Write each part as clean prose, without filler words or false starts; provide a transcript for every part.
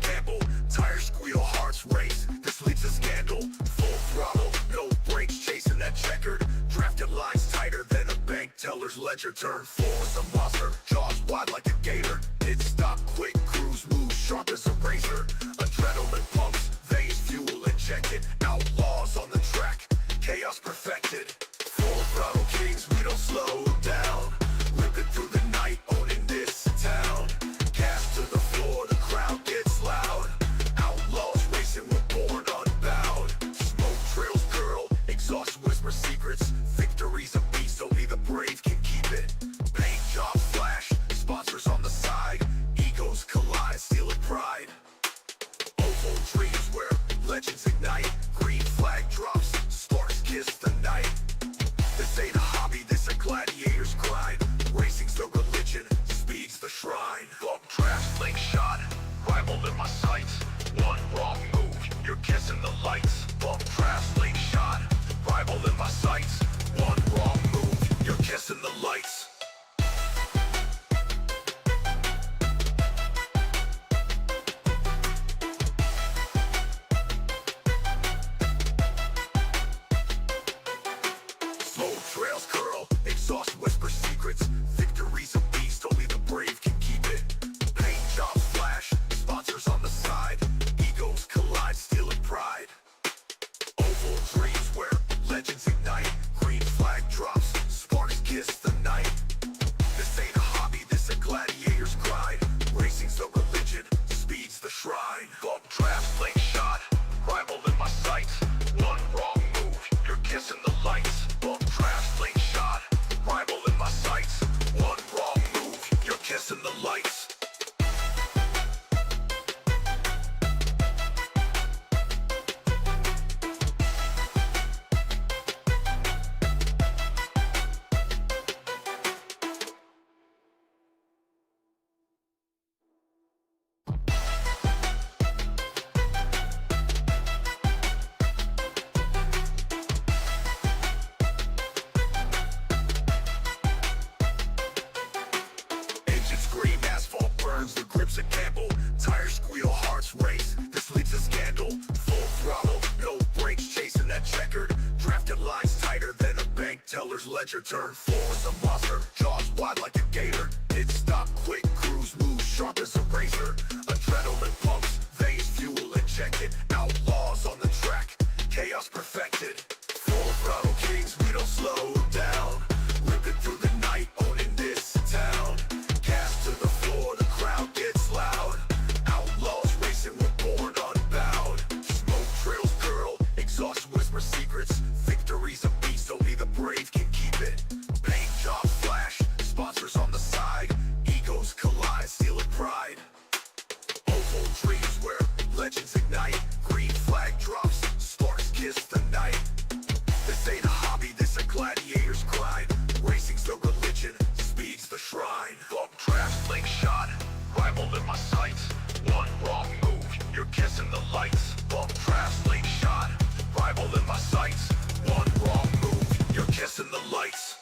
gamble. Tires squeal, hearts race, this leads to scandal. Full throttle, no brakes, chasing that checkered. Drafted lines tighter than a bank teller's ledger. Turn 4 is a monster, jaws wide like a gator. Pit stop, quick cruise, move sharp as a razor. Adrenaline pumps, veins fuel injected. Outlaws on the track, chaos perfected. Full throttle kings, we don't slow down. Ripping through the night, owning this town. Gas to the floor, the crowd gets loud. Outlaws racing, we're born unbound. Smoke trails, girl, exhaust whisper secrets. Victory's a beast, only the brave can keep it. Paint job flash, sponsors on the side. Egos collide, stealing pride. Oval dreams where legends ignite. Green flag drops, sparks kiss the night. This ain't a hobby, this a gladiator's grind. Racing's the religion, speed's the shrine. Bump traps, link shot, rival in my sights. One wrong move, you're kissing the lights. Bump traps, link shot, rival in my sights. One wrong move, you're kissing the lights. Smoke trails curl, exhaust whisper secrets. Victory's a beast, only the brave can keep it. Paint jobs flash, sponsors on the side. Egos collide, stealing pride. Oval dreams where legends ignite. Green flag drops, sparks kiss the night. This ain't a hobby, this a gladiator's grind. Racing's the religion, speed's the shrine. Bump traps, link shot, rival in my sights. One wrong move, you're kissing the lights. Bump traps, link shot, rival in my sights. One wrong move, you're kissing the lights. Engines scream, asphalt burns, the grip's a gamble. Tires squeal, hearts race, this leads to scandal. Full throttle, no brakes, chasing that checkered. Drafted lines tighter than a bank teller's ledger. Turn 4 is a monster, jaws wide like a gator. Pit stop, quick cruise, move sharp as a razor. Adrenaline pumps, veins fuel injected. Outlaws on the track, chaos perfected. Full throttle kings, we don't slow down. Ripping through the night, owning this town. Gas to the floor, the crowd gets loud. Outlaws racing, we're born unbound. Smoke trails curl, exhaust whisper secrets. Victory's a beast, only the brave can keep it. Paint job flash, sponsors on the side. Egos collide, stealing pride. Oval dreams where legends ignite. Green flag drops, sparks kiss the night. This ain't a hobby, this a gladiator's grind. Racing's the religion, speed's the shrine. Bump traps, link shot, rival in my sights. One wrong move, you're kissing the lights. Bump traps, link shot, rival in my sights. One wrong move, you're kissing the lights.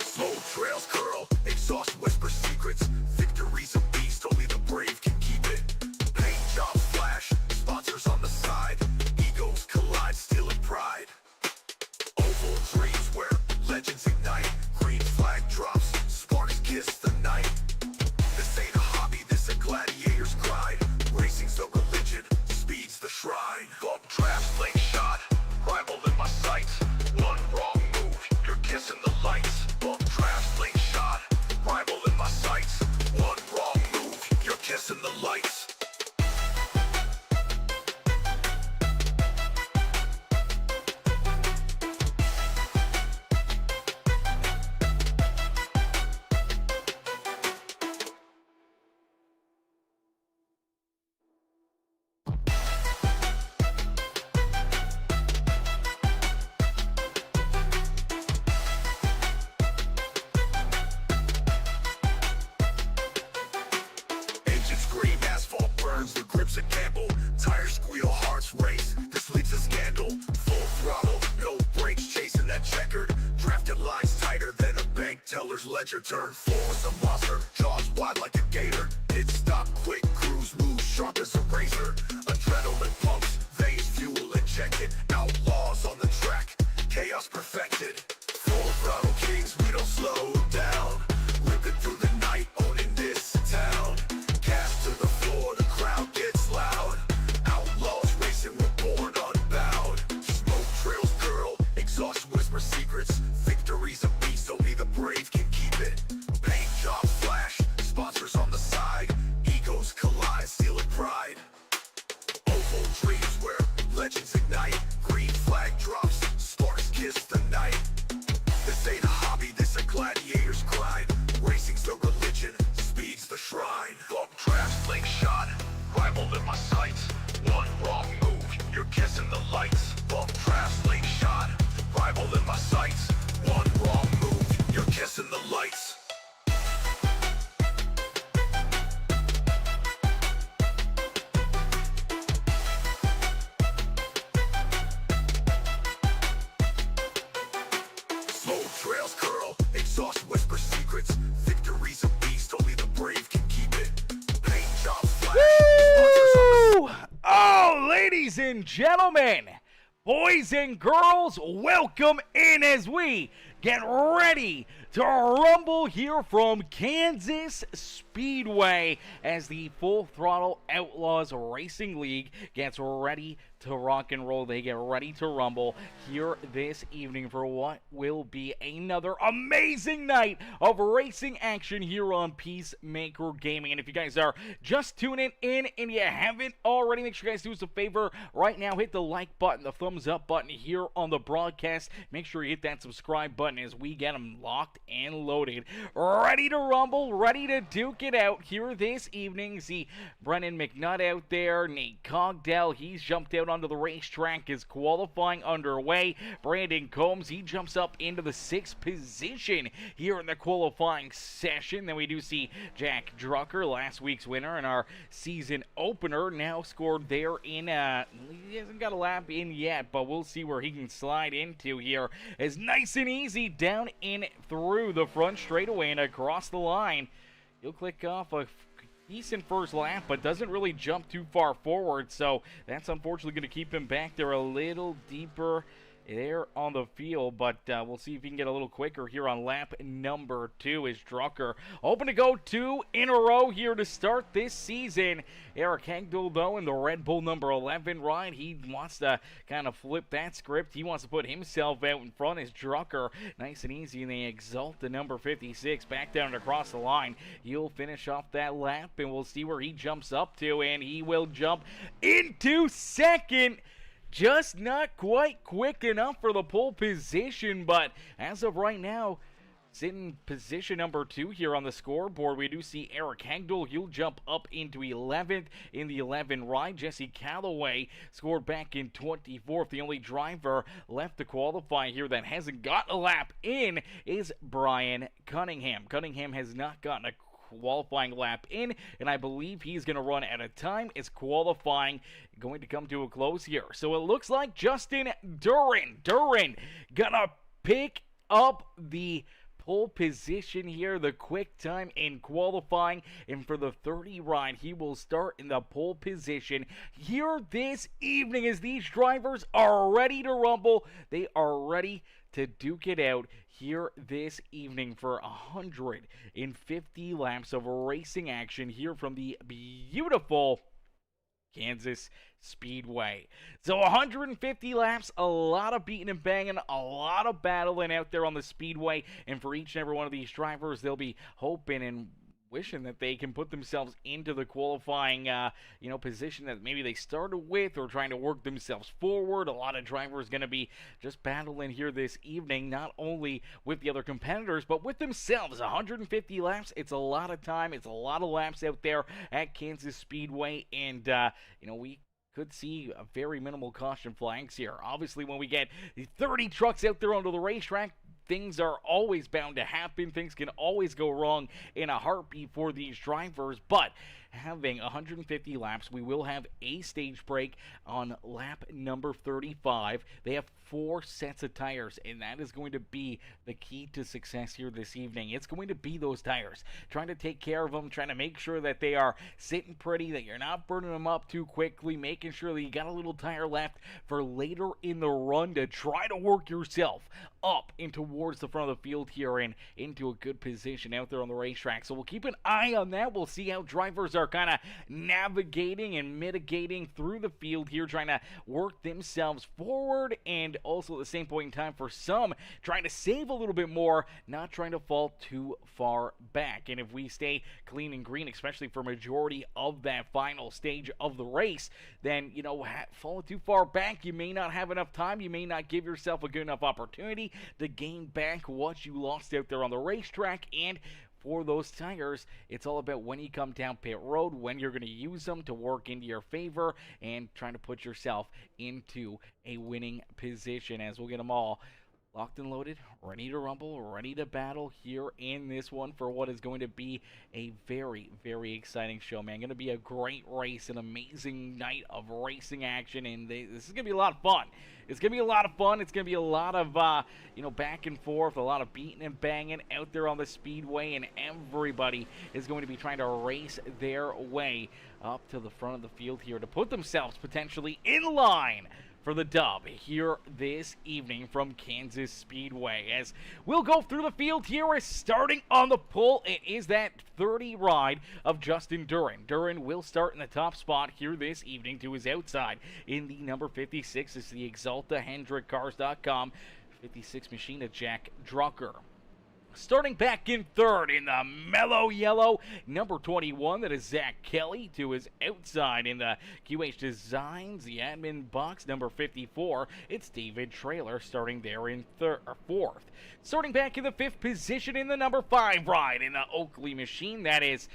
Smoke trails curl, exhaust whisper secrets. Victory's a beast, only the brave can keep it. Paint jobs flash, sponsors on the side. Egos collide, stealing pride. ledger, turn 4 was a monster, jaws wide like a gator. It stop quick, cruise, move sharp as a razor. Adrenaline pumps, veins fuel injected. Outlaws on the track, chaos perfected. Full throttle kings, we don't slow down. Ripping through the night, owning this town. Gas to the floor, the crowd gets loud. Outlaws racing, we're born unbound. Smoke trails, girl, exhaust whisper secrets. Victory's a beast, only the brave can keep it. Paint job flash, sponsors on the side. Egos collide, stealing pride. Oval dreams where legends ignite. Green flag drops, sparks kiss the night. This ain't a hobby, this a gladiator's grind. Racing's the religion, speed's the shrine. Bump traps, slingshot, rival in my sights. One wrong move, you're kissing the lights. Bump traps, slingshot, rival in my sights. One wrong move, you're kissing the lights. Smoke trails curl, exhaust whisper secrets. Victory's a beast, only the brave can keep it. Paint jobs flash, sponsors on the Woo! Oh, ladies and gentlemen, boys and girls, welcome in as we get ready to rumble here from Kansas Speedway as the Full Throttle Outlaws Racing League gets ready to rock and roll. They get ready to rumble here this evening for what will be another amazing night of racing action here on Peacemaker Gaming. And if you guys are just tuning in and you haven't already, make sure you guys do us a favor right now. Hit the like button, the thumbs up button here on the broadcast. Make sure you hit that subscribe button as we get them locked and loaded. Ready to rumble, ready to duke it out here this evening. See Brennan McNutt out there, Nate Cogdell, he's jumped out onto the racetrack, is qualifying underway. Brandon Combs, he jumps up into the 6th position here in the qualifying session. Then we do see Jack Drucker, last week's winner in our season opener, now scored there in he hasn't got a lap in yet, but we'll see where he can slide into here. As nice and easy down in through the front straightaway and across the line. He'll click off a decent first lap, but doesn't really jump too far forward, so that's unfortunately going to keep him back there a little deeper there on the field, but we'll see if he can get a little quicker here on lap number 2 as Drucker hoping to go 2 in a row here to start this season. Eric Hagdell, though, in the Red Bull number 11 ride, he wants to kind of flip that script. He wants to put himself out in front as Drucker, nice and easy, and they exalt the number 56 back down and across the line. He'll finish off that lap, and we'll see where he jumps up to, and he will jump into second. Just not quite quick enough for the pole position, but as of right now, sitting position number 2 here on the scoreboard, we do see Eric Hagdell. He'll jump up into 11th in the 11 ride. Jesse Calloway scored back in 24th. The only driver left to qualify here that hasn't got a lap in is Brian Cunningham. Cunningham has not gotten a qualifying lap in, and I believe he's going to run at a time. It's qualifying going to come to a close here. So it looks like Justin Duran gonna pick up the pole position here, the quick time in qualifying, and for the 30 ride, he will start in the pole position here this evening as these drivers are ready to rumble. They are ready to duke it out here this evening for 150 laps of racing action here from the beautiful Kansas Speedway. So 150 laps, a lot of beating and banging, a lot of battling out there on the Speedway, and for each and every one of these drivers, they'll be hoping and wishing that they can put themselves into the qualifying, position that maybe they started with, or trying to work themselves forward. A lot of drivers going to be just battling here this evening, not only with the other competitors, but with themselves. 150 laps, it's a lot of time, it's a lot of laps out there at Kansas Speedway, and, we could see a very minimal caution flags here. Obviously, when we get 30 trucks out there onto the racetrack, things are always bound to happen. Things can always go wrong in a heartbeat for these drivers, but having 150 laps. We will have a stage break on lap number 35. They have 4 sets of tires, and that is going to be the key to success here this evening. It's going to be those tires, trying to take care of them, trying to make sure that they are sitting pretty, that you're not burning them up too quickly, making sure that you got a little tire left for later in the run to try to work yourself up and towards the front of the field here and into a good position out there on the racetrack. So we'll keep an eye on that. We'll see how drivers are kind of navigating and mitigating through the field here, trying to work themselves forward, and also at the same point in time for some trying to save a little bit more, not trying to fall too far back. And if we stay clean and green, especially for majority of that final stage of the race, then, you know, falling too far back, you may not have enough time, you may not give yourself a good enough opportunity to gain back what you lost out there on the racetrack. And for those tires, it's all about when you come down pit road, when you're going to use them to work into your favor and trying to put yourself into a winning position, as we'll get them all locked and loaded, ready to rumble, ready to battle here in this one for what is going to be a very, very exciting show, man. Going to be a great race, an amazing night of racing action, and this is going to be a lot of fun. It's going to be a lot of fun. It's going to be a lot of, back and forth, a lot of beating and banging out there on the Speedway, and everybody is going to be trying to race their way up to the front of the field here to put themselves potentially in line for the dub here this evening from Kansas Speedway. As we'll go through the field here, as starting on the pole, it is that 30 ride of Justin Duran. Duran will start in the top spot here this evening. To his outside in the number 56 is the Exalta HendrickCars.com 56 machine of Jack Drucker. Starting back in third in the mellow yellow, number 21, that is Zach Kelly. To his outside in the QH Designs, the AdminBoxx, number 54, it's David Trailer starting there in fourth. Starting back in the fifth position in the number 5 ride in the Oakley machine, that is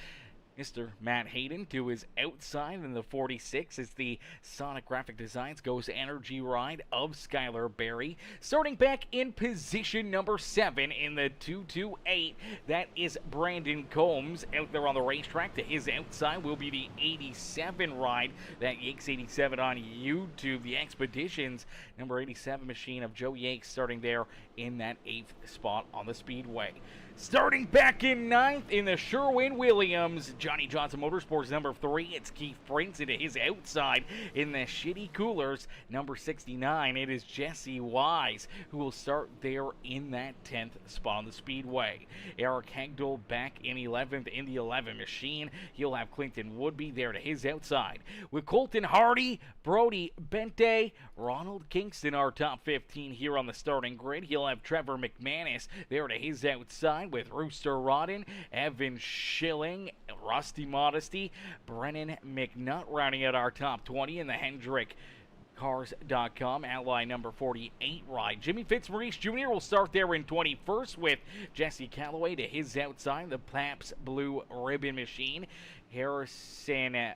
Mr. Matt Hayden. To his outside in the 46 is the Sonic Graphic Designs Ghost Energy Ride of Skylar Berry. Starting back in position number 7 in the 228, that is Brandon Combs out there on the racetrack. To his outside will be the 87 ride, that Yakes 87 on YouTube, the Expeditions number 87 machine of Joe Yakes starting there in that 8th spot on the Speedway. Starting back in 9th in the Sherwin-Williams Johnny Johnson Motorsports number 3, it's Keith Prince. Into his outside in the Shitty Coolers number 69, it is Jesse Wise, who will start there in that 10th spot on the Speedway. Eric Hagdal back in 11th in the 11 machine. He'll have Clinton Woodby there to his outside, with Colton Hardy, Brody Bente, Ronald Kingston, our top 15 here on the starting grid. He'll have Trevor McManus there to his outside, with Rooster Rodden, Evan Schilling, Rusty Modesty, Brennan McNutt rounding out our top 20 in the HendrickCars.com Ally number 48 ride. Jimmy Fitzmaurice Jr. will start there in 21st, with Jesse Calloway to his outside, the Paps Blue Ribbon machine. Harrison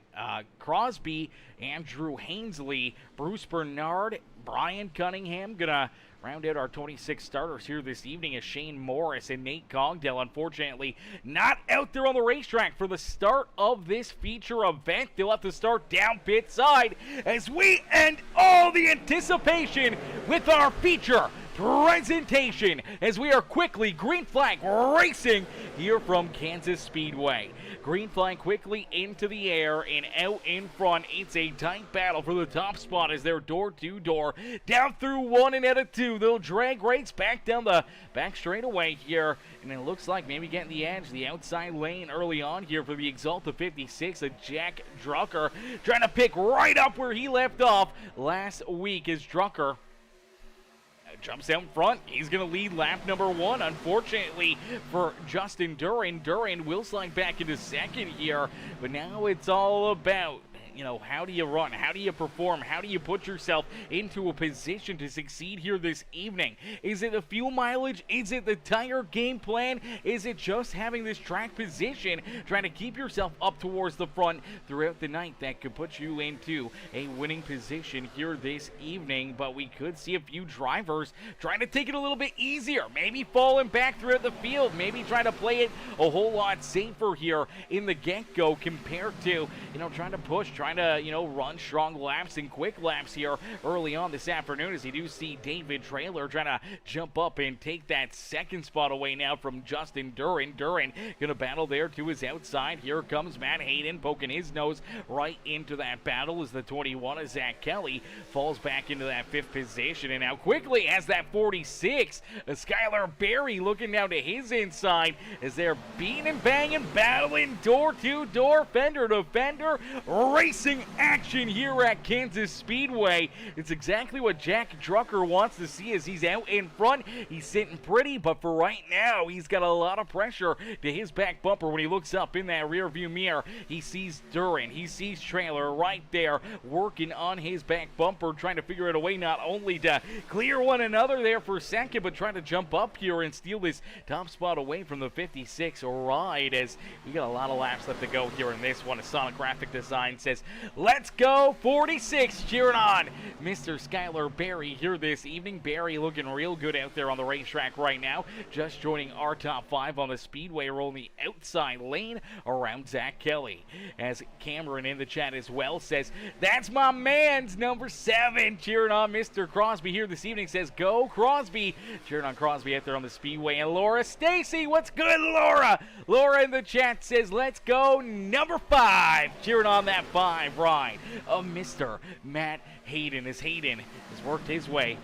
Crosby, Andrew Hainsley, Bruce Bernard, Brian Cunningham gonna round out our 26 starters here this evening, as Shane Morris and Nate Cogdell, unfortunately, not out there on the racetrack for the start of this feature event. They'll have to start down pit side as we end all the anticipation with our feature presentation, as we are quickly green flag racing here from Kansas Speedway. Green flag quickly into the air and out in front. It's a tight battle for the top spot as they're door to door, down through 1 and out of 2. They'll drag rates back down the back straightaway here, and it looks like maybe getting the edge, the outside lane early on here for the Exalta 56 of Jack Drucker, trying to pick right up where he left off last week as Drucker jumps out in front. He's going to lead lap number 1. Unfortunately for Justin Duran, Duran will slide back into second here, but now it's all about how do you run? How do you perform? How do you put yourself into a position to succeed here this evening? Is it the fuel mileage? Is it the tire game plan? Is it just having this track position, trying to keep yourself up towards the front throughout the night that could put you into a winning position here this evening? But we could see a few drivers trying to take it a little bit easier, maybe falling back throughout the field, maybe trying to play it a whole lot safer here in the get-go compared to, trying to push, trying to, run strong laps and quick laps here early on this afternoon, as you do see David Trailer trying to jump up and take that second spot away now from Justin Duran. Duran gonna battle there to his outside. Here comes Matt Hayden poking his nose right into that battle as the 21 of Zach Kelly falls back into that fifth position, and now quickly as that 46, Skylar Berry looking down to his inside as they're beating and banging, battling door to door, fender to fender, racing action here at Kansas Speedway. It's exactly what Jack Drucker wants to see as he's out in front. He's sitting pretty, but for right now, he's got a lot of pressure to his back bumper. When he looks up in that rear view mirror, he sees Duran, he sees Trailer right there working on his back bumper, trying to figure out a way not only to clear one another there for a second, but trying to jump up here and steal this top spot away from the 56 ride, as we got a lot of laps left to go here in this one. A Sonic Graphic Design says, let's go 46, cheering on Mr. Skylar Berry here this evening. Berry looking real good out there on the racetrack right now, just joining our top 5 on the Speedway, rolling the outside lane around Zach Kelly. As Cameron in the chat as well says, that's my man's number 7, cheering on Mr. Crosby here this evening, says go Crosby, cheering on Crosby out there on the Speedway. And Laura Stacy, what's good, Laura? Laura in the chat says, let's go number 5, cheering on that 5 ride of Mr. Matt Hayden, as Hayden has worked his way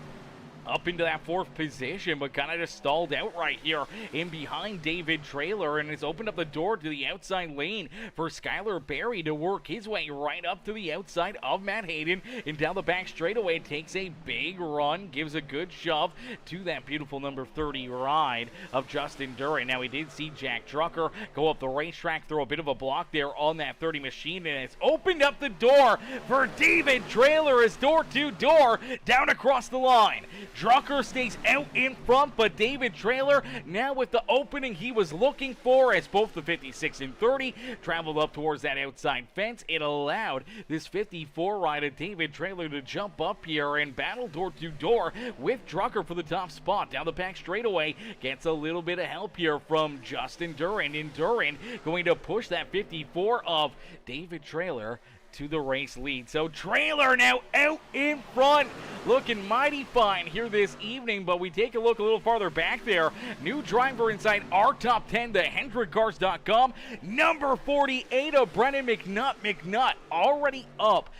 up into that 4th position, but kind of just stalled out right here in behind David Trailer, and has opened up the door to the outside lane for Skylar Berry to work his way right up to the outside of Matt Hayden and down the back straightaway. Takes a big run, gives a good shove to that beautiful number 30 ride of Justin Duran. Now we did see Jack Drucker go up the racetrack, throw a bit of a block there on that 30 machine, and it's opened up the door for David Trailer as door to door down across the line. Drucker stays out in front, but David Trailer now with the opening he was looking for, as both the 56 and 30 traveled up towards that outside fence. It allowed this 54 rider David Trailer to jump up here and battle door to door with Drucker for the top spot. Down the back straightaway, gets a little bit of help here from Justin Duran, and Duran going to push that 54 of David Trailer to the race lead. So Trailer now out in front, looking mighty fine here this evening. But we take a look a little farther back there. New driver inside our top 10, the HendrickCars.com. Number 48 of Brennan McNutt. McNutt already up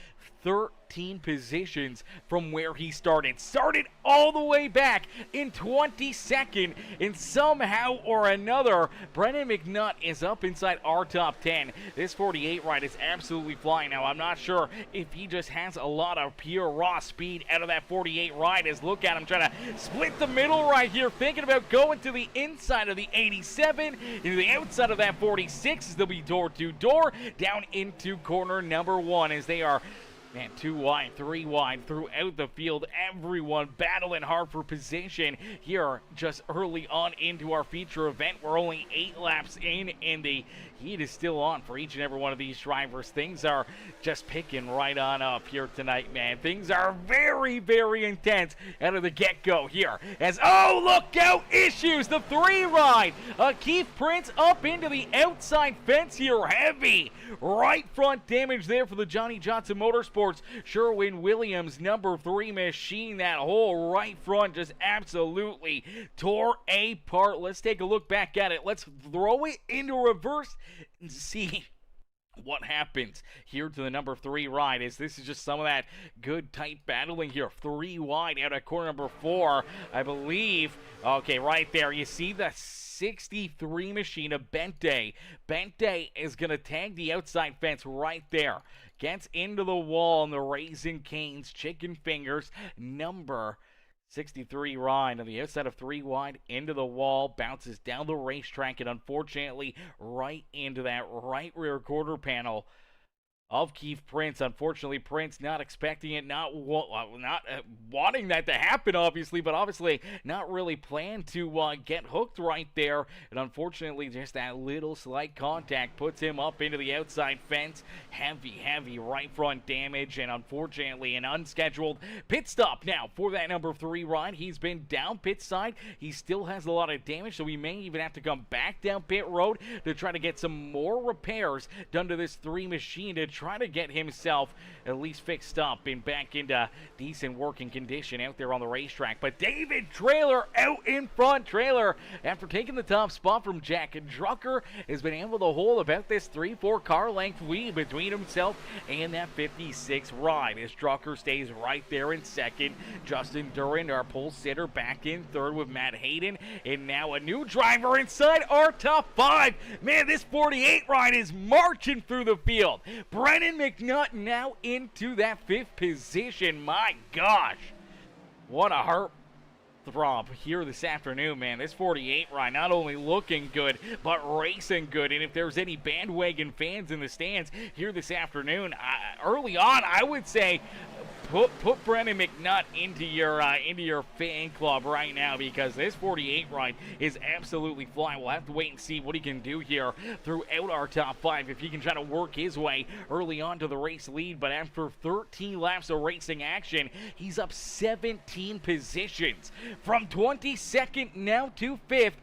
13 positions from where he started. Started all the way back in 22nd, and somehow or another, Brennan McNutt is up inside our top 10. This 48 ride is absolutely flying. Now, I'm not sure if he just has a lot of pure raw speed out of that 48 ride, as look at him trying to split the middle right here, thinking about going to the inside of the 87, into the outside of that 46, as they'll be door to door, down into corner number 1, as they are 2 wide, 3 wide throughout the field. Everyone battling hard for position here just early on into our feature event. We're only 8 laps in, and the heat is still on for each and every one of these drivers. Things are just picking right on up here tonight, man. Things are very, very intense out of the get-go here. As, oh, look out, issues. The 3 ride. Keith Prince up into the outside fence here. Heavy right front damage there for the Johnny Johnson Motorsports Sherwin Williams number 3 machine. That whole right front just absolutely tore apart. Let's take a look back at it. Let's throw it into reverse and see what happens here to the number 3 ride. Is this is just some of that good tight battling here. 3 wide out of corner number 4, I believe. Okay, right there you see the 63 machine of Bente. Bente is going to tag the outside fence right there. Gets into the wall on the Raising Cane's Chicken Fingers number 63 ride on the outside of 3 wide, into the wall, bounces down the racetrack, and unfortunately right into that right rear quarter panel of Keith Prince. Unfortunately, Prince not expecting it, not wanting that to happen, obviously, but obviously not really planned to get hooked right there. And unfortunately, just that little slight contact puts him up into the outside fence. Heavy right front damage, and unfortunately, an unscheduled pit stop now for that number 3 ride. He's been down pit side. He still has a lot of damage, so we may even have to come back down pit road to try to get some more repairs done to this 3 machine to try to get himself at least fixed up and back into decent working condition out there on the racetrack. But David Trailer out in front. Trailer, after taking the top spot from Jack Drucker, has been able to hold about this 3-4 car length lead between himself and that 56 ride, as Drucker stays right there in second. Justin Durand, our pole sitter, back in third with Matt Hayden, and now a new driver inside our top 5. Man, this 48 ride is marching through the field. Brennan McNutt now into that 5th position. My gosh, what a heart throb here this afternoon, man. This 48 ride not only looking good, but racing good. And if there's any bandwagon fans in the stands here this afternoon, early on, I would say put Brennan McNutt into your fan club right now, because this 48 ride is absolutely flying. We'll have to wait and see what he can do here throughout our top 5, if he can try to work his way early on to the race lead. But after 13 laps of racing action, he's up 17 positions from 22nd now to 5th.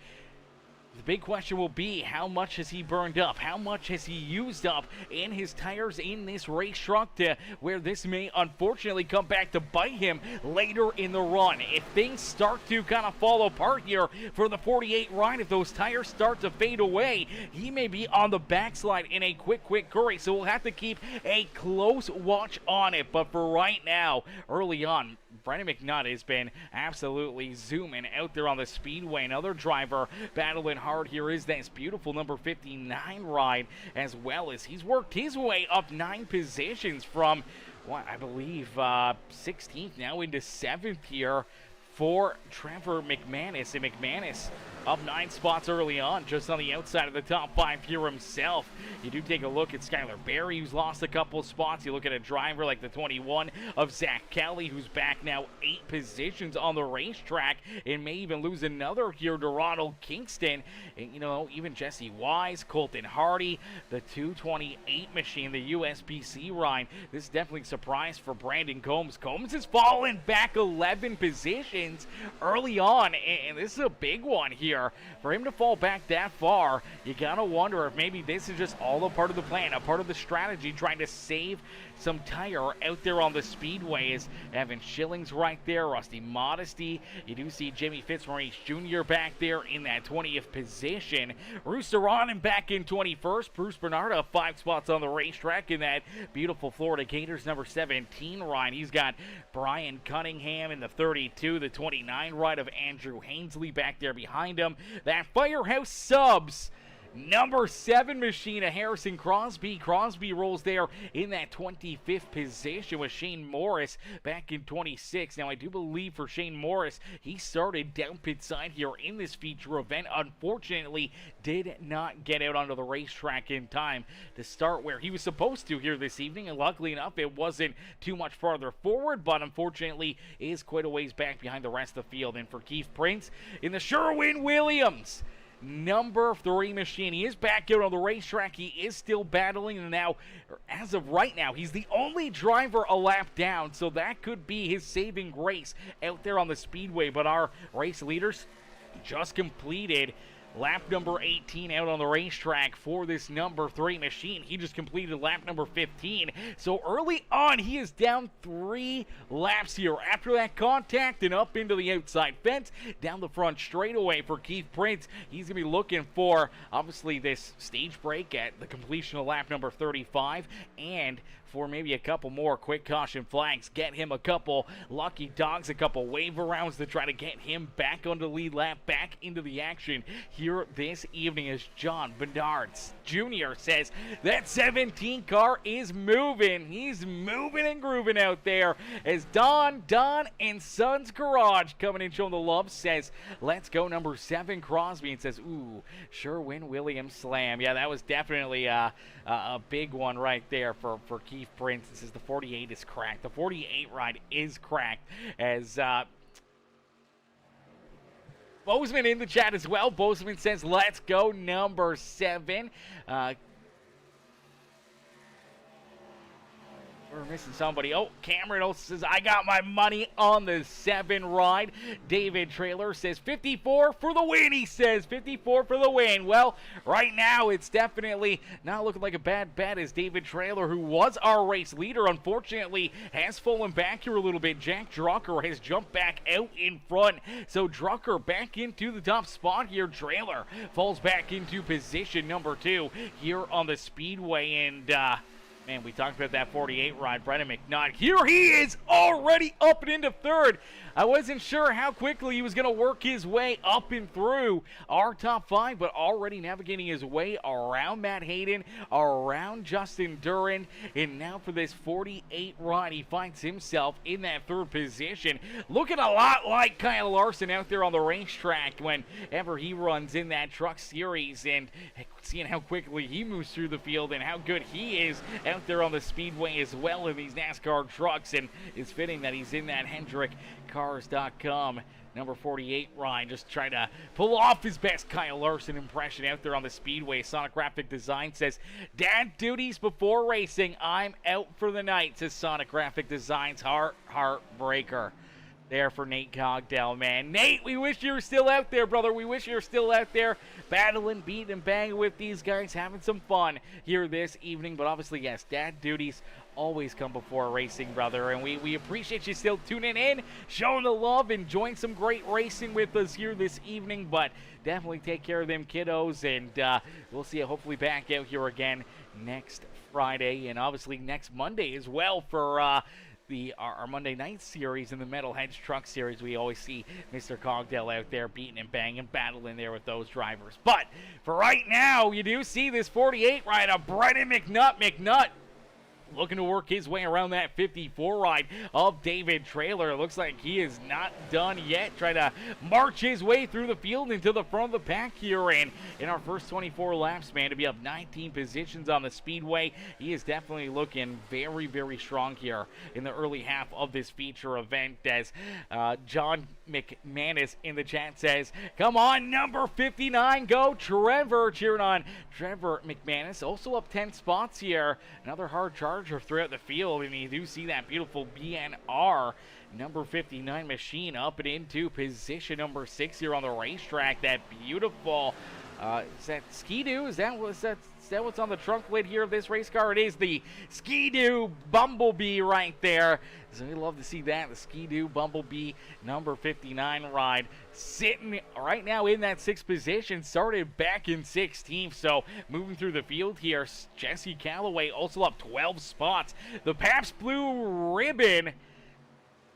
The big question will be, how much has he burned up? How much has he used up in his tires in this race truck, to where this may unfortunately come back to bite him later in the run? If things start to kind of fall apart here for the 48 ride, if those tires start to fade away, he may be on the backslide in a quick hurry. So we'll have to keep a close watch on it. But for right now, early on, Brennan McNutt has been absolutely zooming out there on the speedway. Another driver battling hard here is this beautiful number 59 ride, as well as he's worked his way up 9 positions from, what, I believe 16th now into 7th here for Trevor McManus. And McManus up 9 spots early on, just on the outside of the top 5 here himself. You do take a look at Skylar Berry, who's lost a couple of spots. You look at a driver like the 21 of Zach Kelly, who's back now 8 positions on the racetrack, and may even lose another here to Ronald Kingston. And, you know, even Jesse Wise, Colton Hardy, the 228 machine, the USPC ride. This is definitely a surprise for Brandon Combs. Combs has fallen back 11 positions early on, and this is a big one here. For him to fall back that far, you gotta wonder if maybe this is just all a part of the plan, a part of the strategy, trying to save some tire out there on the speedway. Is Evan Schilling's right there, Rusty Modesty. You do see Jimmy Fitzmaurice Jr. back there in that 20th position. Rooster Ronan back in 21st. Bruce Bernard up 5 spots on the racetrack in that beautiful Florida Gators number 17 ride. He's got Brian Cunningham in the 32, the 29 ride of Andrew Hainsley back there behind him. That Firehouse Subs number 7 machine of Harrison Crosby. Crosby rolls there in that 25th position with Shane Morris back in 26. Now, I do believe for Shane Morris, he started down pit side here in this feature event. Unfortunately, did not get out onto the racetrack in time to start where he was supposed to here this evening. And luckily enough, it wasn't too much farther forward, but unfortunately is quite a ways back behind the rest of the field. And for Keith Prince in the Sherwin-Williams number 3 machine, he is back out on the racetrack. He is still battling, and now, as of right now, he's the only driver a lap down, so that could be his saving grace out there on the speedway. But our race leaders just completed lap number 18 out on the racetrack for this number 3 machine. He just completed lap number 15. So early on, he is down 3 laps here after that contact, and up into the outside fence, down the front straightaway for Keith Prince. He's going to be looking for, obviously, this stage break at the completion of lap number 35, and for maybe a couple more quick caution flags, get him a couple lucky dogs, a couple wave rounds to try to get him back on the lead lap, back into the action here this evening, as John Bernard Jr. says that 17 car is moving. He's moving and grooving out there, as Don and Sons Garage coming in showing the love says, let's go number 7 Crosby, and says, ooh, Sherwin-Williams slam. Yeah, that was definitely a big one right there for Keith Prince. This is the 48 is cracked. The 48 ride is cracked, as Bozeman in the chat as well. Bozeman says, let's go number 7. We're missing somebody. Oh, Cameron also says, I got my money on the 7 ride. David Trailer says, 54 for the win, he says. 54 for the win. Well, right now, it's definitely not looking like a bad bet, as David Trailer, who was our race leader, unfortunately, has fallen back here a little bit. Jack Drucker has jumped back out in front. So Drucker back into the top spot here. Trailer falls back into position number 2 here on the Speedway, and man, we talked about that 48 ride. Brendan McNutt, here he is, already up and into 3rd. I wasn't sure how quickly he was going to work his way up and through our top 5, but already navigating his way around Matt Hayden, around Justin Durand, and now for this 48 ride, he finds himself in that 3rd position, looking a lot like Kyle Larson out there on the racetrack whenever he runs in that truck series, and seeing how quickly he moves through the field and how good he is out there on the Speedway as well in these NASCAR trucks, and it's fitting that he's in that HendrickCars.com number 48 ride, just trying to pull off his best Kyle Larson impression out there on the Speedway. Sonic Graphic Design says, dad duties before racing, I'm out for the night, says Sonic Graphic Design's Heartbreaker. There for Nate Cogdell, man. Nate, we wish you were still out there, brother. We wish you were still out there battling, beating, and banging with these guys, having some fun here this evening. But obviously, yes, dad duties always come before racing, brother. And we appreciate you still tuning in, showing the love, enjoying some great racing with us here this evening. But definitely take care of them kiddos, and we'll see you hopefully back out here again next Friday, and obviously next Monday as well for our Monday night series in the Metalheads Truck Series. We always see Mr. Cogdell out there beating and banging, battling there with those drivers. But for right now, you do see this 48 ride of Brendan McNutt looking to work his way around that 54 ride of David Trailer. It looks like he is not done yet, trying to march his way through the field into the front of the pack here. And in our first 24 laps, man, to be up 19 positions on the Speedway, he is definitely looking very, very strong here in the early half of this feature event, as John McManus in the chat says, come on, number 59, go Trevor, cheering on Trevor McManus. Also up 10 spots here, another hard charger throughout the field, and you do see that beautiful BNR number 59 machine up and into position number 6 here on the racetrack. That beautiful is that Ski-Doo? Is that what's on the trunk lid here of this race car? It is the Ski-Doo Bumblebee right there. So we love to see that, the Ski-Doo Bumblebee number 59 ride, sitting right now in that 6th position, started back in 16th. So moving through the field here, Jesse Calloway also up 12 spots. The Pabst Blue Ribbon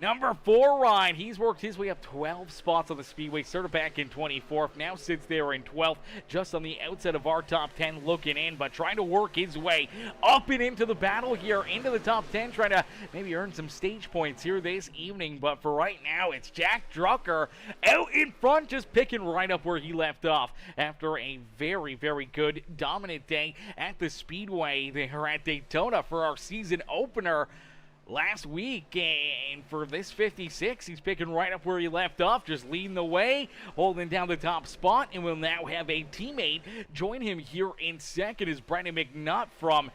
number 4 ride, he's worked his way up 12 spots on the Speedway, started back in 24th, now sits there in 12th, just on the outside of our top 10 looking in, but trying to work his way up and into the battle here, into the top 10, trying to maybe earn some stage points here this evening. But for right now, it's Jack Drucker out in front, just picking right up where he left off after a very, very good, dominant day at the Speedway there at Daytona for our season opener last week. And for this 56, he's picking right up where he left off, just leading the way, holding down the top spot, and will now have a teammate join him here in second, as Brendan McNutt from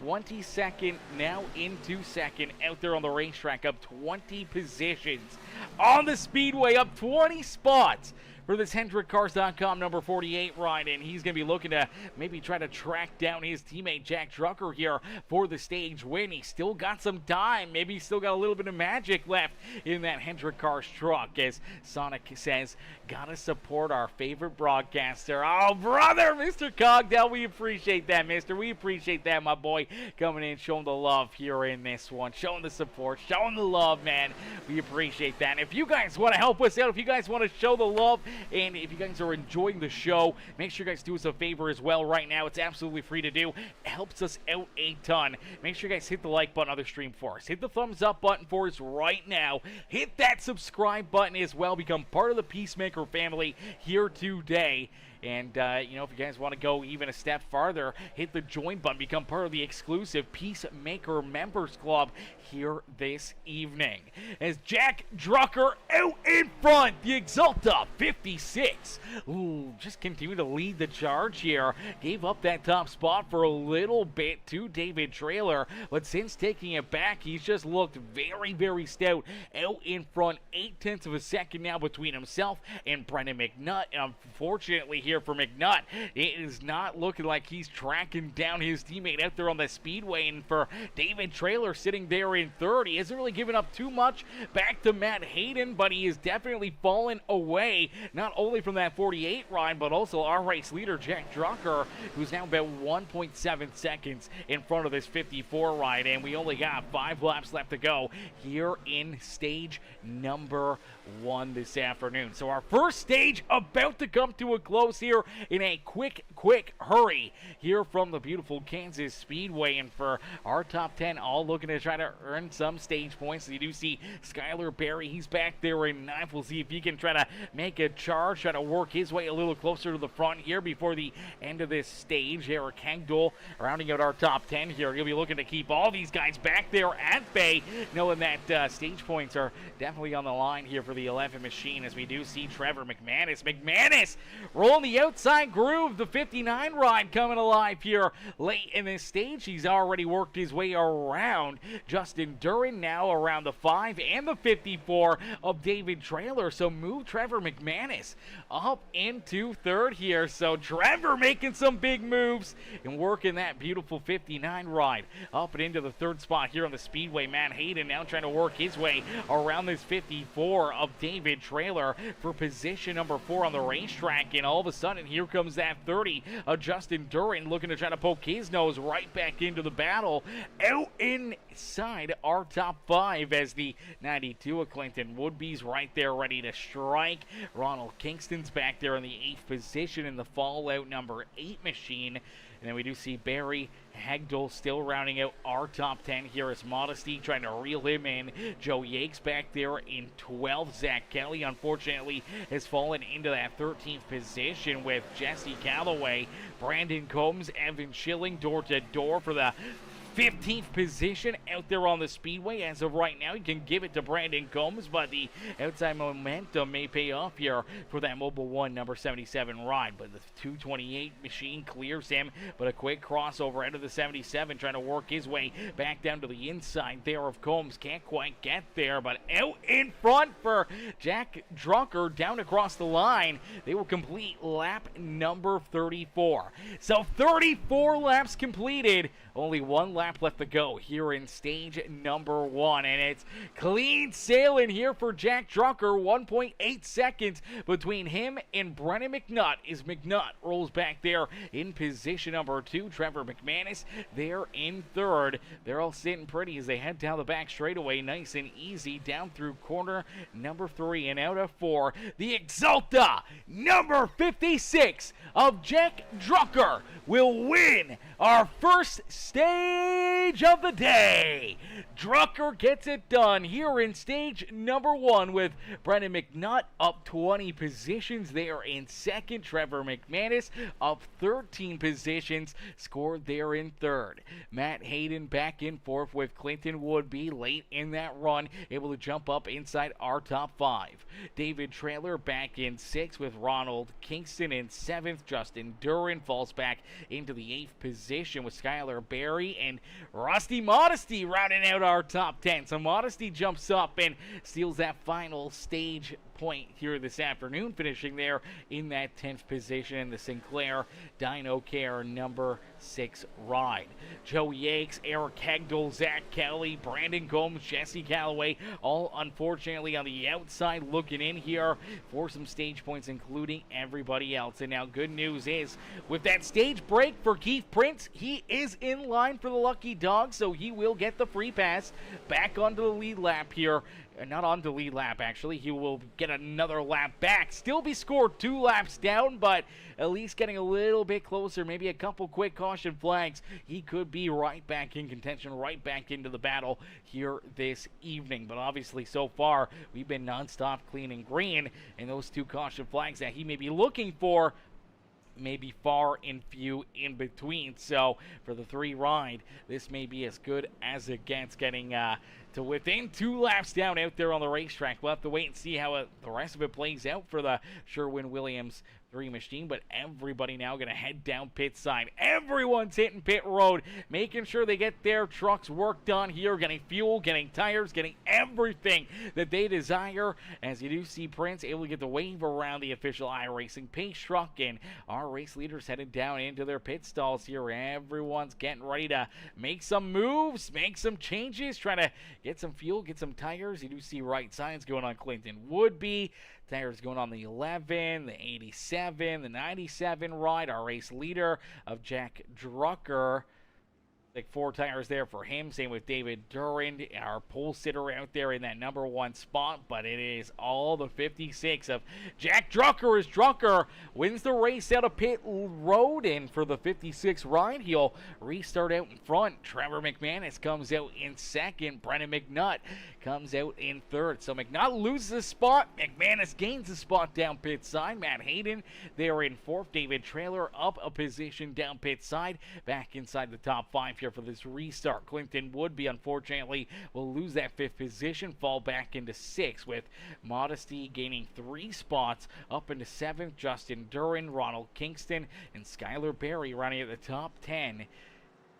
22nd now into 2nd out there on the racetrack, up 20 positions on the Speedway, up 20 spots for for this HendrickCars.com number 48 ride, and he's going to be looking to maybe try to track down his teammate Jack Drucker here for the stage win. He's still got some time, maybe he's still got a little bit of magic left in that Hendrick Cars truck, as Sonic says, gotta support our favorite broadcaster. Oh, brother, Mr. Cogdell, we appreciate that, mister. We appreciate that, my boy, coming in, showing the love here in this one, showing the support, showing the love, man. We appreciate that. And if you guys want to help us out, if you guys want to show the love, and if you guys are enjoying the show, make sure you guys do us a favor as well right now. It's absolutely free to do. It helps us out a ton. Make sure you guys hit the like button on the stream for us. Hit the thumbs up button for us right now. Hit that subscribe button as well. Become part of the Peacemaker family here today. And, you know, if you guys want to go even a step farther, hit the join button. Become part of the exclusive Peacemaker Members Club here this evening. As Jack Drucker out in front, the Exalta 56. Ooh, just continue to lead the charge here. Gave up that top spot for a little bit to David Trailer, but since taking it back, he's just looked very, very stout out in front. 0.8 of a second now between himself and Brendan McNutt. Unfortunately here for McNutt, it is not looking like he's tracking down his teammate out there on the speedway, and for David Trailer sitting there in third, he hasn't really given up too much back to Matt Hayden, but he is definitely fallen away, not only from that 48 ride, but also our race leader Jack Drucker, who's now about 1.7 seconds in front of this 54 ride, and we only got 5 laps left to go here in stage number 1 this afternoon. So our first stage about to come to a close here in a quick hurry here from the beautiful Kansas Speedway, and for our top 10 all looking to try to earn some stage points. You do see Skylar Berry, he's back there in 9th. We'll see if he can try to make a charge, try to work his way a little closer to the front here before the end of this stage. Eric Hengdol rounding out our top 10 here. He'll be looking to keep all these guys back there at bay, knowing that stage points are definitely on the line here for the 11 machine, as we do see Trevor McManus. McManus rolling the outside groove, the 59 ride coming alive here late in this stage. He's already worked his way around Justin Duran, now around the 5 and the 54 of David Trailer. So move Trevor McManus up into third here. So Trevor making some big moves and working that beautiful 59 ride up and into the third spot here on the speedway. Matt Hayden now trying to work his way around this 54 of David Trailer for position number 4 on the racetrack, and all of a sudden here comes that 30 of Justin Duran looking to try to poke his nose right back into the battle out inside our top 5, as the 92 of Clinton Woodby's right there ready to strike. Ronald Kingston's back there in the 8th position in the Fallout number 8 machine. And then we do see Barry Hagdol still rounding out our top 10 here as Modesty trying to reel him in. Joe Yakes back there in 12th. Zach Kelly, unfortunately, has fallen into that 13th position with Jesse Calloway. Brandon Combs, Evan Schilling, door to door for the 15th position out there on the speedway. As of right now, you can give it to Brandon Combs, but the outside momentum may pay off here for that Mobile 1 number 77 ride. But the 228 machine clears him, but a quick crossover out of the 77, trying to work his way back down to the inside there of Combs. Can't quite get there, but out in front for Jack Drucker down across the line. They will complete lap number 34. So 34 laps completed. Only 1 lap left to go here in stage number 1, and it's clean sailing here for Jack Drucker. 1.8 seconds between him and Brennan McNutt, as McNutt rolls back there in position number 2. Trevor McManus there in third. They're all sitting pretty as they head down the back straightaway, nice and easy, down through corner number 3 and out of 4. The Exalta number 56 of Jack Drucker will win our first stage of the day. Drucker gets it done here in stage number 1 with Brendan McNutt up 20 positions there in second. Trevor McManus up 13 positions, scored there in third. Matt Hayden back in fourth with Clinton Woodby late in that run, able to jump up inside our top 5. David Trailer back in 6th with Ronald Kingston in 7th. Justin Duran falls back into the 8th position with Skylar Berry, and Rusty Modesty rounding out our top 10. So Modesty jumps up and steals that final stage point here this afternoon, finishing there in that 10th position in the Sinclair Dyno Care number 6 ride. Joe Yakes, Eric Hegdal, Zach Kelly, Brandon Gomes, Jesse Calloway, all unfortunately on the outside looking in here for some stage points, including everybody else. And now good news is, with that stage break for Keith Prince, he is in line for the lucky dog, so he will get the free pass back onto the lead lap here. Not on the lead lap, actually. He will get another lap back. Still be scored 2 laps down, but at least getting a little bit closer. Maybe a couple quick caution flags. He could be right back in contention, right back into the battle here this evening. But obviously, so far, we've been nonstop clean and green, and those 2 caution flags that he may be looking for maybe far and few in between. So for the 3 ride, this may be as good as it gets, getting to within 2 laps down out there on the racetrack. We'll have to wait and see how the rest of it plays out for the Sherwin-Williams 3 machine, but everybody now going to head down pit side. Everyone's hitting pit road, making sure they get their trucks worked on here, getting fuel, getting tires, getting everything that they desire. As you do see Prince able to get the wave around the official iRacing pace truck, and our race leaders headed down into their pit stalls here. Everyone's getting ready to make some moves, make some changes, trying to get some fuel, get some tires. You do see right signs going on Clinton Woodby. Tires going on the 11, the 87, the 97 ride. Our race leader of Jack Drucker. Like 4 tires there for him. Same with David Durand, our pole sitter out there in that number 1 spot. But it is all the 56 of Jack Drucker, as Drucker wins the race out of pit road. And for the 56 ride, he'll restart out in front. Trevor McManus comes out in second. Brennan McNutt comes out in third. So McNutt loses a spot. McManus gains a spot down pit side. Matt Hayden there in fourth. David Trailer up a position down pit side. Back inside the top 5 here for this restart. Clinton Woodby, unfortunately, will lose that 5th position, fall back into 6th, with Modesty gaining 3 spots up into 7th. Justin Duran, Ronald Kingston, and Skylar Berry running at the top 10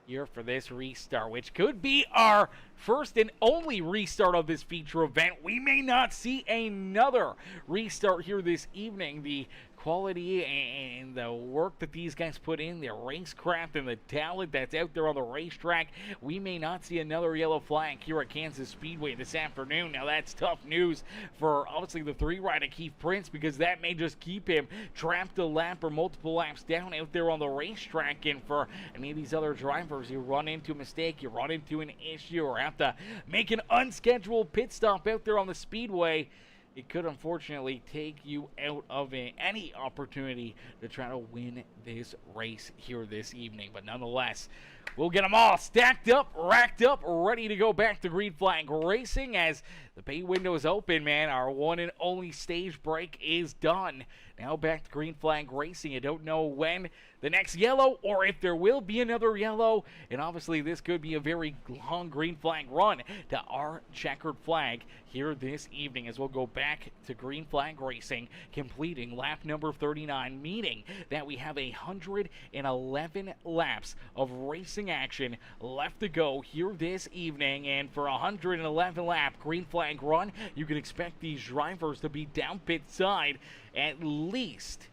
here for this restart, which could be our first and only restart of this feature event. We may not see another restart here this evening. The quality and the work that these guys put in, their racecraft and the talent that's out there on the racetrack, we may not see another yellow flag here at Kansas Speedway this afternoon. Now that's tough news for obviously the 3 rider Keith Prince, because that may just keep him trapped a lap or multiple laps down out there on the racetrack. And for any of these other drivers, you run into a mistake, you run into an issue, or have to make an unscheduled pit stop out there on the speedway, it could unfortunately take you out of any opportunity to try to win this race here this evening. But nonetheless, we'll get them all stacked up, racked up, ready to go back to green flag racing as the pay window is open, man. Our one and only stage break is done. Now back to green flag racing. I don't know when the next yellow or if there will be another yellow. And obviously this could be a very long green flag run to our checkered flag here this evening, as we'll go back to green flag racing, completing lap number 39, meaning that we have 111 laps of racing action left to go here this evening. And for a 111 lap green flag run, you can expect these drivers to be down pit side at least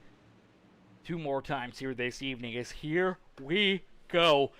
2 more times here this evening, as here we go.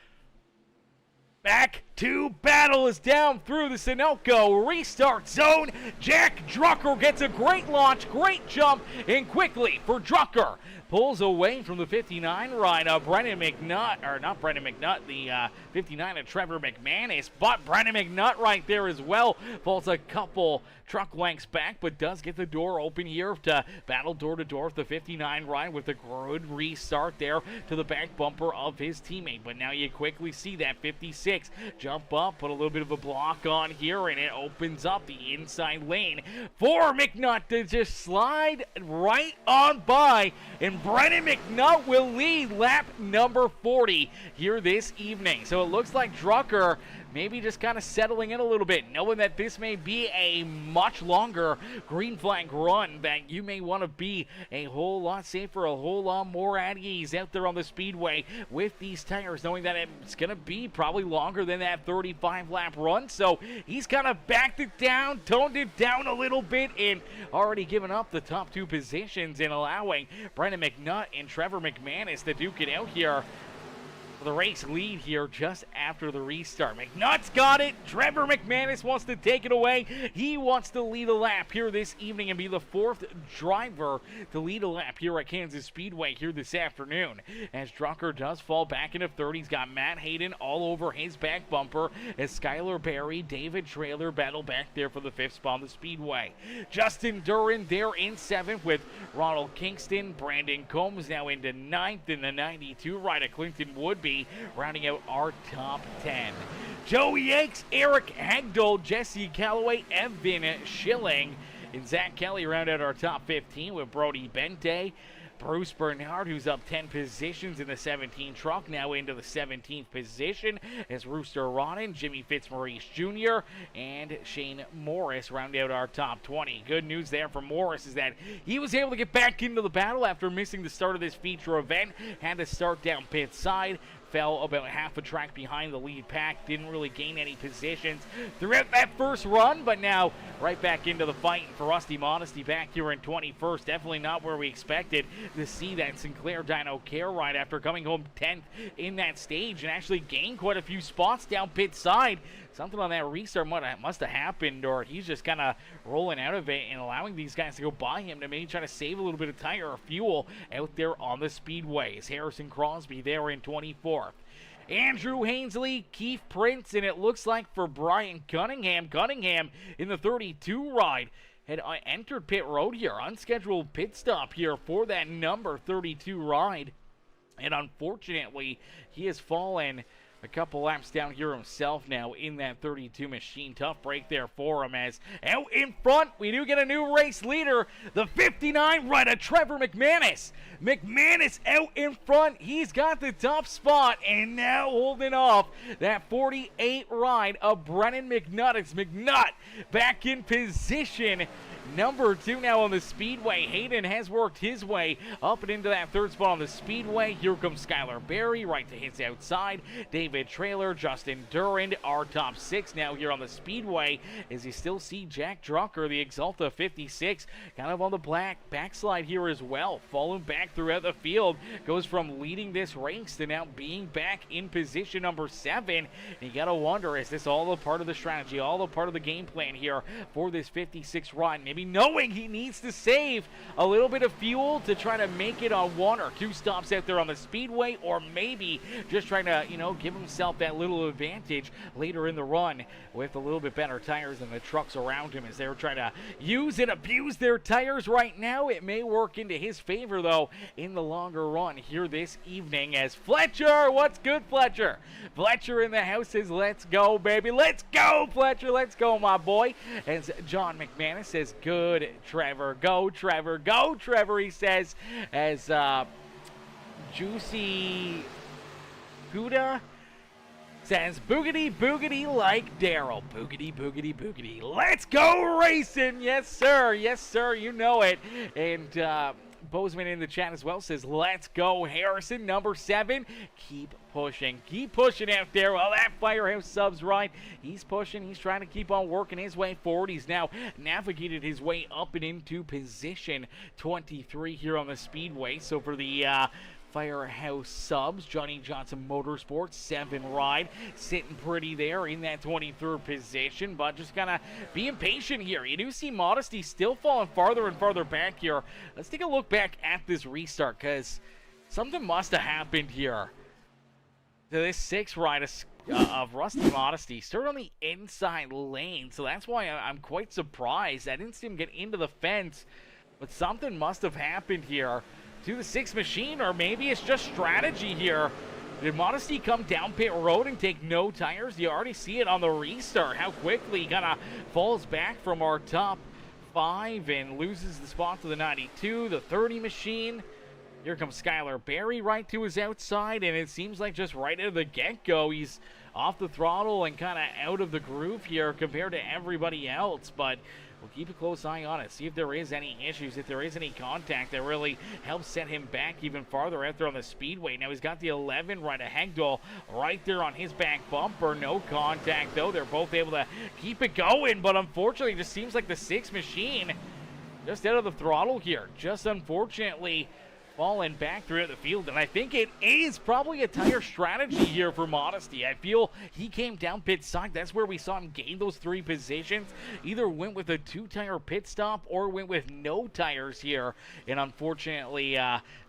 Back to battle is down through the Sunoco restart zone. Jack Drucker gets a great launch, great jump, and quickly for Drucker pulls away from the 59 ride of Brennan McNutt, or not Brennan McNutt, the 59 of Trevor McManus, but Brennan McNutt right there as well falls a couple truck lengths back, but does get the door open here to battle door to door with the 59 ride, with a good restart there to the back bumper of his teammate. But now you quickly see that 56 jump up, put a little bit of a block on here, and it opens up the inside lane for McNutt to just slide right on by, and Brennan McNutt will lead lap number 40 here this evening. So it looks like Drucker maybe just kind of settling in a little bit, knowing that this may be a much longer green flag run, that you may want to be a whole lot safer, a whole lot more at ease out there on the speedway with these tires, knowing that it's going to be probably longer than that 35-lap run. So he's kind of backed it down, toned it down a little bit, and already given up the top 2 positions and allowing Brendan McNutt and Trevor McManus to duke it out here for the race lead here just after the restart. McNutt's got it. Trevor McManus wants to take it away. He wants to lead a lap here this evening and be the 4th driver to lead a lap here at Kansas Speedway here this afternoon. As Drucker does fall back into 3rd, he's got Matt Hayden all over his back bumper as Skylar Berry, David Trailer battle back there for the 5th spot on the Speedway. Justin Duran there in 7th with Ronald Kingston. Brandon Combs now into 9th in the 92 ride at Clinton Woodby, rounding out our top 10. Joe Yakes, Eric Hagdol, Jesse Calloway, Evan Schilling, and Zach Kelly round out our top 15 with Brody Bente. Bruce Bernard, who's up 10 positions in the 17 truck, now into the 17th position as Rooster Rodden, Jimmy Fitzmaurice Jr., and Shane Morris round out our top 20. Good news there for Morris is that he was able to get back into the battle after missing the start of this feature event. Had to start down pit side. Fell about half a track behind the lead pack. Didn't really gain any positions throughout that first run, but now right back into the fight for Rusty Modesty back here in 21st. Definitely not where we expected to see that Sinclair Dyno Care ride after coming home 10th in that stage and actually gained quite a few spots down pit side. Something on that restart must have happened, or he's just kind of rolling out of it and allowing these guys to go by him to maybe try to save a little bit of tire or fuel out there on the speedways. Harrison Crosby there in 24th. Andrew Hainsley, Keith Prince, and it looks like for Brian Cunningham in the 32 ride had entered pit road here. Unscheduled pit stop here for that number 32 ride. And unfortunately, he has fallen a couple laps down here himself now in that 32 machine. Tough break there for him as out in front we do get a new race leader, the 59 rider Trevor McManus. McManus out in front. He's got the top spot and now holding off that 48 ride of Brennan McNutt. It's McNutt back in position. Number 2 now on the speedway. Hayden has worked his way up and into that 3rd spot on the speedway. Here comes Skylar Berry right to his outside. David Trailer, Justin Durand, our top 6 now here on the speedway. As you still see Jack Drucker, the Exalta 56, kind of on the backslide here as well. Falling back throughout the field. Goes from leading this race to now being back in position number 7. And you gotta wonder, is this all a part of the strategy, all a part of the game plan here for this 56 run? Maybe knowing he needs to save a little bit of fuel to try to make it on 1 or 2 stops out there on the speedway, or maybe just trying to, give himself that little advantage later in the run with a little bit better tires than the trucks around him as they're trying to use and abuse their tires right now. It may work into his favor, though, in the longer run here this evening as Fletcher, what's good, Fletcher? Fletcher in the house says, let's go, baby. Let's go, Fletcher. Let's go, my boy. As John McManus says, good, Trevor. Go, Trevor. Go, Trevor, he says, as Juicy Huda says, boogity, boogity like Daryl. Boogity, boogity, boogity. Let's go racing. Yes, sir. Yes, sir. You know it. And Bozeman in the chat as well says, let's go, Harrison, number 7. Keep pushing. Keep pushing out there. Well, that Firehouse Subs ride, he's pushing. He's trying to keep on working his way forward. He's now navigated his way up and into position 23 here on the speedway. So for the Firehouse Subs, Johnny Johnson Motorsports 7 ride, sitting pretty there in that 23rd position, but just gotta be impatient here. You do see Modesty still falling farther and farther back here. Let's take a look back at this restart, because something must have happened here to this 6 ride of Rusty Modesty. Started on the inside lane, so that's why I'm quite surprised. I didn't see him get into the fence, but something must have happened here to the 6 machine, or maybe it's just strategy here. Did Modesty come down pit road and take no tires? You already see it on the restart, how quickly he kind of falls back from our top 5 and loses the spot to the 92, the 30 machine. Here comes Skylar Berry right to his outside, and it seems like just right out of the get-go, he's off the throttle and kind of out of the groove here compared to everybody else, but we'll keep a close eye on it, see if there is any issues, if there is any contact that really helps set him back even farther out there on the speedway. Now he's got the 11 right, a Hegdal right there on his back bumper. No contact, though. They're both able to keep it going, but unfortunately, it just seems like the 6 machine just out of the throttle here. Just unfortunately falling back throughout the field, and I think it is probably a tire strategy here for Modesty. I feel he came down pit side. That's where we saw him gain those 3 positions. Either went with a 2-tire pit stop or went with no tires here, and unfortunately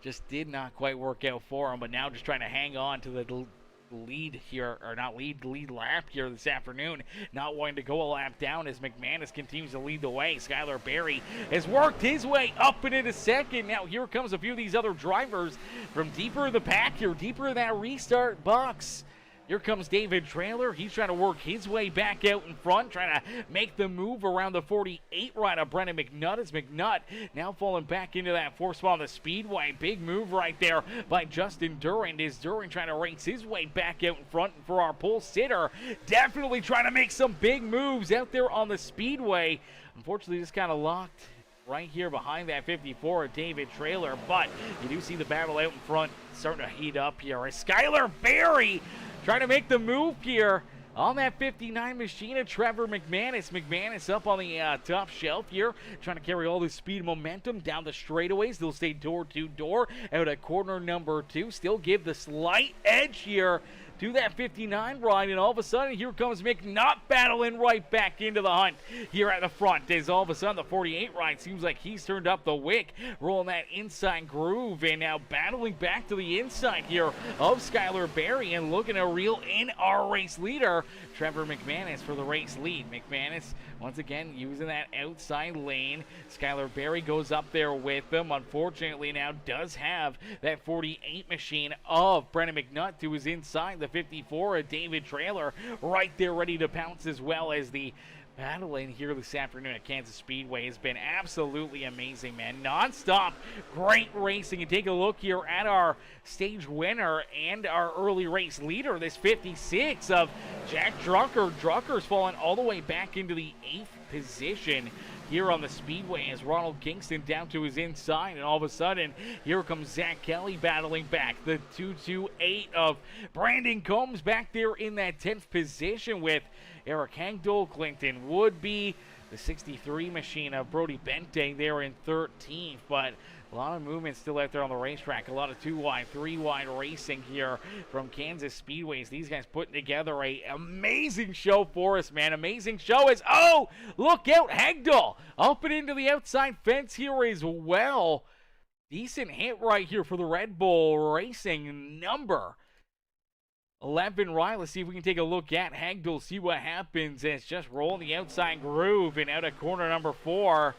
just did not quite work out for him, but now just trying to hang on to the lead here, or not lead lap here this afternoon, not wanting to go a lap down as McManus continues to lead the way. Skylar Berry has worked his way up and into second. Now here comes a few of these other drivers from deeper in the pack here, deeper in that restart box. Here comes David Trailer. He's trying to work his way back out in front, trying to make the move around the 48 right of Brendan McNutt. As McNutt now falling back into that 4th spot on the speedway. Big move right there by Justin Durand. Is Durand trying to race his way back out in front for our pole sitter? Definitely trying to make some big moves out there on the speedway. Unfortunately, just kind of locked right here behind that 54 of David Trailer, but you do see the battle out in front starting to heat up here as Skylar Berry trying to make the move here on that 59 machine of Trevor McManus. McManus up on the top shelf here, trying to carry all the speed and momentum down the straightaways. They'll stay door to door out at corner number 2. Still give the slight edge here to that 59 ride, and all of a sudden here comes McNutt battling right back into the hunt here at the front, as all of a sudden the 48 ride seems like he's turned up the wick, rolling that inside groove, and now battling back to the inside here of Skylar Berry and looking to reel in our race leader, Trevor McManus, for the race lead. McManus once again using that outside lane. Skylar Berry goes up there with them. Unfortunately now does have that 48 machine of Brendan McNutt to his inside. The 54 of David Trailer right there ready to pounce, as well as the battling here this afternoon at Kansas Speedway has been absolutely amazing, man. Non-stop great racing. And take a look here at our stage winner and our early race leader, this 56 of Jack Drucker. Drucker's fallen all the way back into the 8th position here on the speedway as Ronald Kingston down to his inside, and all of a sudden here comes Zach Kelly battling back. The 228 of Brandon Combs back there in that 10th position with Eric Hengdal, Clinton Woodby, the 63 machine of Brody Bente there in 13th, but a lot of movement still out there on the racetrack. A lot of 2-wide, 3-wide racing here from Kansas Speedways. These guys putting together a amazing show for us, man. Amazing show is, oh, look out, Hegdal up and into the outside fence here as well. Decent hit right here for the Red Bull Racing number 11 right. Let's see if we can take a look at Hegdal, see what happens. It's just rolling the outside groove and out of corner number 4.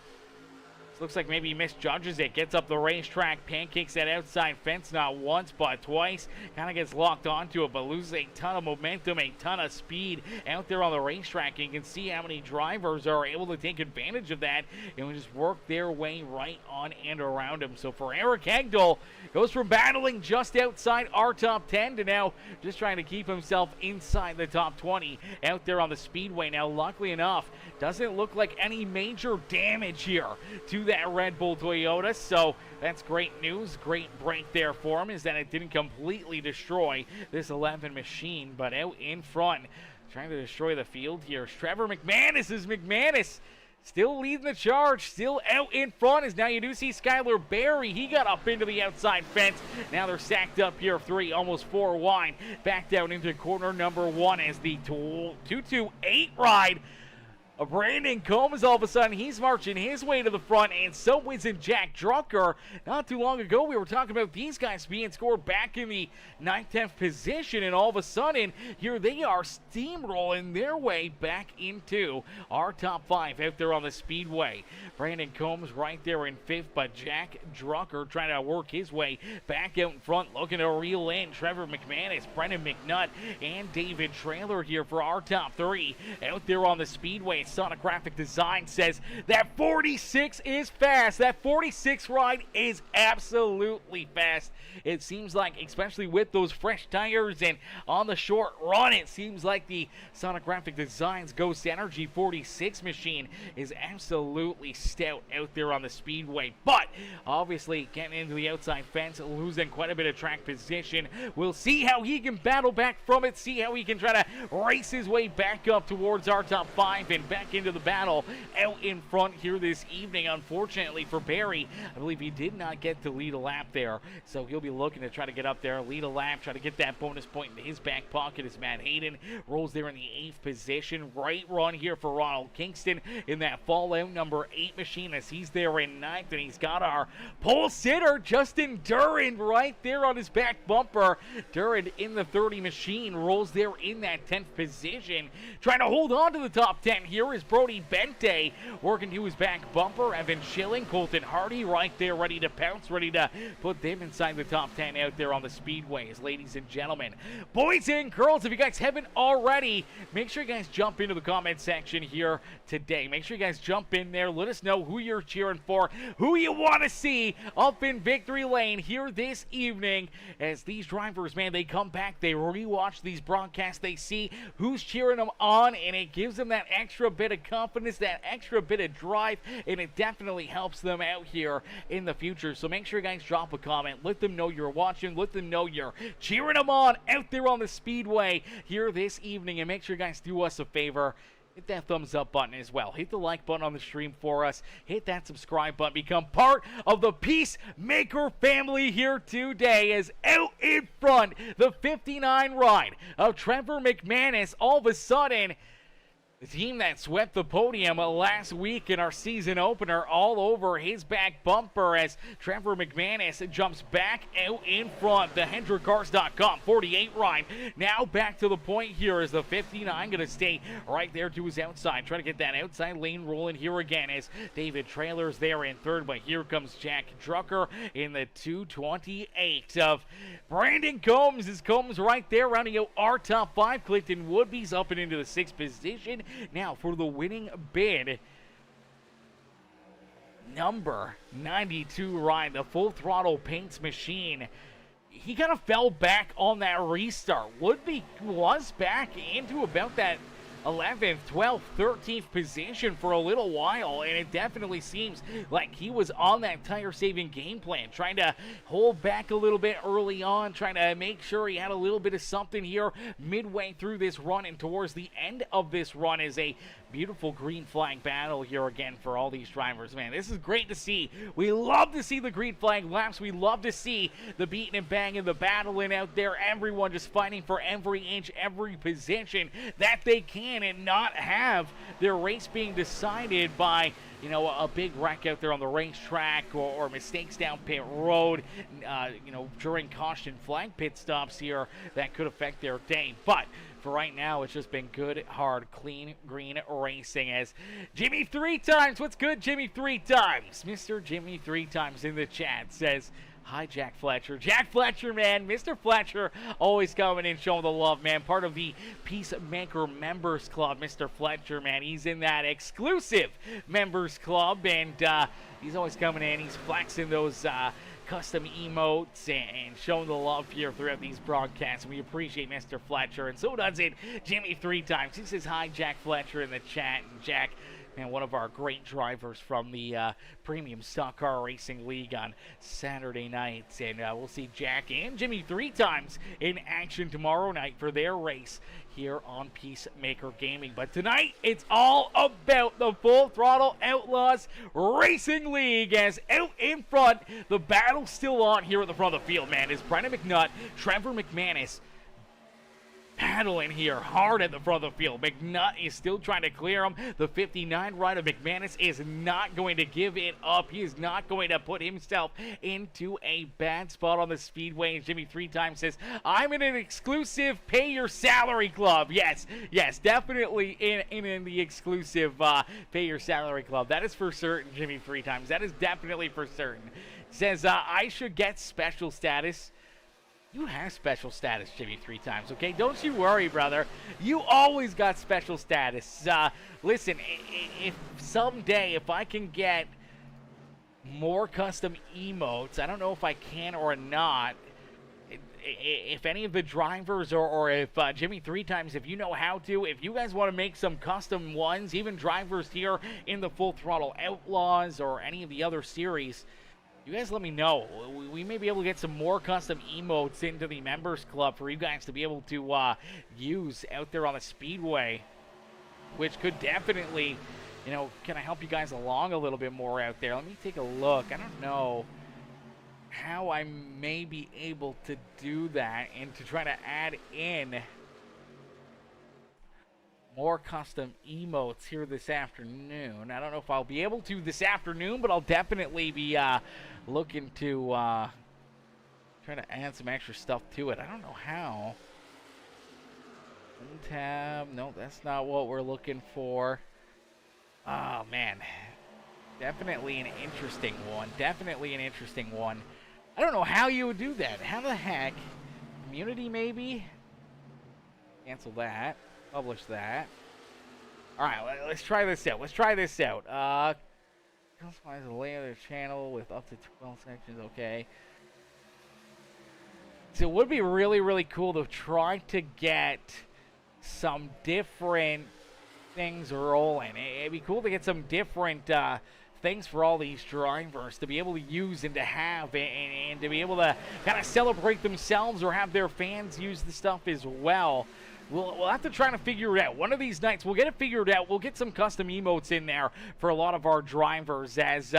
Looks like maybe he misjudges it. Gets up the racetrack, pancakes that outside fence not once but twice. Kind of gets locked onto it, but loses a ton of momentum, a ton of speed out there on the racetrack. And you can see how many drivers are able to take advantage of that and just work their way right on and around him. So for Eric Hegdal, goes from battling just outside our top 10 to now just trying to keep himself inside the top 20 out there on the speedway. Now, luckily enough, doesn't look like any major damage here to that Red Bull Toyota, so that's great news. Great break there for him, is that it didn't completely destroy this 11 machine, but out in front trying to destroy the field here. Trevor McManus is McManus still leading the charge, still out in front, as now you do see Skylar Berry. He got up into the outside fence. Now they're stacked up here, 3, almost 4 wide, back down into corner number 1 as the 228 ride Brandon Combs, all of a sudden, he's marching his way to the front, and so isn't Jack Drucker. Not too long ago, we were talking about these guys being scored back in the 9th, 10th position, and all of a sudden, here they are steamrolling their way back into our top 5 out there on the speedway. Brandon Combs right there in 5th, but Jack Drucker trying to work his way back out in front, looking to reel in Trevor McManus, Brendan McNutt, and David Trailer here for our top 3 out there on the speedway. Sonographic Design says that 46 is fast. That 46 ride is absolutely fast. It seems like, especially with those fresh tires and on the short run, it seems like the Sonographic Designs Ghost Energy 46 machine is absolutely stout out there on the speedway. But obviously getting into the outside fence, losing quite a bit of track position. We'll see how he can battle back from it, see how he can try to race his way back up towards our top 5 and back into the battle out in front here this evening. Unfortunately for Barry, I believe he did not get to lead a lap there, so he'll be looking to try to get up there, lead a lap, try to get that bonus point in his back pocket as Matt Hayden rolls there in the 8th position. Right run here for Ronald Kingston in that Fallout number 8 machine as he's there in 9th, and he's got our pole sitter Justin Duran right there on his back bumper. Duran in the 30 machine rolls there in that 10th position. Trying to hold on to the top 10 here is Brody Bente working to his back bumper. Evan Schilling, Colton Hardy right there ready to pounce, ready to put them inside the top 10 out there on the speedways. Ladies and gentlemen, boys and girls, if you guys haven't already, make sure you guys jump into the comment section here today. Make sure you guys jump in there. Let us know who you're cheering for, who you want to see up in victory lane here this evening as these drivers, man, they come back, they rewatch these broadcasts, they see who's cheering them on, and it gives them that extra bit of confidence, that extra bit of drive, and it definitely helps them out here in the future. So make sure you guys drop a comment, let them know you're watching, let them know you're cheering them on out there on the speedway here this evening, and make sure you guys do us a favor. Hit that thumbs up button as well. Hit the like button on the stream for us. Hit that subscribe button. Become part of the Peacemaker family here today as out in front, the 59 ride of Trevor McManus. All of a sudden, the team that swept the podium last week in our season opener all over his back bumper as Trevor McManus jumps back out in front. The HendrickCars.com 48 ride now back to the point here as the 59 going to stay right there to his outside. Trying to get that outside lane rolling here again as David Trailers there in third, but here comes Jack Drucker in the 228 of Brandon Combs. Is Combs right there rounding out our top 5. Clinton Woodby's up and into the 6th position. Now for the winning bid, number 92 ride, the Full Throttle Paints machine. He kind of fell back on that restart. Woodby was back into about that 11th, 12th, 13th position for a little while, and it definitely seems like he was on that tire-saving game plan, trying to hold back a little bit early on, trying to make sure he had a little bit of something here midway through this run, and towards the end of this run is a beautiful green flag battle here again for all these drivers. Man, this is great to see. We love to see the green flag laps. We love to see the beating and banging, the battling out there, everyone just fighting for every inch, every position that they can, and not have their race being decided by, you know, a big wreck out there on the racetrack or mistakes down pit road, you know, during caution flag pit stops here that could affect their day. But for right now, it's just been good, hard, clean, green racing as Jimmy 3 times. What's good, Jimmy 3 times? Mr. Jimmy 3 times in the chat says, hi, Jack Fletcher. Jack Fletcher, man. Mr. Fletcher always coming in, showing the love, man. Part of the Peacemaker Members Club, Mr. Fletcher, man. He's in that exclusive Members Club, and he's always coming in. He's flexing those custom emotes and showing the love here throughout these broadcasts. We appreciate Mr. Fletcher, and so does it Jimmy 3 times. He says hi, Jack Fletcher, in the chat. And Jack, man, one of our great drivers from the Premium Stock Car Racing League on Saturday nights. And we'll see Jack and Jimmy 3 times in action tomorrow night for their race here on Peacemaker Gaming. But tonight, it's all about the Full Throttle Outlaws Racing League, as out in front, the battle's still on here at the front of the field, man. It's Brendan McNutt, Trevor McManus, paddling here hard at the front of the field. McNutt is still trying to clear him. The 59 ride of McManus is not going to give it up. He is not going to put himself into a bad spot on the speedway. And Jimmy 3 times says, I'm in an exclusive pay your salary club. Yes, definitely in the exclusive pay your salary club. That is for certain, Jimmy 3 times. That is definitely for certain. Says, I should get special status. You have special status, Jimmy, 3 times, okay? Don't you worry, brother. You always got special status. Listen, if someday, if I can get more custom emotes, I don't know if I can or not, if any of the drivers or if Jimmy 3 times, if you know how to, if you guys want to make some custom ones, even drivers here in the Full Throttle Outlaws or any of the other series, you guys let me know. We may be able to get some more custom emotes into the members club for you guys to be able to use out there on the Speedway, which could definitely, you know, kind of help you guys along a little bit more out there. Let me take a look. I don't know how I may be able to do that and to try to add in more custom emotes here this afternoon. I don't know if I'll be able to this afternoon, but I'll definitely be looking to try to add some extra stuff to it. I don't know how. Tab. No, that's not what we're looking for. Oh, man. Definitely an interesting one. Definitely an interesting one. I don't know how you would do that. How the heck? Community, maybe? Cancel that. Publish that. Alright, let's try this out. Let's try this out. Customize the layout of the channel with up to 12 sections. Okay. So it would be really, really cool to try to get some different things rolling. It'd be cool to get some different things for all these drivers to be able to use and to have and to be able to kind of celebrate themselves or have their fans use the stuff as well. We'll have to try to figure it out. One of these nights, we'll get it figured out. We'll get some custom emotes in there for a lot of our drivers. As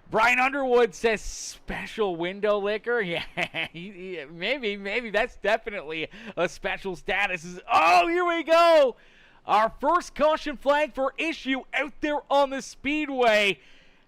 Brian Underwood says, special window licker. Yeah, maybe that's definitely a special status. Oh, here we go. Our first caution flag for issue out there on the Speedway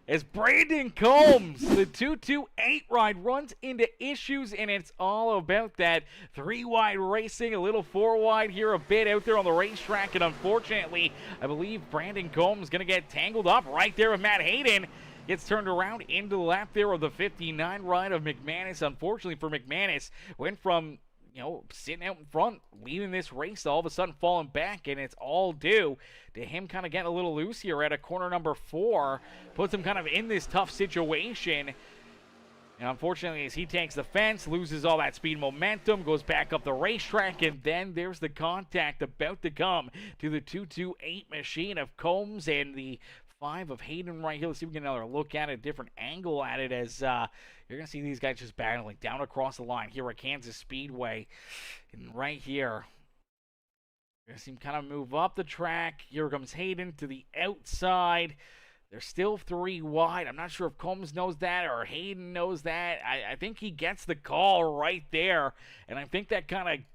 as Brandon Combs, the 228 ride, runs into issues, and it's all about that 3-wide racing, a little 4-wide here a bit out there on the racetrack, and unfortunately, I believe Brandon Combs is going to get tangled up right there with Matt Hayden. Gets turned around into the lap there of the 59 ride of McManus. Unfortunately for McManus, went from, you know, sitting out in front, leading this race, all of a sudden falling back, and it's all due to him kind of getting a little loose here at a corner number 4. Puts him kind of in this tough situation. And unfortunately, as he takes the fence, loses all that speed momentum, goes back up the racetrack, and then there's the contact about to come to the 228 machine of Combs and the 5 of Hayden right here. Let's see if we can get another look at it, a different angle at it, as you're going to see these guys just battling down across the line here at Kansas Speedway. And right here, you're going to see him kind of move up the track. Here comes Hayden to the outside. They're still 3 wide. I'm not sure if Combs knows that or Hayden knows that. I think he gets the call right there, and I think that kind of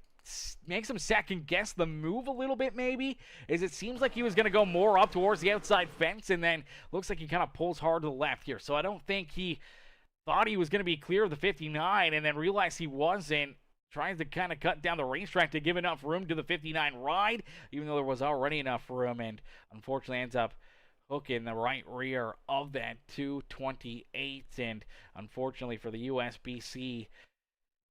makes him second guess the move a little bit, maybe, as it seems like he was going to go more up towards the outside fence, and then looks like he kind of pulls hard to the left here. So I don't think he thought he was going to be clear of the 59 and then realized he wasn't. Tries to kind of cut down the racetrack to give enough room to the 59 ride, even though there was already enough room, and unfortunately ends up hooking the right rear of that 228, and unfortunately for the USBC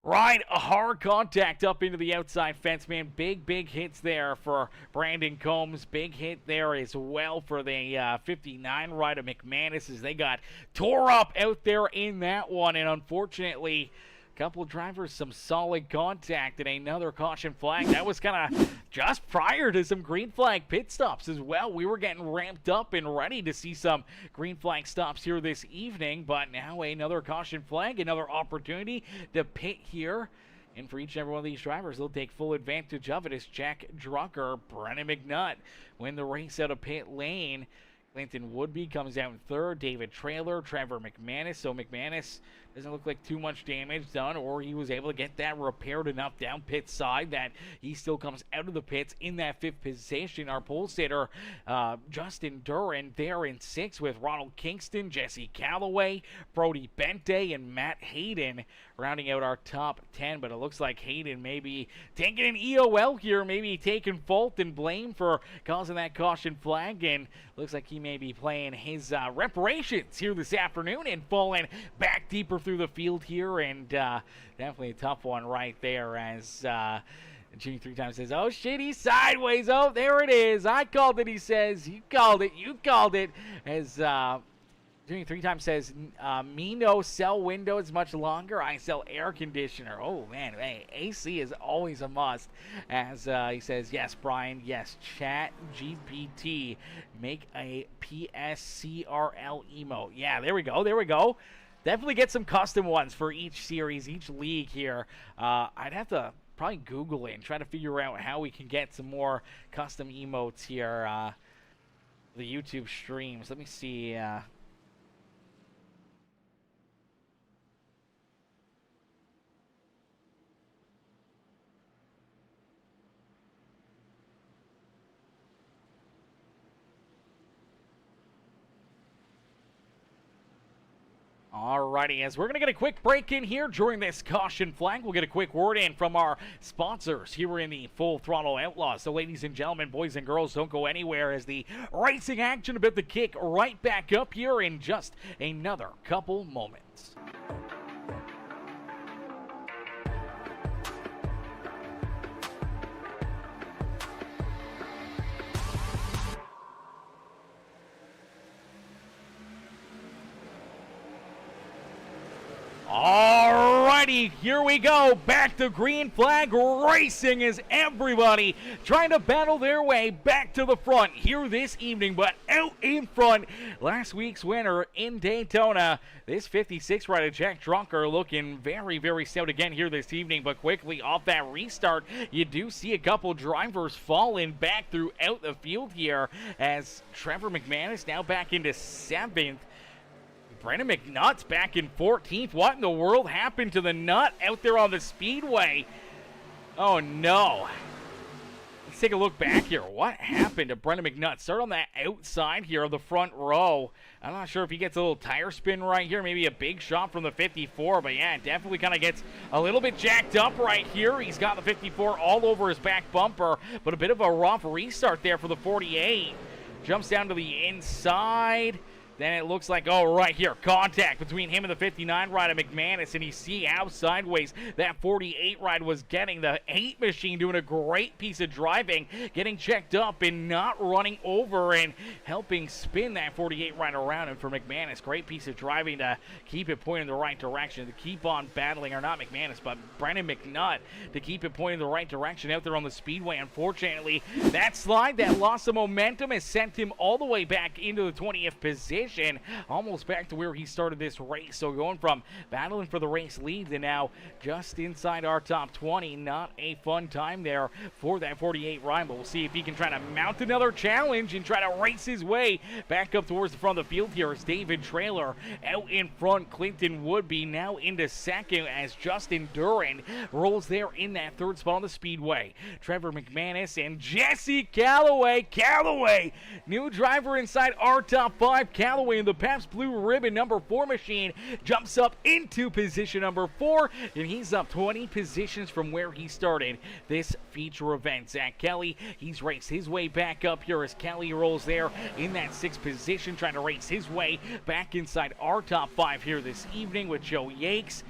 ride, a hard contact up into the outside fence, man. Big hits there for Brandon Combs. Big hit there as well for the 59 ride of McManus, as they got tore up out there in that one, and unfortunately, couple of drivers, some solid contact, and another caution flag. That was kind of just prior to some green flag pit stops as well. We were getting ramped up and ready to see some green flag stops here this evening, but now another caution flag, another opportunity to pit here. And for each and every one of these drivers, they'll take full advantage of it as Jack Drucker, Brennan McNutt win the race out of pit lane. Clinton Woodby comes out in third. David Trailer, Trevor McManus. So McManus doesn't look like too much damage done, or he was able to get that repaired enough down pit side that he still comes out of the pits in that 5th position. Our pole sitter, Justin Duran, there in 6th with Ronald Kingston, Jesse Calloway, Brody Bente, and Matt Hayden rounding out our top 10. But it looks like Hayden may be taking an EOL here, maybe taking fault and blame for causing that caution flag, and looks like he may may be playing his reparations here this afternoon and falling back deeper through the field here, and definitely a tough one right there as Jimmy 3 times says, oh shit, he's sideways. Oh, there it is. I called it, he says. You called it. As Jimmy 3 times says, me no sell windows much longer. I sell air conditioner. Oh, man. Hey, AC is always a must. As he says, yes, Brian. Yes, chat GPT. Make a PSCRL emote. Yeah, there we go. Definitely get some custom ones for each series, each league here. I'd have to probably Google it and try to figure out how we can get some more custom emotes here. The YouTube streams. Let me see. Alrighty, as we're going to get a quick break in here during this caution flag, we'll get a quick word in from our sponsors here in the Full Throttle Outlaws. So ladies and gentlemen, boys and girls, don't go anywhere as the racing action about to kick right back up here in just another couple moments. Alrighty, here we go. Back to green flag racing as everybody trying to battle their way back to the front here this evening, but out in front, last week's winner in Daytona. This 56 rider, Jack Drucker, looking very, very stout again here this evening, but quickly off that restart, you do see a couple drivers falling back throughout the field here as Trevor McManus now back into 7th. Brandon McNutt's back in 14th. What in the world happened to the nut out there on the Speedway? Oh, no. Let's take a look back here. What happened to Brandon McNutt? Start on that outside here of the front row. I'm not sure if he gets a little tire spin right here. Maybe a big shot from the 54. But, yeah, definitely kind of gets a little bit jacked up right here. He's got the 54 all over his back bumper. But a bit of a rough restart there for the 48. Jumps down to the inside. Then it looks like, oh, right here, contact between him and the 59 rider, McManus, and you see how sideways that 48 ride was getting. The 8 machine doing a great piece of driving, getting checked up and not running over and helping spin that 48 ride around. And for McManus, great piece of driving to keep it pointing in the right direction, to keep on battling, or not McManus, but Brandon McNutt, to keep it pointing in the right direction out there on the Speedway. Unfortunately, that slide, that loss of momentum has sent him all the way back into the 20th position. Almost back to where he started this race. So going from battling for the race lead to now just inside our top 20. Not a fun time there for that 48 ride, but we'll see if he can try to mount another challenge and try to race his way back up towards the front of the field here as David Traylor out in front. Clinton Woodby now into second as Justin Duran rolls there in that 3rd spot on the Speedway. Trevor McManus and Jesse Callaway, new driver inside our top 5. Callaway in the Pabst Blue Ribbon number 4 machine jumps up into position number 4, and he's up 20 positions from where he started this feature event. Zach Kelly, he's raced his way back up here as Kelly rolls there in that 6th position, trying to race his way back inside our top 5 here this evening with Joe Yakes,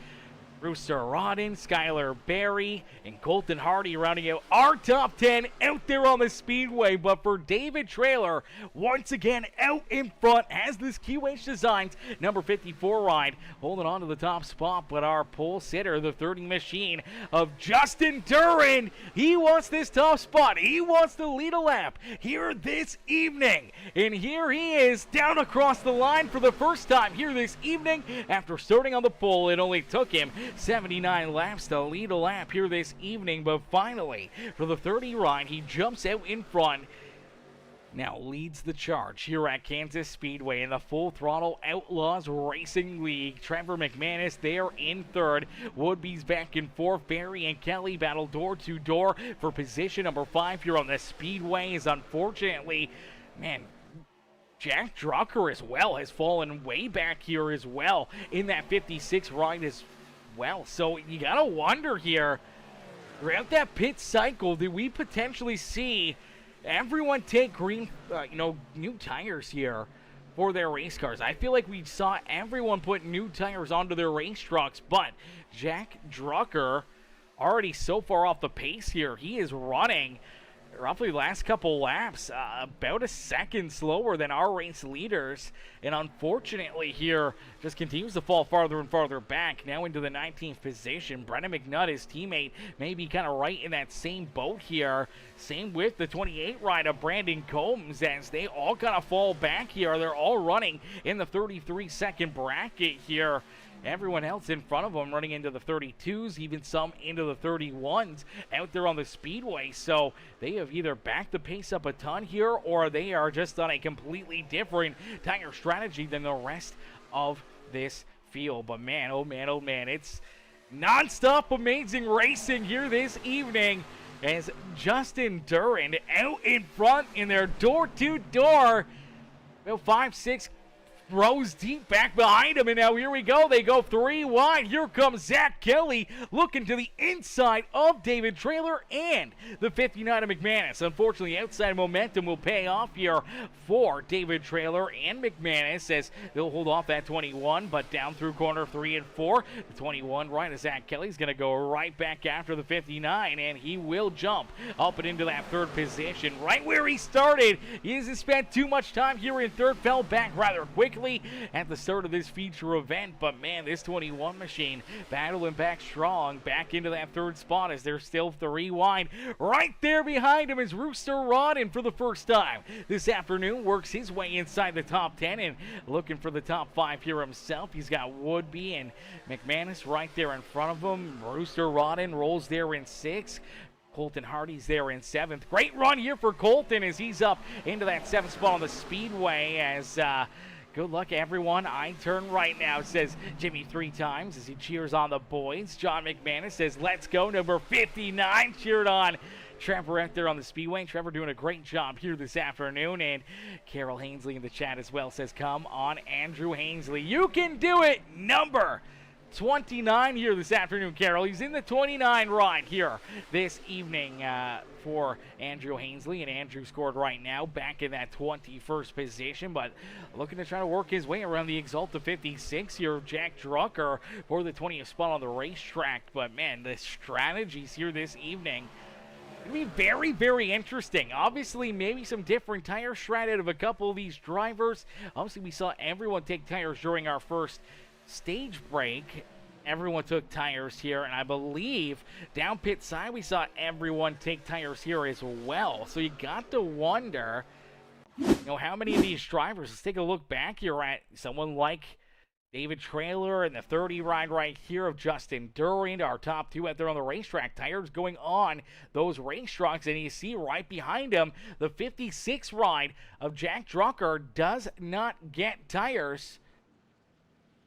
Brewster Rodden, Skylar Berry, and Colton Hardy rounding out our top 10 out there on the Speedway. But for David Traylor, once again out in front as this QH Designs number 54 ride, holding on to the top spot. But our pole sitter, the 30 machine of Justin Duran, he wants this top spot. He wants to lead a lap here this evening. And here he is down across the line for the first time here this evening after starting on the pole. It only took him 79 laps to lead a lap here this evening, but finally for the 30 ride he jumps out in front, now leads the charge here at Kansas Speedway in the Full Throttle Outlaws Racing League. Trevor McManus there in 3rd. Woodby's back in 4th. Barry and Kelly battle door to door for position number 5 here on the Speedway. Is unfortunately, man, Jack Drucker as well has fallen way back here as well in that 56 ride as well. So you gotta wonder here, throughout that pit cycle, did we potentially see everyone take new tires here for their race cars. I feel like we saw everyone put new tires onto their race trucks, but Jack Drucker already so far off the pace here. He is running roughly last couple laps about a second slower than our race leaders, and unfortunately here just continues to fall farther and farther back, now into the 19th position. Brennan McNutt, his teammate, may be kind of right in that same boat here. Same with the 28 ride of Brandon Combs, as they all kind of fall back here. They're all running in the 33-second bracket here. Everyone else in front of them running into the 32s, even some into the 31s out there on the Speedway. So they have either backed the pace up a ton here, or they are just on a completely different tire strategy than the rest of this field. But man, oh man, oh man, it's non-stop amazing racing here this evening, as Justin Durand out in front in their door-to-door, about 5-6 rows deep back behind him, and now here we go. They go 3 wide. Here comes Zach Kelly looking to the inside of David Traylor and the 59 of McManus. Unfortunately, outside momentum will pay off here for David Traylor and McManus, as they'll hold off that 21, but down through corner 3 and 4. The 21 right of Zach Kelly's going to go right back after the 59, and he will jump up and into that third position right where he started. He hasn't spent too much time here in third, fell back rather quickly at the start of this feature event, but man, this 21 machine battling back strong back into that third spot, as they're still 3 wide. Right there behind him is Rooster Rodden for the first time this afternoon, works his way inside the top 10 and looking for the top 5 here himself. He's got Woodby and McManus right there in front of him. Rooster Rodden rolls there in 6th. Colton Hardy's there in 7th. Great run here for Colton as he's up into that 7th spot on the Speedway, as good luck, everyone. I turn right now, says Jimmy 3 times as he cheers on the boys. John McManus says, let's go, number 59, cheered on Trevor out there on the Speedway. Trevor doing a great job here this afternoon. And Carol Hainsley in the chat as well says, come on, Andrew Hainsley. You can do it, number 29 here this afternoon, Carol. He's in the 29 ride here this evening for Andrew Hainsley, and Andrew scored right now back in that 21st position, but looking to try to work his way around the Exalta 56 here. Jack Drucker for the 20th spot on the racetrack. But man, the strategies here this evening going to be very, very interesting. Obviously, maybe some different tire strat out of a couple of these drivers. Obviously, we saw everyone take tires during our first stage break. Everyone took tires here, and I believe down pit side we saw everyone take tires here as well. So you got to wonder, how many of these drivers, let's take a look back here at someone like David Traylor and the 30 ride right here of Justin Durand, our top 2 out there on the racetrack. Tires going on those race trucks, and you see right behind him the 56 ride of Jack Drucker does not get tires.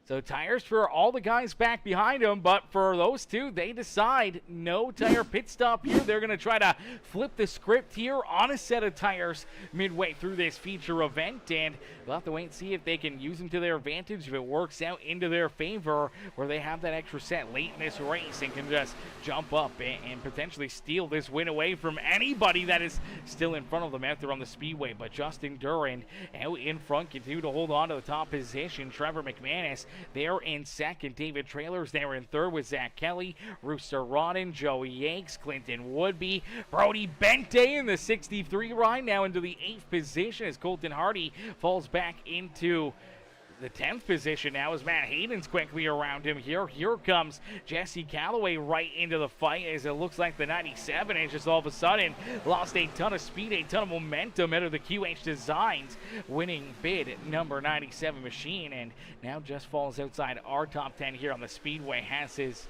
So tires for all the guys back behind him, but for those 2, they decide no tire pit stop here. They're going to try to flip the script here on a set of tires midway through this feature event, and we'll have to wait and see if they can use them to their advantage, if it works out into their favor, where they have that extra set late in this race and can just jump up and potentially steal this win away from anybody that is still in front of them out there on the Speedway. But Justin Durand out in front, continue to hold on to the top position. Trevor McManus there in second. David Traylor's there in third with Zach Kelly, Rooster Rodden, Joey Yakes, Clinton Woodby, Brody Bente in the 63 ride, now into the 8th position as Colton Hardy falls back into the 10th position now as Matt Hayden's quickly around him here. Here comes Jesse Calloway right into the fight, as it looks like the 97 is just all of a sudden lost a ton of speed, a ton of momentum out of the QH Designs winning bid number 97 machine, and now just falls outside our top 10 here on the Speedway. Has his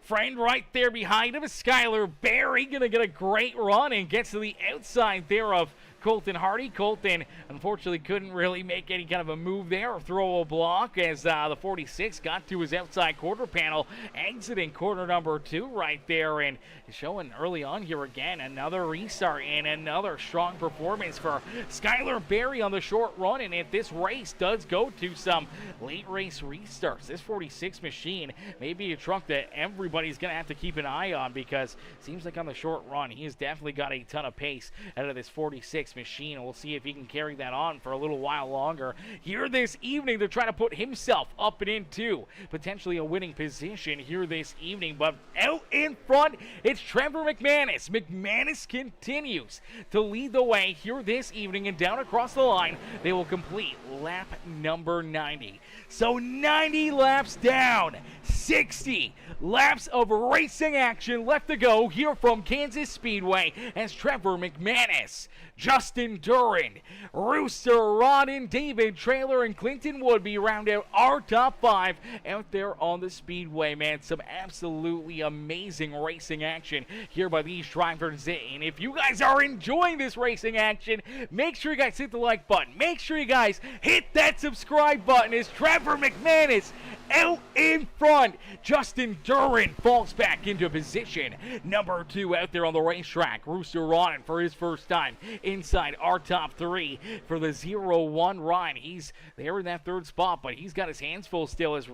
friend right there behind him is Skylar Berry, gonna get a great run and gets to the outside there of Colton Hardy. Colton, unfortunately, couldn't really make any kind of a move there or throw a block as the 46 got to his outside quarter panel, exiting quarter number 2 right there, and showing early on here again another restart and another strong performance for Skylar Berry on the short run. And if this race does go to some late race restarts, this 46 machine may be a truck that everybody's going to have to keep an eye on, because it seems like on the short run he has definitely got a ton of pace out of this 46 machine. We'll see if he can carry that on for a little while longer here this evening. They're trying to put himself up and into potentially a winning position here this evening, but out in front it's Trevor McManus. McManus continues to lead the way here this evening, and down across the line they will complete lap number 90. So 90 laps down, 60 laps of racing action left to go here from Kansas Speedway as Trevor McManus, Justin Duran, Rooster Rodden, David Traylor, and Clinton Woodby round out our top 5 out there on the Speedway, man. Some absolutely amazing racing action here by these drivers. And if you guys are enjoying this racing action, make sure you guys hit the like button. Make sure you guys hit that subscribe button as Trevor McManus out in front. Justin Duran falls back into position number 2 out there on the racetrack. Rooster Rodden for his first time inside our top 3 for the 0-1 run. He's there in that 3rd spot, but he's got his hands full still as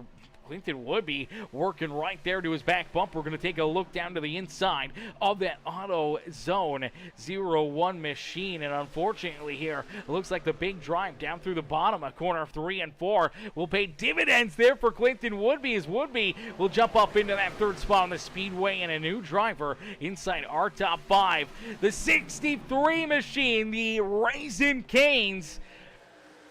Clinton Woodby working right there to his back bumper. We're going to take a look down to the inside of that Auto Zone 0-1 machine, and unfortunately here it looks like the big drive down through the bottom of corner 3 and 4 will pay dividends there for Clinton Woodby, as Woodby will jump up into that 3rd spot on the Speedway, and a new driver inside our top 5. The 63 machine, the Raisin Canes.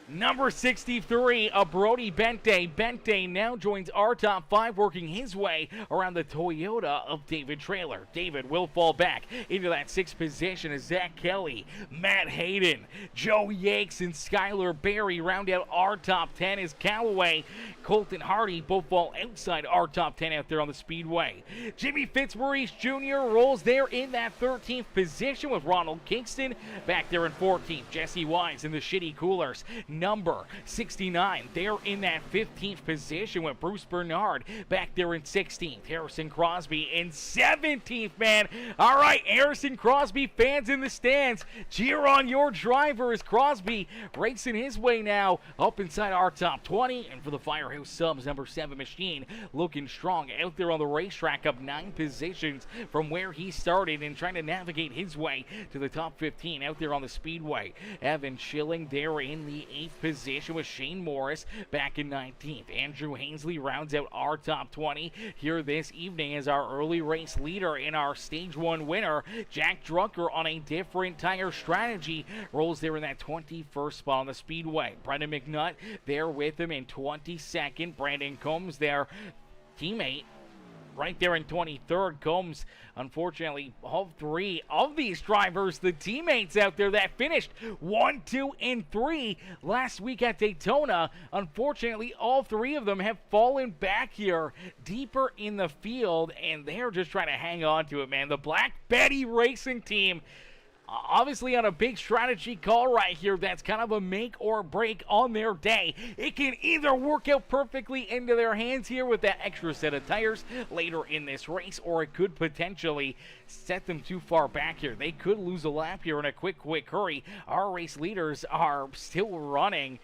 Number 63, Brody Bente. Bente now joins our top 5, working his way around the Toyota of David Traylor. David will fall back into that 6th position as Zach Kelly, Matt Hayden, Joe Yakes, and Skylar Berry round out our top 10 as Callaway, Colton Hardy both fall outside our top 10 out there on the Speedway. Jimmy Fitzmaurice Jr. rolls there in that 13th position with Ronald Kingston back there in 14th. Jesse Wise in the Shitty Coolers. Number 69, they're in that 15th position with Bruce Bernard back there in 16th. Harrison Crosby in 17th, man. All right, Harrison Crosby fans in the stands, cheer on your driver as Crosby racing his way now up inside our top 20. And for the Firehouse Subs, number 7 machine looking strong out there on the racetrack, up 9 positions from where he started and trying to navigate his way to the top 15 out there on the Speedway. Evan Schilling there in the 8th position with Shane Morris back in 19th. Andrew Hainsley rounds out our top 20 here this evening as our early race leader in our stage 1 winner. Jack Drucker on a different tire strategy rolls there in that 21st spot on the Speedway. Brendan McNutt there with him in 22nd. Brandon Combs, their teammate, right there in 23rd. Combs, unfortunately, all 3 of these drivers, the teammates out there that finished 1, 2, and 3 last week at Daytona, unfortunately, all 3 of them have fallen back here deeper in the field, and they're just trying to hang on to it, man. The Black Betty Racing Team, obviously on a big strategy call right here. That's kind of a make or break on their day. It can either work out perfectly into their hands here with that extra set of tires later in this race, or it could potentially set them too far back here. They could lose a lap here in a quick hurry. Our race leaders are still running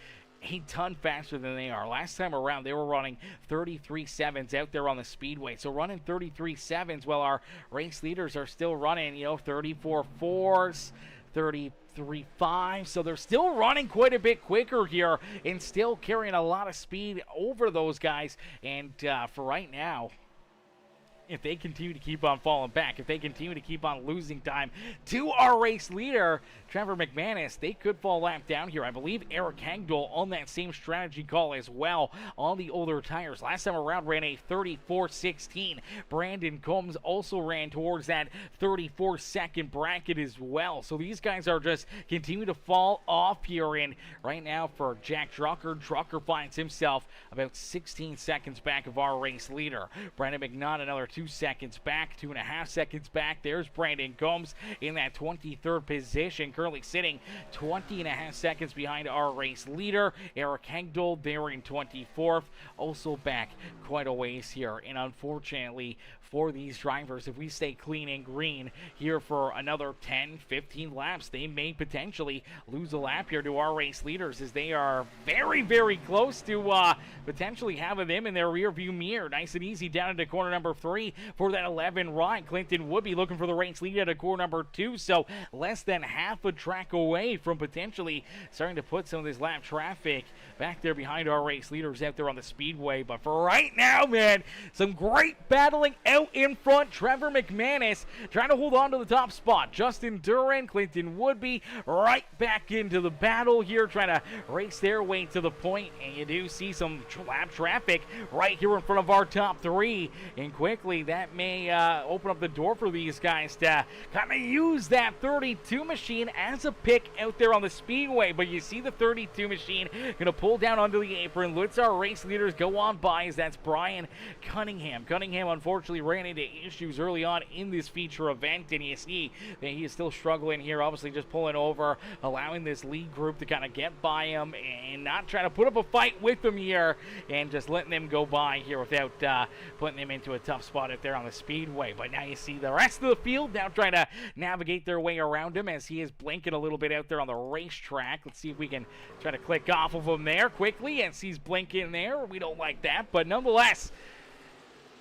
a ton faster than they are. Last time around, they were running 33.7s out there on the Speedway. So running 33.7s while our race leaders are still running, 34.4s, 33.5. So they're still running quite a bit quicker here and still carrying a lot of speed over those guys. And for right now, if they continue to keep on falling back, if they continue to keep on losing time to our race leader, Trevor McManus, they could fall lap down here. I believe Eric Hagdahl on that same strategy call as well on the older tires. Last time around ran a 34.16. Brandon Combs also ran towards that 34-second bracket as well. So these guys are just continuing to fall off here. And right now for Jack Drucker, Drucker finds himself about 16 seconds back of our race leader. Brandon McNutt, another 2 seconds back, 2.5 seconds back. There's Brandon Gomes in that 23rd position, currently sitting 20.5 seconds behind our race leader. Eric Hengdahl there in 24th, also back quite a ways here. And unfortunately for these drivers, if we stay clean and green here for another 10, 15 laps, they may potentially lose a lap here to our race leaders, as they are very, very close to potentially having them in their rear view mirror. Nice and easy down into corner number 3 for that 11 ride. Clinton would be looking for the race lead at a corner number 2, so less than half a track away from potentially starting to put some of this lap traffic back there behind our race leaders out there on the speedway. But for right now, man, some great battling out in front. Trevor McManus trying to hold on to the top spot. Justin Duran, Clinton Woodby right back into the battle here, trying to race their way to the point. And you do see some lap traffic right here in front of our top 3. And quickly, that may open up the door for these guys to kind of use that 32 machine as a pick out there on the speedway. But you see the 32 machine going to pull down onto the apron. Let's our race leaders go on by, as that's Brian Cunningham. Cunningham unfortunately ran into issues early on in this feature event, and you see that he is still struggling here, obviously just pulling over, allowing this lead group to kind of get by him and not trying to put up a fight with them here, and just letting them go by here without putting them into a tough spot out there on the speedway. But now you see the rest of the field now trying to navigate their way around him, as he is blinking a little bit out there on the racetrack. Let's see if we can try to click off of him there quickly, and he's blinking there. We don't like that, but nonetheless,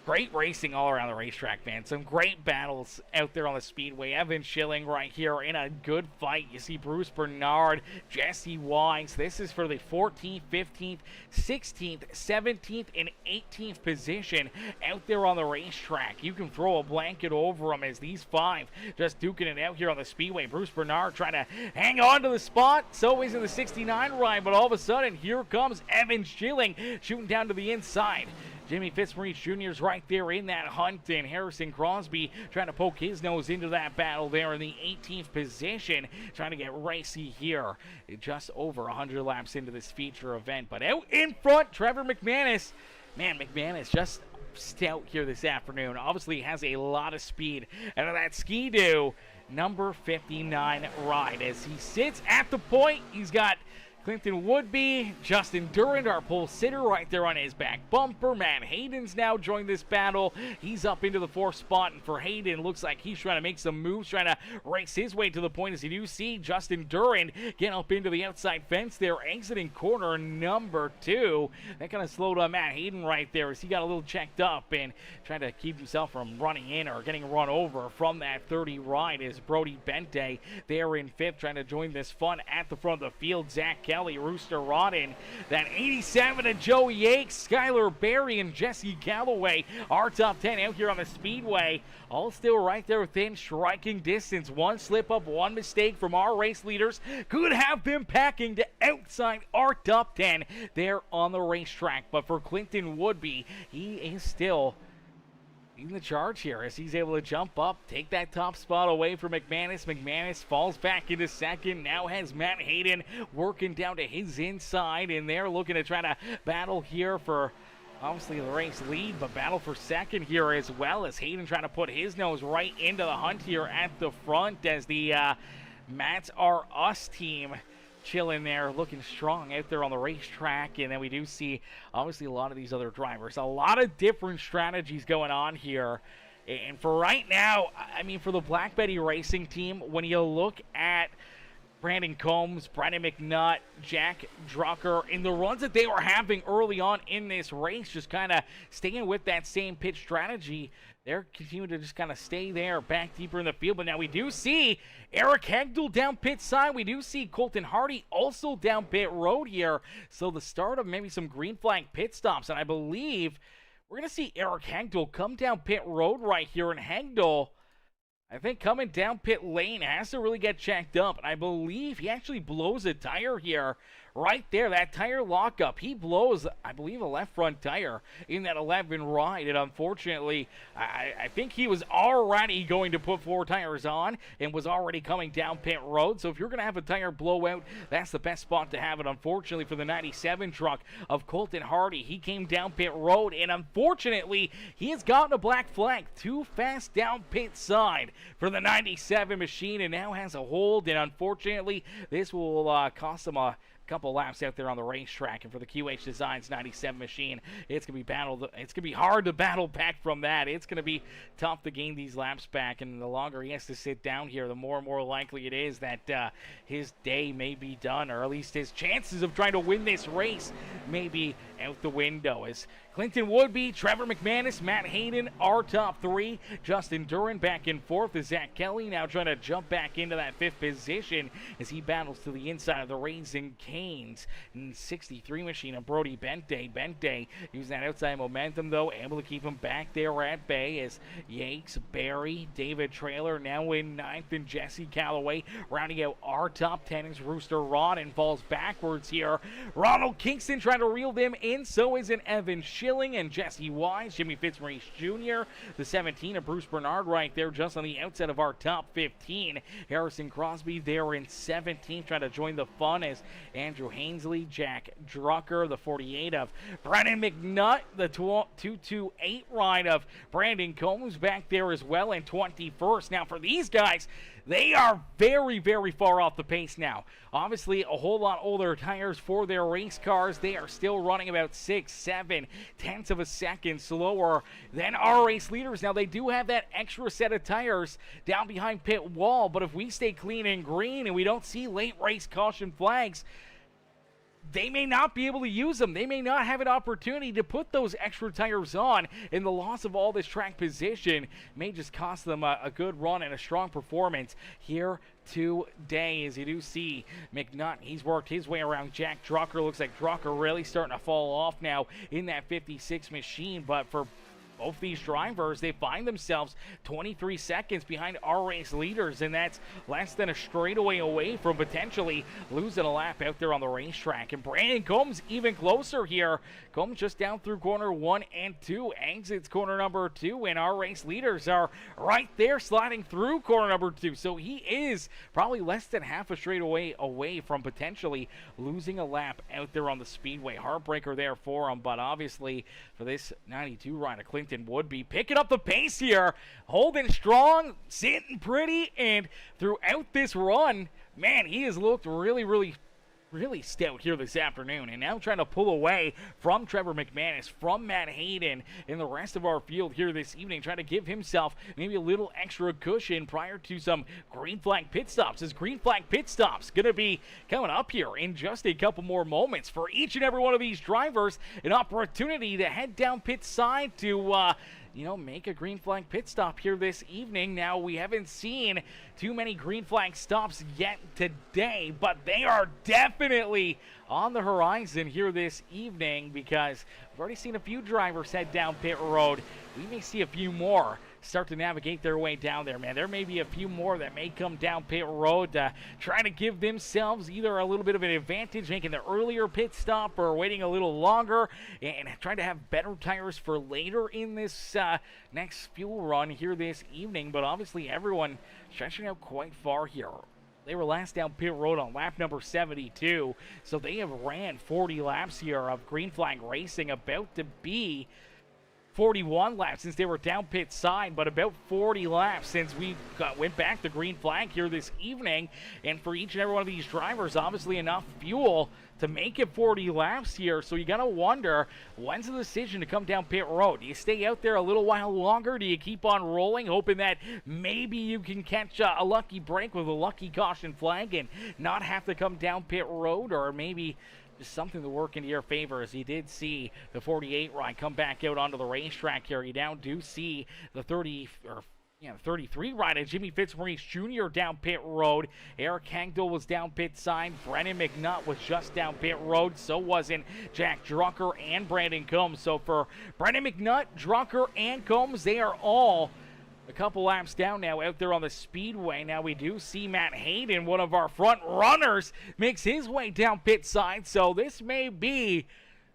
great racing all around the racetrack, man. Some great battles out there on the speedway. Evan Schilling right here in a good fight. You see Bruce Bernard, Jesse Wise. This is for the 14th, 15th, 16th, 17th, and 18th position out there on the racetrack. You can throw a blanket over them, as these 5 just duking it out here on the speedway. Bruce Bernard trying to hang on to the spot. So is in the 69 ride, but all of a sudden, here comes Evan Schilling shooting down to the inside. Jimmy Fitzmaurice Jr. is right there in that hunt, and Harrison Crosby trying to poke his nose into that battle there in the 18th position, trying to get racy here. Just over 100 laps into this feature event. But out in front, Trevor McManus. Man, McManus just stout here this afternoon. Obviously has a lot of speed out of that Ski-Doo number 59 ride. As he sits at the point, he's got Clinton Woodby, Justin Durand, our pole sitter, right there on his back bumper. Matt Hayden's now joined this battle. He's up into the 4th spot, and for Hayden, looks like he's trying to make some moves, trying to race his way to the point, as you do see Justin Durand getting up into the outside fence there, exiting corner number 2. That kind of slowed on Matt Hayden right there, as he got a little checked up and trying to keep himself from running in or getting run over from that 30 ride. Is Brody Bente there in 5th, trying to join this fun at the front of the field. Zach Kelly, Rooster Rodden, that 87 of Joey Yates, Skylar Berry, and Jesse Galloway, our top 10 out here on the speedway, all still right there within striking distance. One slip up, one mistake from our race leaders could have them packing to outside our top 10 there on the racetrack. But for Clinton Woodby, he is still in the charge here, as he's able to jump up, take that top spot away from McManus. McManus falls back into 2nd, now has Matt Hayden working down to his inside, and they're looking to try to battle here for obviously the race lead, but battle for 2nd here as well, as Hayden trying to put his nose right into the hunt here at the front, as the Mats Are Us team chilling there, looking strong out there on the racetrack. And then we do see obviously a lot of these other drivers, a lot of different strategies going on here. And for right now, I mean, for the Black Betty Racing team, when you look at Brandon Combs, Brandon McNutt, Jack Drucker, in the runs that they were having early on in this race, just kind of staying with that same pit strategy, they're continuing to just kind of stay there back deeper in the field. But now we do see Eric Hengdahl down pit side. We do see Colton Hardy also down pit road here. So the start of maybe some green flag pit stops. And I believe we're going to see Eric Hengdahl come down pit road right here. And Hengdahl, I think, coming down pit lane, has to really get checked up. And I believe he actually blows a tire here right there, that tire lockup. He blows, I believe, a left front tire in that 11 ride, and unfortunately, I think he was already going to put 4 tires on and was already coming down pit road. So if you're going to have a tire blowout, that's the best spot to have it. Unfortunately for the 97 truck of Colton Hardy, he came down pit road, and unfortunately, he has gotten a black flag. Too fast down pit side for the 97 machine, and now has a hold, and unfortunately, this will cost him a couple laps out there on the racetrack. And for the QH Designs 97 machine, it's gonna be hard to battle back from that. It's gonna be tough to gain these laps back, and the longer he has to sit down here, the more and more likely it is that his day may be done, or at least his chances of trying to win this race may be out the window. As Clinton Woodby, Trevor McManus, Matt Hayden are top 3. Justin Duran back in 4th as Zach Kelly now trying to jump back into that 5th position as he battles to the inside of the Raising Canes. And 63 machine of Brody Bente. Bente using that outside momentum, though, able to keep him back there at bay as Yates, Barry, David Trailer now in 9th, and Jesse Calloway rounding out our top 10 as Rooster Rodden falls backwards here. Ronald Kingston trying to reel them in, so is an Evan Schilling and Jesse Wise, Jimmy Fitzmaurice Jr., the 17 of Bruce Bernard right there just on the outside of our top 15. Harrison Crosby there in 17th, trying to join the fun as Andrew Hainsley, Jack Drucker, the 48 of Brennan McNutt, the 228 ride of Brandon Combs back there as well in 21st. Now for these guys, they are very, very far off the pace now. Obviously, a whole lot older tires for their race cars. They are still running about 6-7 tenths of a second slower than our race leaders. Now, they do have that extra set of tires down behind pit wall, but if we stay clean and green and we don't see late race caution flags, they may not be able to use them. They may not have an opportunity to put those extra tires on, and the loss of all this track position may just cost them a good run and a strong performance here today. As you do see McNutt, he's worked his way around Jack Drucker. Looks like Drucker really starting to fall off now in that 56 machine, but for both these drivers, they find themselves 23 seconds behind our race leaders, and that's less than a straightaway away from potentially losing a lap out there on the racetrack. And Brandon Combs even closer here. Combs just down through corner 1 and 2, exits corner number 2, and our race leaders are right there sliding through corner number 2. So he is probably less than half a straightaway away from potentially losing a lap out there on the speedway. Heartbreaker there for him, but obviously for this 92 rider, Clinton would be picking up the pace here, holding strong, sitting pretty, and throughout this run, man, he has looked really stout here this afternoon, and now trying to pull away from Trevor McManus, from Matt Hayden, and the rest of our field here this evening, trying to give himself maybe a little extra cushion prior to some green flag pit stops. His green flag pit stops going to be coming up here in just a couple more moments. For each and every one of these drivers, an opportunity to head down pit side to make a green flag pit stop here this evening. Now, we haven't seen too many green flag stops yet today, but they are definitely on the horizon here this evening, because we've already seen a few drivers head down pit road. We may see a few more start to navigate their way down there, man. There may be a few more that may come down pit road trying to give themselves either a little bit of an advantage, making the earlier pit stop, or waiting a little longer and trying to have better tires for later in this next fuel run here this evening. But obviously everyone stretching out quite far here. They were last down pit road on lap number 72, so they have ran 40 laps here of green flag racing, about to be 41 laps since they were down pit side, but about 40 laps since we went back to green flag here this evening. And for each and every one of these drivers, obviously enough fuel to make it 40 laps here. So you got to wonder, when's the decision to come down pit road? Do you stay out there a little while longer? Do you keep on rolling, hoping that maybe you can catch a lucky break with a lucky caution flag and not have to come down pit road? Or maybe just something to work into your favor, as you did see the 48 ride come back out onto the racetrack here. You now do see the 33 ride of Jimmy Fitzmaurice Jr. down pit road. Eric Hangdell was down pit side. Brennan McNutt was just down pit road. So wasn't Jack Drucker and Brandon Combs. So for Brennan McNutt, Drucker, and Combs, they are all A couple laps down now out there on the Speedway. Now we do see Matt Hayden, one of our front runners, makes his way down pit side. So this may be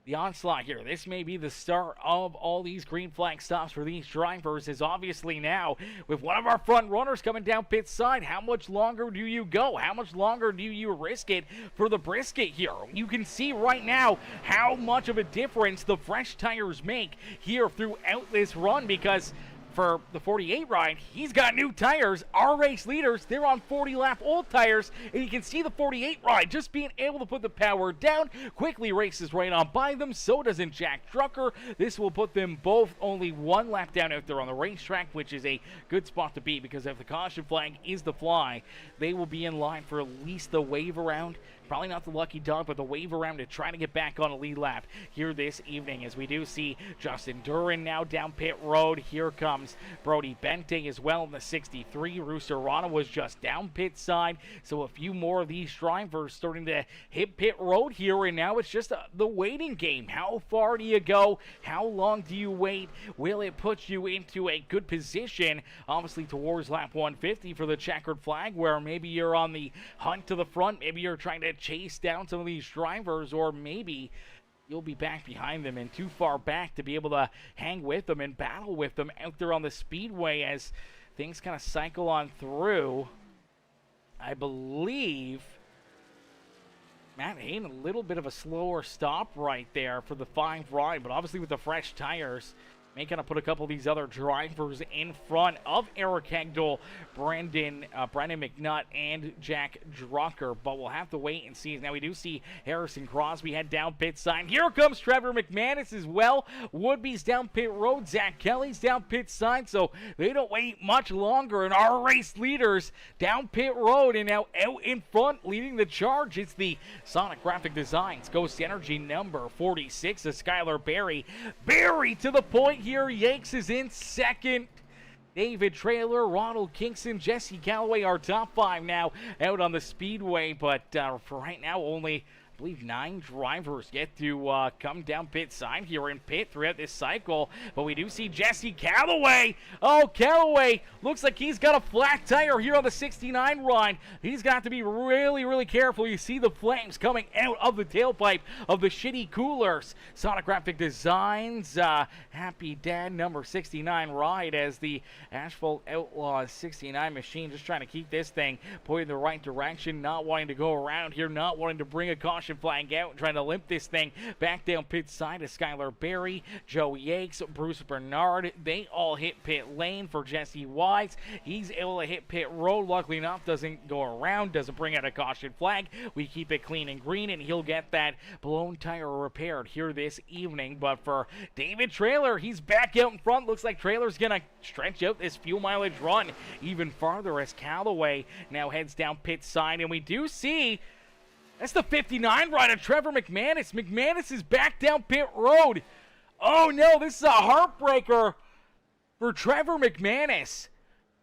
the onslaught here. This may be the start of all these green flag stops for these drivers, as obviously now with one of our front runners coming down pit side, how much longer do you go? How much longer do you risk it for the brisket here? You can see right now how much of a difference the fresh tires make here throughout this run, because for the 48 ride, he's got new tires. Our race leaders, they're on 40-lap old tires, and you can see the 48 ride just being able to put the power down, quickly races right on by them. So doesn't Jack Drucker. This will put them both only one lap down out there on the racetrack, which is a good spot to be, because if the caution flag is the fly, they will be in line for at least the wave around. Probably not the lucky dog, but the wave around to try to get back on a lead lap here this evening, as we do see Justin Duran now down pit road. Here comes Brody Bente as well in the 63. Rooster Rana was just down pit side, so a few more of these drivers starting to hit pit road here, and now it's just the waiting game. How far do you go? How long do you wait? Will it put you into a good position, obviously towards lap 150 for the checkered flag, where maybe you're on the hunt to the front, maybe you're trying to chase down some of these drivers, or maybe you'll be back behind them and too far back to be able to hang with them and battle with them out there on the Speedway as things kind of cycle on through. I believe Matt Hayden, a little bit of a slower stop right there for the 5 ride, but obviously with the fresh tires, may kind of put a couple of these other drivers in front of Eric Hegdal, Brandon McNutt, and Jack Drucker. But we'll have to wait and see. Now we do see Harrison Crosby head down pit side. Here comes Trevor McManus as well. Woodby's down pit road. Zach Kelly's down pit side. So they don't wait much longer. And our race leaders down pit road and now out in front leading the charge. It's the Sonic Graphic Designs Ghost Energy number 46 of Skylar Berry. Berry to the point here. Yanks is in second. David Traylor, Ronald Kingston, Jesse Calloway, our top 5 now out on the Speedway. But for right now, only, I believe, 9 drivers get to come down pit side here in pit throughout this cycle. But we do see Jesse Calloway. Oh, Calloway looks like he's got a flat tire here on the 69 ride. He's got to be really, really careful. You see the flames coming out of the tailpipe of the shitty coolers. Sonic Graphic Designs, Happy Dad number 69 ride as the Asphalt Outlaws 69 machine just trying to keep this thing pointing in the right direction, not wanting to go around here, not wanting to bring a caution flag out, trying to limp this thing back down pit side to Skylar Berry, Joe Yakes, Bruce Bernard. They all hit pit lane for Jesse Wise. He's able to hit pit road. Luckily enough, doesn't go around, doesn't bring out a caution flag. We keep it clean and green, and he'll get that blown tire repaired here this evening. But for David Traylor, he's back out in front. Looks like Traylor's going to stretch out this fuel mileage run even farther as Callaway now heads down pit side. And we do see that's the 59 ride of Trevor McManus. McManus is back down pit road. Oh no, this is a heartbreaker for Trevor McManus,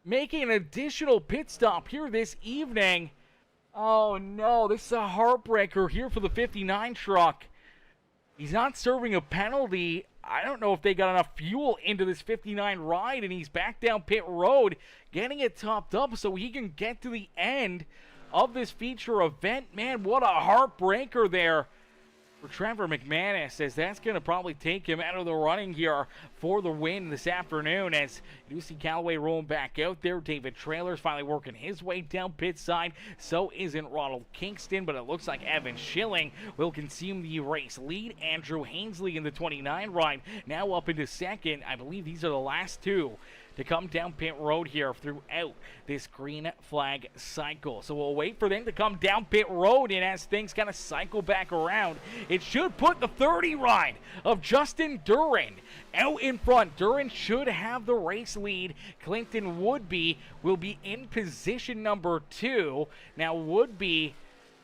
making an additional pit stop here this evening. Oh no, this is a heartbreaker here for the 59 truck. He's not serving a penalty. I don't know if they got enough fuel into this 59 ride, and he's back down pit road, getting it topped up so he can get to the end of this feature event. Man, what a heartbreaker there for Trevor McManus, as that's going to probably take him out of the running here for the win this afternoon, as you see Callaway rolling back out there. David Traylor's finally working his way down pit side. So isn't Ronald Kingston, but it looks like Evan Schilling will consume the race lead. Andrew Hainsley in the 29 ride now up into second. I believe these are the last 2 to come down pit road here throughout this green flag cycle. So we'll wait for them to come down pit road, and as things kind of cycle back around, it should put the 30 ride of Justin Duran out in front. Duran should have the race lead. Clinton Woodby will be in position number 2. Now Woodby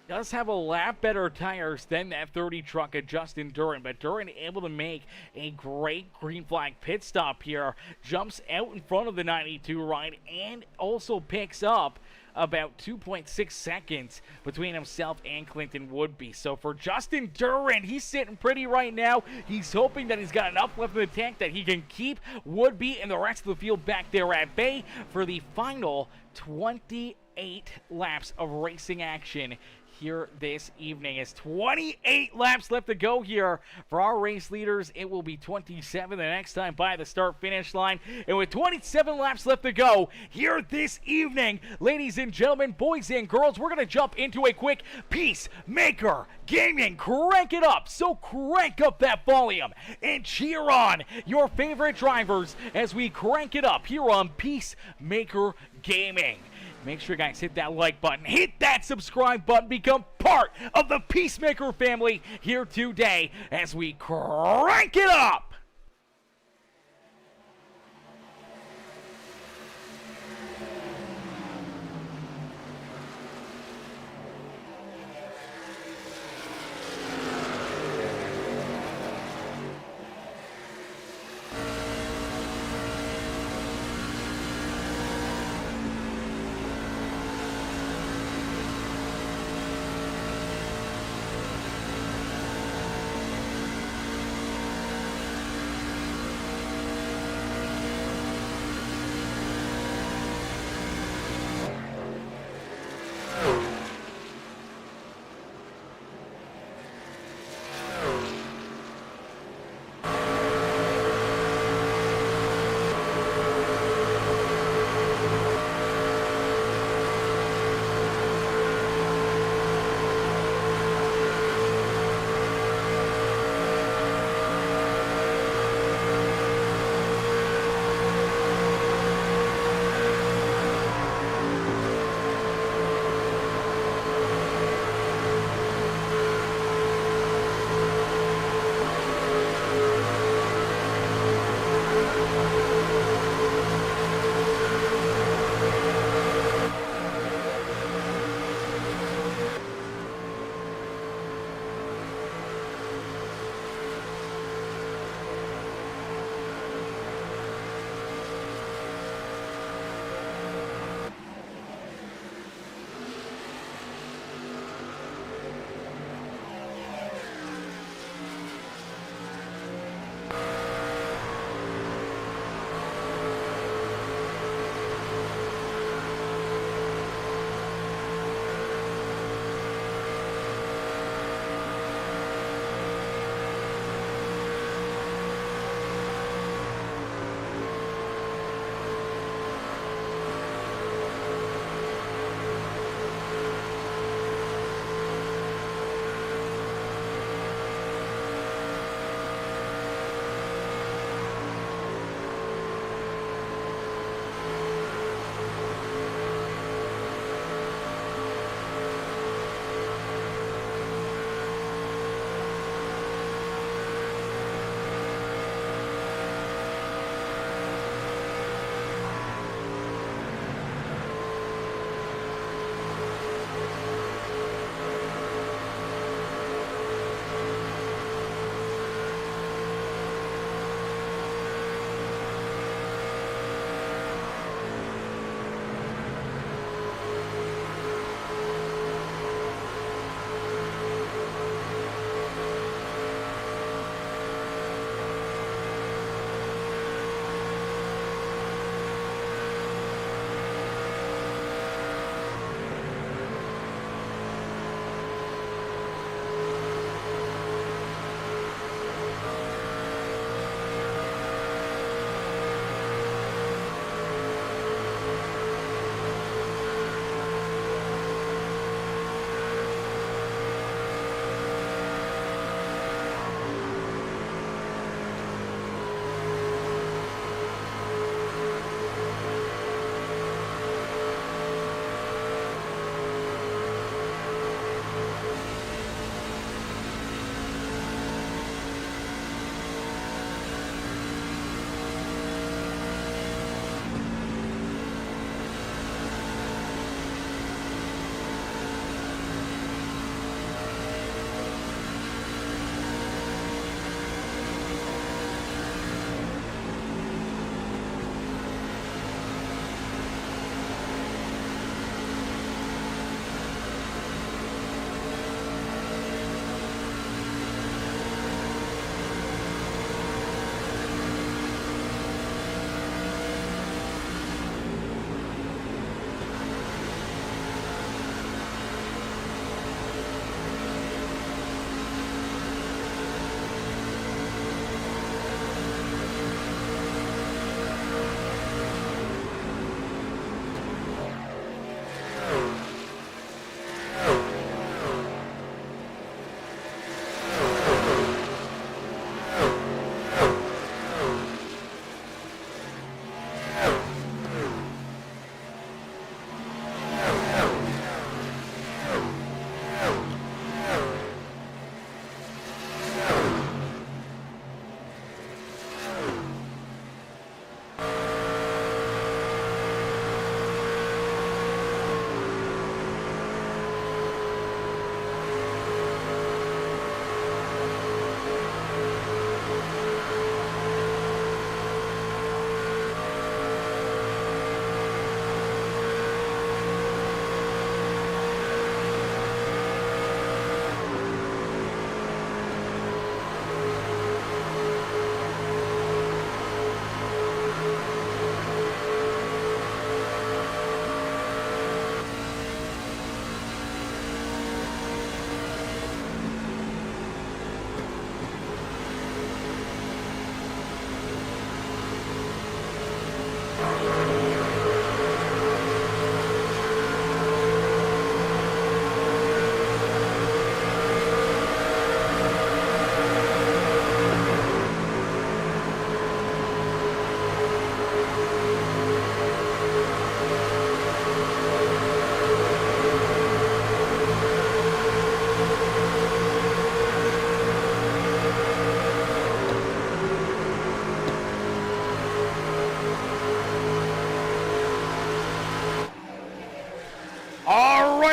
does have a lap better tires than that 30 truck of Justin Duran, but Duran able to make a great green flag pit stop here, jumps out in front of the 92 ride, and also picks up about 2.6 seconds between himself and Clinton Woodby. So for Justin Durant, he's sitting pretty right now. He's hoping that he's got enough left in the tank that he can keep Woodby and the rest of the field back there at bay for the final 28 laps of racing action here this evening. It's 28 laps left to go here for our race leaders. It will be 27 the next time by the start-finish line. And with 27 laps left to go here this evening, ladies and gentlemen, boys and girls, we're going to jump into a quick Peacemaker Gaming. Crank it up. So crank up that volume and cheer on your favorite drivers as we crank it up here on Peacemaker Gaming. Make sure you guys hit that like button, hit that subscribe button, become part of the Peacemaker family here today as we crank it up.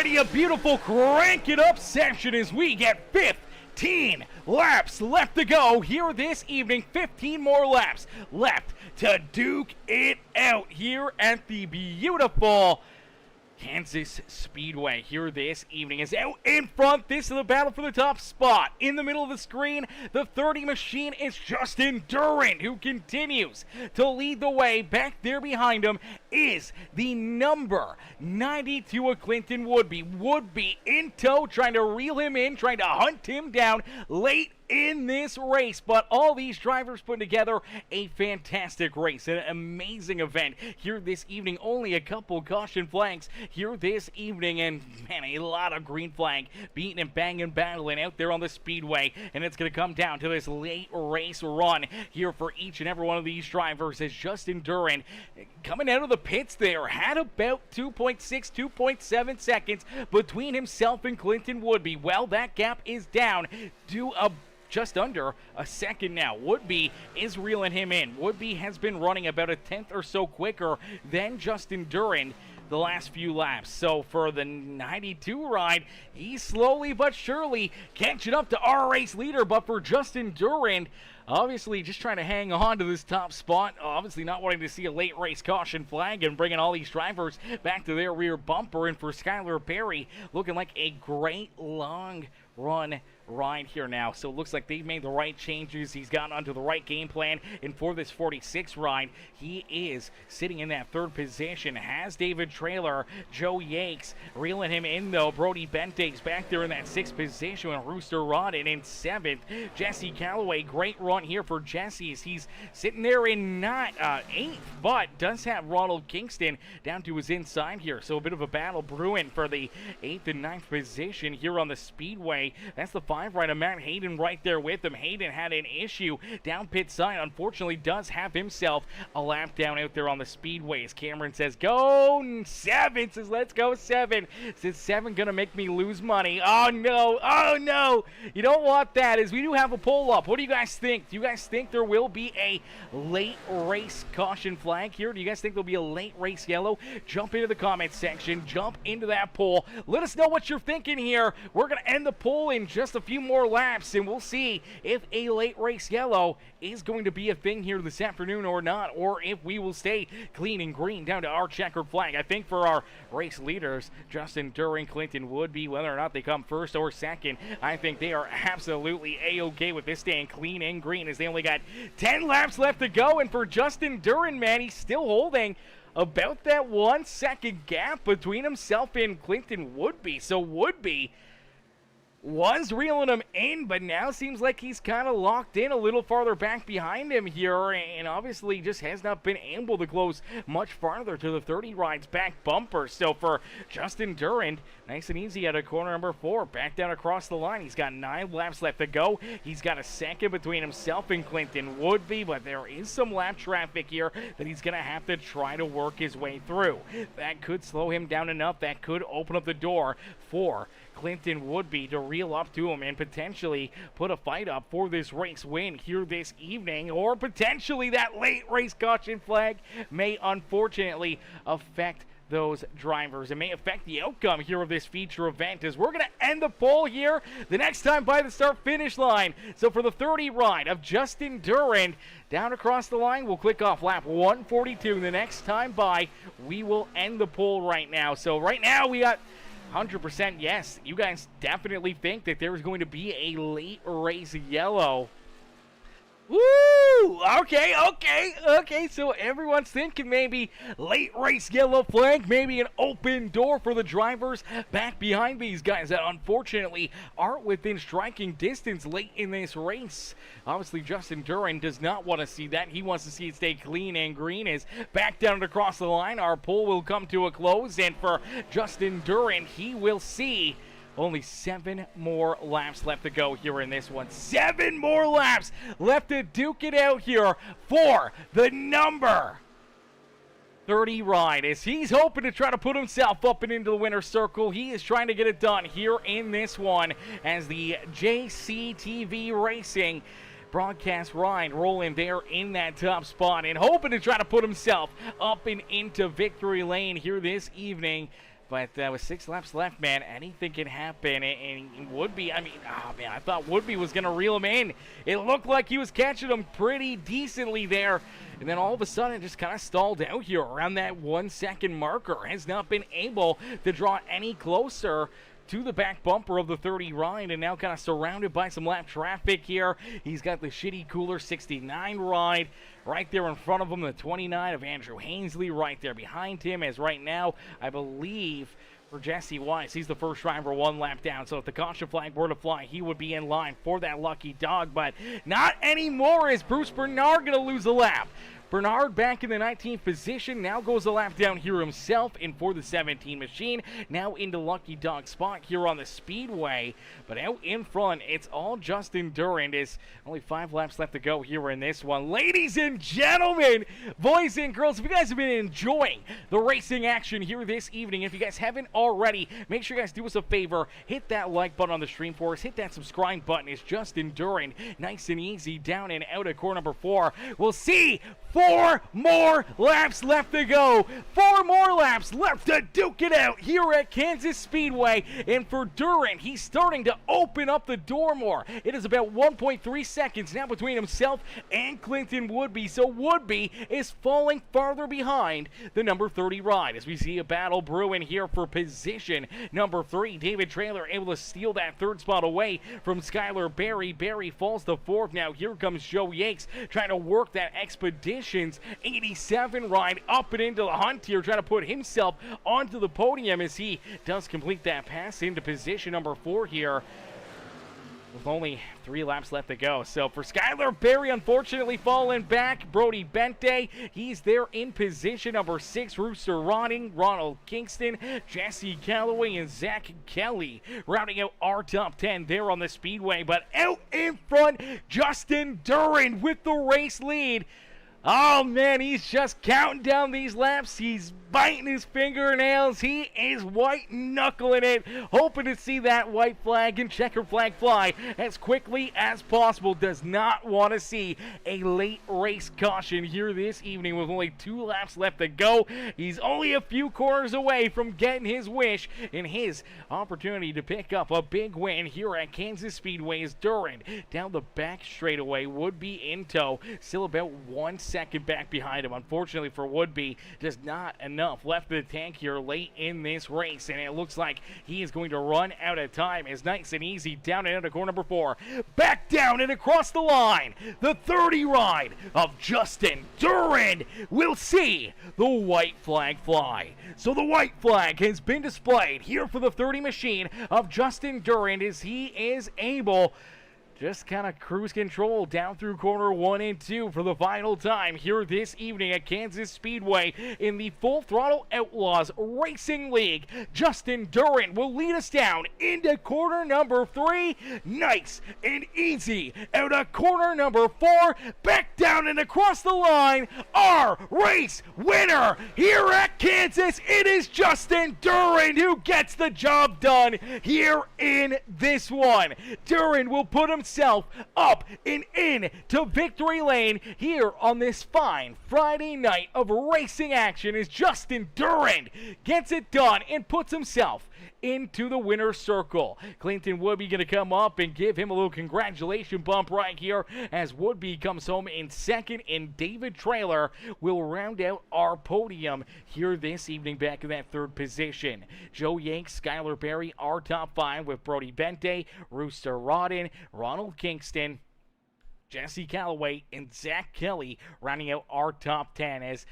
Alrighty, a beautiful crank it up session as we get 15 laps left to go here this evening. 15 more laps left to duke it out here at the beautiful Kansas Speedway here this evening. Is out in front. This is the battle for the top spot. In the middle of the screen, the 30 machine is Justin Durant, who continues to lead the way. Back there behind him is the number 92 of Clinton Woodby. Woodby in tow, trying to reel him in, trying to hunt him down late in this race, but all these drivers put together a fantastic race, an amazing event here this evening. Only a couple caution flags here this evening, and man, a lot of green flag beating and banging, battling out there on the speedway, and it's going to come down to this late race run here for each and every one of these drivers, as Justin Durant, coming out of the pits there, had about 2.6, 2.7 seconds between himself and Clinton Woodby. Well, that gap is down to just under a second now. Woodby is reeling him in. Woodby has been running about a tenth or so quicker than Justin Durant the last few laps. So for the 92 ride, he's slowly but surely catching up to our race leader. But for Justin Durant, obviously just trying to hang on to this top spot, obviously not wanting to see a late race caution flag and bringing all these drivers back to their rear bumper. And for Skylar Perry, looking like a great long run ride here now. So it looks like they've made the right changes. He's gotten onto the right game plan. And for this 46 ride, he is sitting in that third position. Has David Trailer, Joe Yakes reeling him in though. Brody Bente's back there in that sixth position with Rooster Rodden in seventh. Jesse Calloway, great run here for Jesse as he's sitting there in eighth, but does have Ronald Kingston down to his inside here. So a bit of a battle brewing for the eighth and ninth position here on the speedway. That's the 5 rider, Matt Hayden, right there with him. Hayden had an issue down pit side. Unfortunately, does have himself a lap down out there on the speedways. Cameron says, go 7. Says, let's go 7. Says, 7 gonna make me lose money. Oh, no. Oh, no. You don't want that, as we do have a poll up. What do you guys think? Do you guys think there will be a late race caution flag here? Do you guys think there'll be a late race yellow? Jump into the comment section. Jump into that poll. Let us know what you're thinking here. We're gonna end the poll in just a few more laps, and we'll see if a late race yellow is going to be a thing here this afternoon or not, or if we will stay clean and green down to our checkered flag. I think for our race leaders, Justin Durant, Clinton Woodby, whether or not they come first or second, I think they are absolutely A-okay with this staying clean and green, as they only got 10 laps left to go. And for Justin Durant, man, he's still holding about that 1 second gap between himself and Clinton Woodby. So Woodby was reeling him in, but now seems like he's kind of locked in a little farther back behind him here, and obviously just has not been able to close much farther to the 30 ride's back bumper. So for Justin Durant, nice and easy at a corner number 4, back down across the line. He's got 9 laps left to go. He's got a second between himself and Clinton Woodby, but there is some lap traffic here that he's going to have to try to work his way through. That could slow him down enough. That could open up the door for Clinton Woodby to reel up to him and potentially put a fight up for this race win here this evening, or potentially that late race caution flag may unfortunately affect those drivers. It may affect the outcome here of this feature event, as we're going to end the poll here the next time by the start finish line. So for the 30 ride of Justin Durant down across the line, we'll click off lap 142. The next time by, we will end the poll right now. So right now we got 100% yes. You guys definitely think that there is going to be a late race yellow. Woo! Okay. So everyone's thinking maybe late race yellow flag, maybe an open door for the drivers back behind these guys that unfortunately aren't within striking distance late in this race. Obviously, Justin Durant does not want to see that. He wants to see it stay clean and green. As back down and across the line, our poll will come to a close, and for Justin Durant, he will see only 7 more laps left to go here in this one. 7 more laps left to duke it out here for the number 30 ride, as he's hoping to try to put himself up and into the winner's circle. He is trying to get it done here in this one, as the JCTV Racing broadcast ride rolling there in that top spot and hoping to try to put himself up and into victory lane here this evening But with 6 laps left, man, anything can happen. And Woodby, I mean, oh, man, I thought Woodby was going to reel him in. It looked like he was catching him pretty decently there. And then all of a sudden, it just kind of stalled out here around that 1 second marker. Has not been able to draw any closer to the back bumper of the 30 ride, and now kind of surrounded by some lap traffic here. He's got the shitty cooler 69 ride right there in front of him, the 29 of Andrew Hainsley right there behind him, as right now, I believe, for Jesse Weiss, he's the first driver 1 lap down, so if the caution flag were to fly, he would be in line for that lucky dog, but not anymore. Is Bruce Bernard going to lose a lap? Bernard back in the 19th position, now goes a lap down here himself in for the 17 machine, now into lucky dog spot here on the Speedway, but out in front, it's all Justin Durand. Is only 5 laps left to go here in this one. Ladies and gentlemen, boys and girls, if you guys have been enjoying the racing action here this evening, if you guys haven't already, make sure you guys do us a favor, hit that like button on the stream for us, hit that subscribe button. It's Justin Durand, nice and easy, down and out of core number 4. We'll see 4 more laps left to go. 4 more laps left to duke it out here at Kansas Speedway. And for Durand, he's starting to open up the door more. It is about 1.3 seconds now between himself and Clinton Woodby. So Woodby is falling farther behind the number 30 ride as we see a battle brewing here for position number 3. David Traylor able to steal that 3rd spot away from Skylar Berry. Berry falls to 4th. Now here comes Joe Yates trying to work that Expeditions 87 ride up and into the hunt here, trying to put himself onto the podium as he does complete that pass into position number 4 here with only 3 laps left to go. So for Skylar Berry, unfortunately falling back. Brody Bente, he's there in position number 6. Rooster Rotting, Ronald Kingston, Jesse Calloway, and Zach Kelly rounding out our top 10 there on the Speedway. But out in front, Justin Durand with the race lead. Oh, man, he's just counting down these laps. He's biting his fingernails. He is white-knuckling it, hoping to see that white flag and checker flag fly as quickly as possible. Does not want to see a late race caution here this evening with only 2 laps left to go. He's only a few corners away from getting his wish and his opportunity to pick up a big win here at Kansas Speedway. As Durand down the back straightaway, Woodby in tow, still about 1 second back behind him. Unfortunately for Woodby, just not enough left in the tank here late in this race, and it looks like he is going to run out of time. Is nice and easy down and out of core number 4, back down and across the line. The 30 ride of Justin Durand will see the white flag fly. So the white flag has been displayed here for the 30 machine of Justin Durand as he is able just kind of cruise control down through corner 1 and 2 for the final time here this evening at Kansas Speedway in the Full Throttle Outlaws Racing League. Justin Durand will lead us down into corner number 3. Nice and easy out of corner number 4. Back down and across the line. Our race winner here at Kansas. It is Justin Durand who gets the job done here in this one. Durand will put himself up and in to victory lane here on this fine Friday night of racing action as Justin Durand gets it done and puts himself into the winner's circle. Clinton Woodby going to come up and give him a little congratulation bump right here as Woodby comes home in 2nd, and David Traylor will round out our podium here this evening back in that 3rd position. Joe Yanks, Skylar Berry, our top 5 with Brody Bente, Rooster Rodden, Ronald Kingston, Jesse Calloway, and Zach Kelly rounding out our top 10 as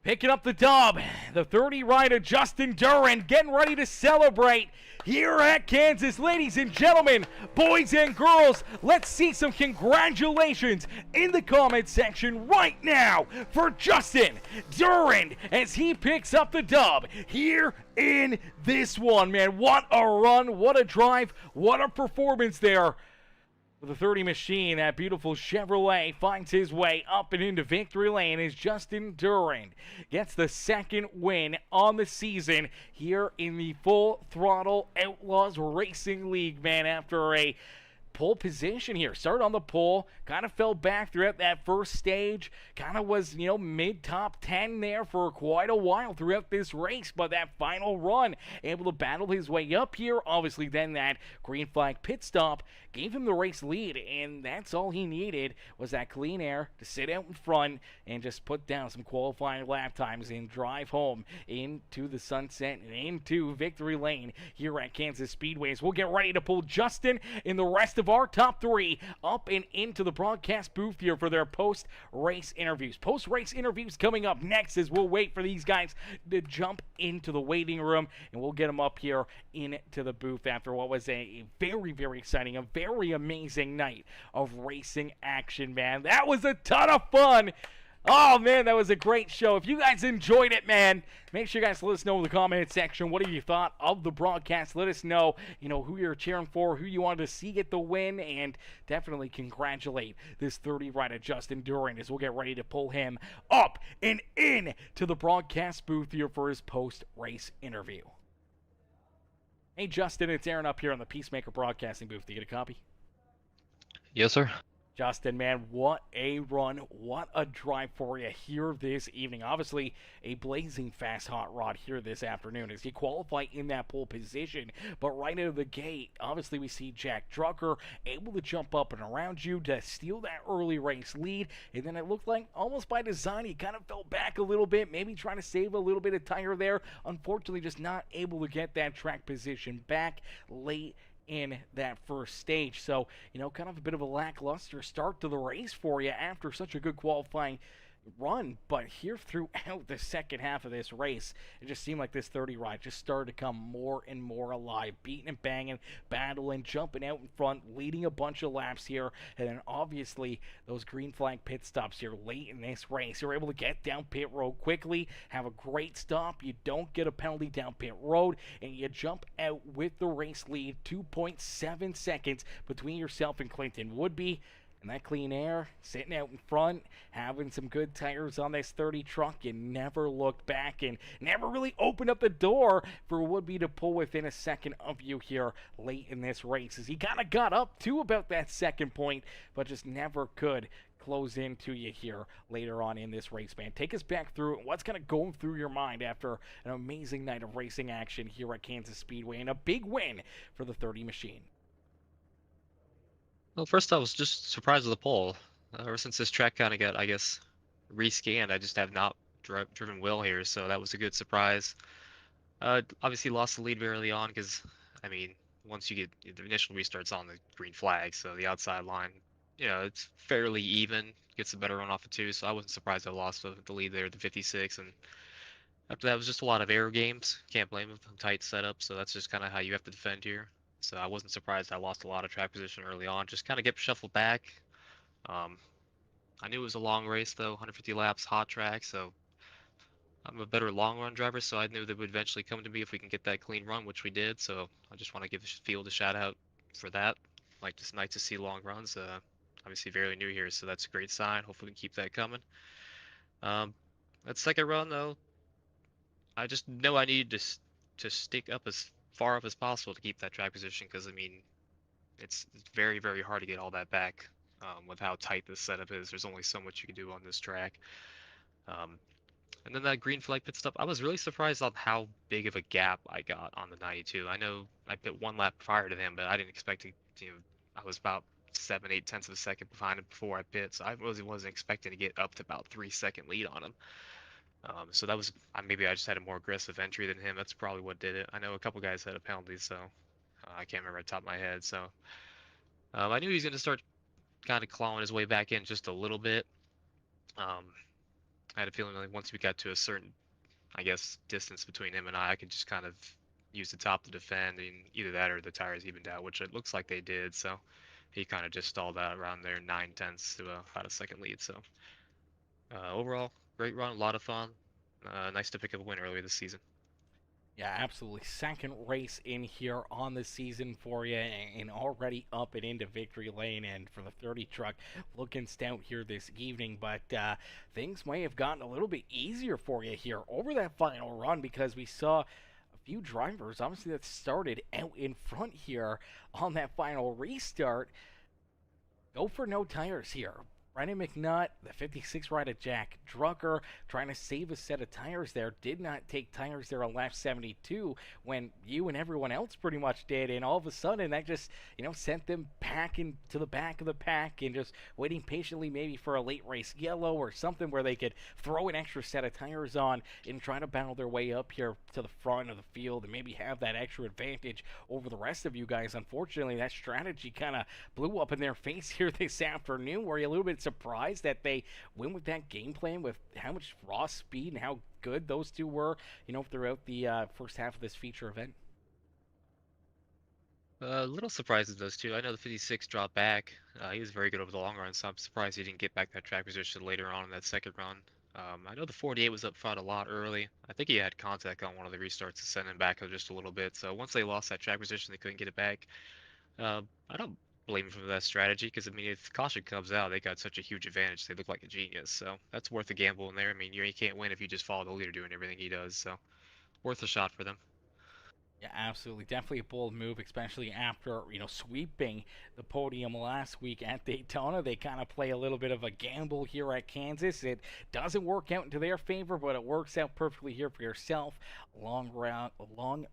picking up the dub, the 30 rider Justin Durand getting ready to celebrate here at Kansas. Ladies and gentlemen, boys and girls, let's see some congratulations in the comment section right now for Justin Durand as he picks up the dub here in this one. Man, what a run, what a drive, what a performance there. With the 30 machine, that beautiful Chevrolet finds his way up and into victory lane as Justin Durand gets the 2nd win on the season here in the Full Throttle Outlaws Racing League, man, after a pole position here. Started on the pole, kind of fell back throughout that first stage, kind of was, mid-top 10 there for quite a while throughout this race, but that final run, able to battle his way up here. Obviously, then that green flag pit stop gave him the race lead, and that's all he needed was that clean air to sit out in front and just put down some qualifying lap times and drive home into the sunset and into victory lane here at Kansas Speedways. We'll get ready to pull Justin and the rest of our top three up and into the broadcast booth here for their post-race interviews. Post-race interviews coming up next as we'll wait for these guys to jump into the waiting room, and we'll get them up here into the booth after what was a very, very exciting, a very amazing night of racing action, man. That was a ton of fun. Oh, man, that was a great show. If you guys enjoyed it, man, make sure you guys let us know in the comment section what you thought of the broadcast. Let us know, who you're cheering for, who you wanted to see get the win, and definitely congratulate this 30 rider Justin Duran as we'll get ready to pull him up and in to the broadcast booth here for his post-race interview. Hey, Justin, it's Aaron up here on the Peacemaker broadcasting booth. Do you get a copy? Yes, sir. Justin, man, what a run, what a drive for you here this evening. Obviously, a blazing fast hot rod here this afternoon as you qualify in that pole position. But right out of the gate, obviously we see Jack Drucker able to jump up and around you to steal that early race lead. And then it looked like almost by design, he kind of fell back a little bit, maybe trying to save a little bit of tire there. Unfortunately, just not able to get that track position back late in that first stage. So, kind of a bit of a lackluster start to the race for you after such a good qualifying run. But here throughout the second half of this race, it just seemed like this 30 ride just started to come more and more alive, beating and banging, battling, jumping out in front, leading a bunch of laps here. And then obviously those green flag pit stops here late in this race, you're able to get down pit road quickly, have a great stop, you don't get a penalty down pit road, and you jump out with the race lead, 2.7 seconds between yourself and Clinton Woodby. And that clean air, sitting out in front, having some good tires on this 30 truck, you never looked back and never really opened up the door for Woodby to pull within a second of you here late in this race. As he kind of got up to about that second point, but just never could close into you here later on in this race, man. Take us back through what's kind of going through your mind after an amazing night of racing action here at Kansas Speedway and a big win for the 30 machine. Well, first I was just surprised with the pole. Ever since this track kind of got, I guess, rescanned, I just have not driven well here, so that was a good surprise. Obviously lost the lead very early on because, once you get the initial restarts on the green flag, so the outside line, it's fairly even, gets a better run off of two, so I wasn't surprised I lost the lead there at the 56, and after that was just a lot of air games. Can't blame them, tight setup, so that's just kind of how you have to defend here. So I wasn't surprised I lost a lot of track position early on. Just kind of get shuffled back. I knew it was a long race though, 150 laps, hot track. So I'm a better long run driver, so I knew they would eventually come to me if we can get that clean run, which we did. So I just want to give the field a shout out for that. Just nice to see long runs. Obviously very new here, so that's a great sign. Hopefully we can keep that coming. That second run though, I just know I needed to stick up as far up as possible to keep that track position because it's very, very hard to get all that back with how tight this setup is. There's only so much you can do on this track. And then that green flag pit stop, I was really surprised on how big of a gap I got on the 92. I know I pit one lap prior to them, but I didn't expect to, I was about 7-8 tenths of a second behind him before I pit, so I really wasn't expecting to get up to about 3-second lead on him. So that was, maybe I just had a more aggressive entry than him. That's probably what did it. I know a couple guys had a penalty, so I can't remember at the top of my head. So I knew he was going to start kind of clawing his way back in just a little bit. I had a feeling like once we got to a certain, I guess, distance between him and I could just kind of use the top to defend, and either that or the tires evened out, which it looks like they did. So he kind of just stalled out around there 9 tenths to about a second lead. So overall, great run, a lot of fun. Nice to pick up a win earlier this season. Yeah, absolutely. Second race in here on the season for you, and already up and into victory lane. And for the 30 truck, looking stout here this evening. But things may have gotten a little bit easier for you here over that final run because we saw few drivers, obviously, that started out in front here on that final restart go for no tires here. Brennan McNutt, the 56 rider Jack Drucker, trying to save a set of tires there, did not take tires there on lap 72 when you and everyone else pretty much did, and all of a sudden that just, sent them packing to the back of the pack and just waiting patiently maybe for a late race yellow or something where they could throw an extra set of tires on and try to battle their way up here to the front of the field and maybe have that extra advantage over the rest of you guys. Unfortunately, that strategy kind of blew up in their face here this afternoon. Were you a little bit surprised that they went with that game plan with how much raw speed and how good those two were, throughout the first half of this feature event? A little surprised at those two. I know the 56 dropped back. He was very good over the long run, so I'm surprised he didn't get back that track position later on in that second run. I know the 48 was up front a lot early. I think he had contact on one of the restarts to send him back just a little bit. So once they lost that track position, they couldn't get it back. I don't blame him for that strategy because, I mean, if caution comes out, they got such a huge advantage. They look like a genius. So that's worth a gamble in there. I mean, you can't win if you just follow the leader doing everything he does. So worth a shot for them. Yeah, absolutely. Definitely a bold move, especially after, sweeping the podium last week at Daytona. They kind of play a little bit of a gamble here at Kansas. It doesn't work out into their favor, but it works out perfectly here for yourself. Long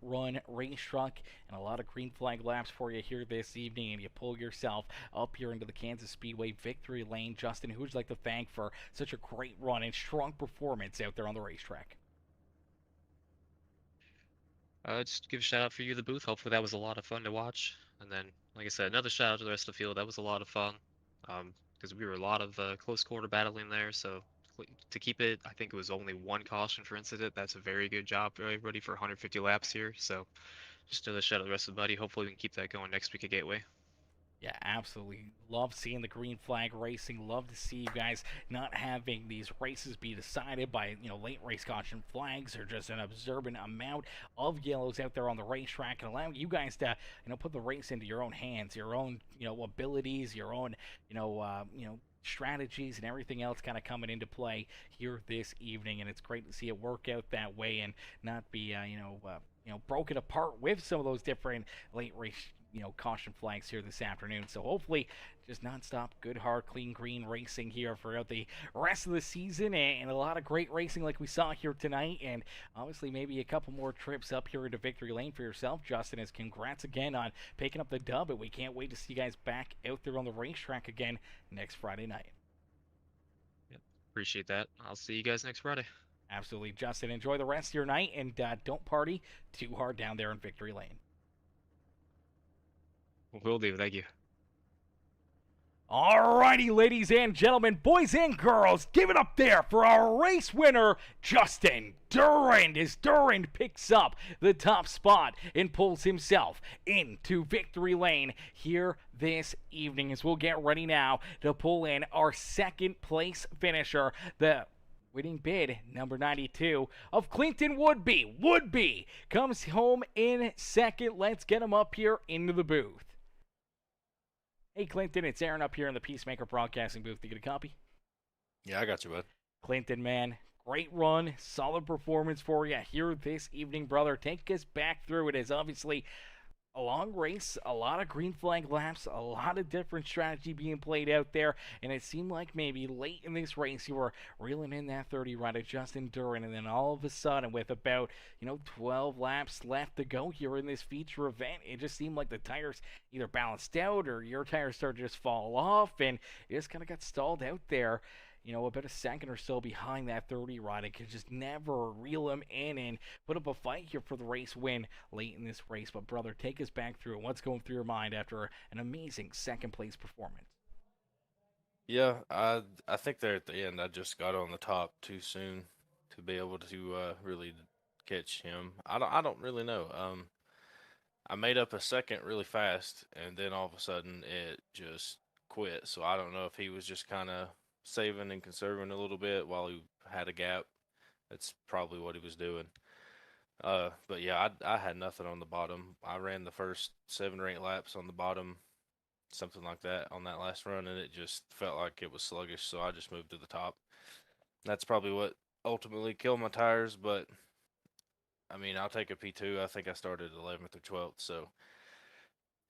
run race truck and a lot of green flag laps for you here this evening, and you pull yourself up here into the Kansas Speedway victory lane. Justin, who would you like to thank for such a great run and strong performance out there on the racetrack? Just give a shout out for you, the booth. Hopefully that was a lot of fun to watch. And then, like I said, another shout out to the rest of the field. That was a lot of fun. Because we were a lot of close quarter battling there. So to keep it, I think it was only one caution for incident. That's a very good job for everybody for 150 laps here. So just another shout out to the rest of the buddy. Hopefully we can keep that going next week at Gateway. Yeah, absolutely. Love seeing the green flag racing. Love to see you guys not having these races be decided by, late race caution flags or just an observant amount of yellows out there on the racetrack and allowing you guys to, put the race into your own hands, your own, abilities, your own, strategies and everything else kind of coming into play here this evening, and it's great to see it work out that way and not be broken apart with some of those different late race caution flags here this afternoon. So hopefully just nonstop good hard clean green racing here throughout the rest of the season, and a lot of great racing like we saw here tonight, and obviously maybe a couple more trips up here into victory lane for yourself, Justin. As congrats again on picking up the dub, and we can't wait to see you guys back out there on the racetrack again next Friday night. Yep. Appreciate that. I'll see you guys next Friday. Absolutely, Justin. Enjoy the rest of your night, and don't party too hard down there in victory lane. Will do. Thank you. Alrighty, ladies and gentlemen, boys and girls, give it up there for our race winner, Justin Durand, as Durand picks up the top spot and pulls himself into victory lane here this evening, as we'll get ready now to pull in our second place finisher, the winning bid, number 92, of Clinton Woodby. Woodby comes home in second. Let's get him up here into the booth. Hey, Clinton, it's Aaron up here in the Peacemaker broadcasting booth. You get a copy? Yeah, I got you, bud. Clinton, man, great run, solid performance for you here this evening, brother. Take us back through it. As obviously a long race, a lot of green flag laps, a lot of different strategy being played out there, and it seemed like maybe late in this race you were reeling in that 30 right at Justin Durand, and then all of a sudden with about 12 laps left to go here in this feature event, it just seemed like the tires either balanced out or your tires started to just fall off, and it just kind of got stalled out there, about a second or so behind that 30 rod. It could just never reel him in and put up a fight here for the race win late in this race. But, brother, take us back through what's going through your mind after an amazing second place performance. Yeah, I think there at the end I just got on the top too soon to be able to really catch him. I don't really know. I made up a second really fast, and then all of a sudden it just quit. So I don't know if he was just kind of saving and conserving a little bit while he had a gap. That's probably what he was doing. But yeah, I had nothing on the bottom. I ran the first 7 or 8 laps on the bottom, something like that, on that last run, and it just felt like it was sluggish, so I just moved to the top. That's probably what ultimately killed my tires, but I mean, I'll take a P2. I think I started 11th or 12th, so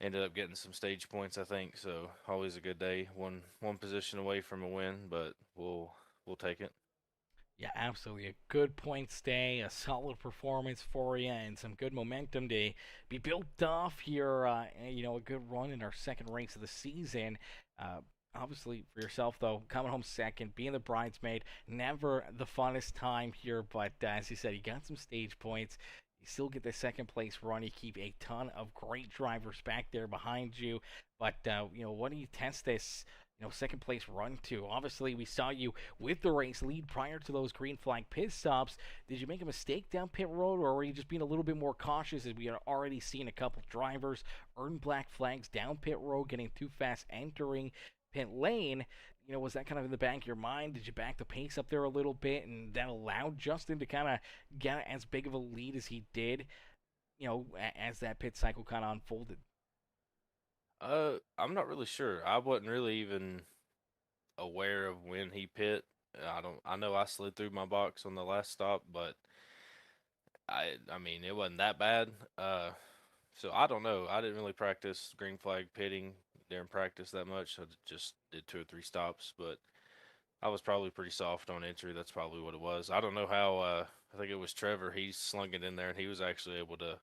ended up getting some stage points, I think. So always a good day. One position away from a win, but we'll take it. Yeah, absolutely. A good points day, a solid performance for you, and some good momentum to be built off here. A good run in our second race of the season. Uh, Obviously, for yourself, though, coming home second, being the bridesmaid, never the funnest time here. But as you said, you got some stage points. You still get the second place run. You keep a ton of great drivers back there behind you. But, what do you test this? Second place run to. Obviously, we saw you with the race lead prior to those green flag pit stops. Did you make a mistake down pit road, or were you just being a little bit more cautious as we had already seen a couple drivers earn black flags down pit road, getting too fast entering pit lane? Was that kind of in the back of your mind? Did you back the pace up there a little bit, and that allowed Justin to kind of get as big of a lead as he did, as that pit cycle kind of unfolded? I'm not really sure. I wasn't really even aware of when he pit. I know I slid through my box on the last stop, but I mean it wasn't that bad. So I don't know. I didn't really practice green flag pitting during practice that much. I just did 2 or 3 stops, but I was probably pretty soft on entry. That's probably what it was. I don't know how. I think it was Trevor. He slung it in there, and he was actually able to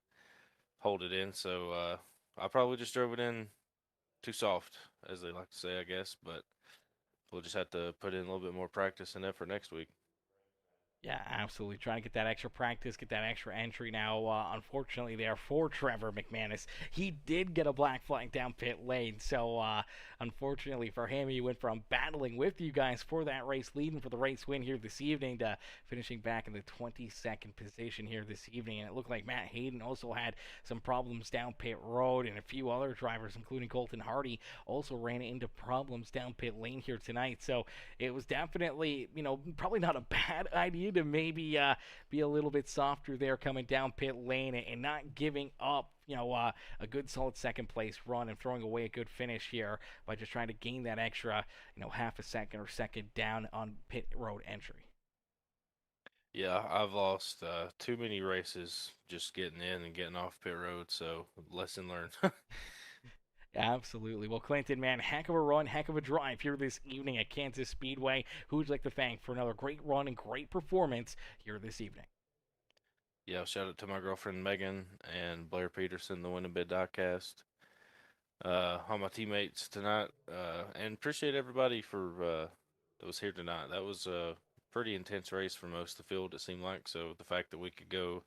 hold it in. So I probably just drove it in too soft, as they like to say, I guess. But we'll just have to put in a little bit more practice and effort next week. Yeah, absolutely. Trying to get that extra practice, get that extra entry. Now, unfortunately, there for Trevor McManus, he did get a black flag down pit lane. So, unfortunately for him, he went from battling with you guys for that race, leading for the race win here this evening, to finishing back in the 22nd position here this evening. And it looked like Matt Hayden also had some problems down pit road, and a few other drivers, including Colton Hardy, also ran into problems down pit lane here tonight. So, it was definitely, probably not a bad idea to maybe be a little bit softer there coming down pit lane, and not giving up a good solid second place run and throwing away a good finish here by just trying to gain that extra half a second or second down on pit road entry. Yeah, I've lost too many races just getting in and getting off pit road. So lesson learned. Absolutely. Well, Clinton, man, heck of a run, heck of a drive here this evening at Kansas Speedway. Who would you like to thank for another great run and great performance here this evening? Yeah, shout out to my girlfriend Megan and Blair Peterson, the Winning Bid Diecast. All my teammates tonight, and appreciate everybody for that was here tonight. That was a pretty intense race for most of the field, it seemed like. So the fact that we could go,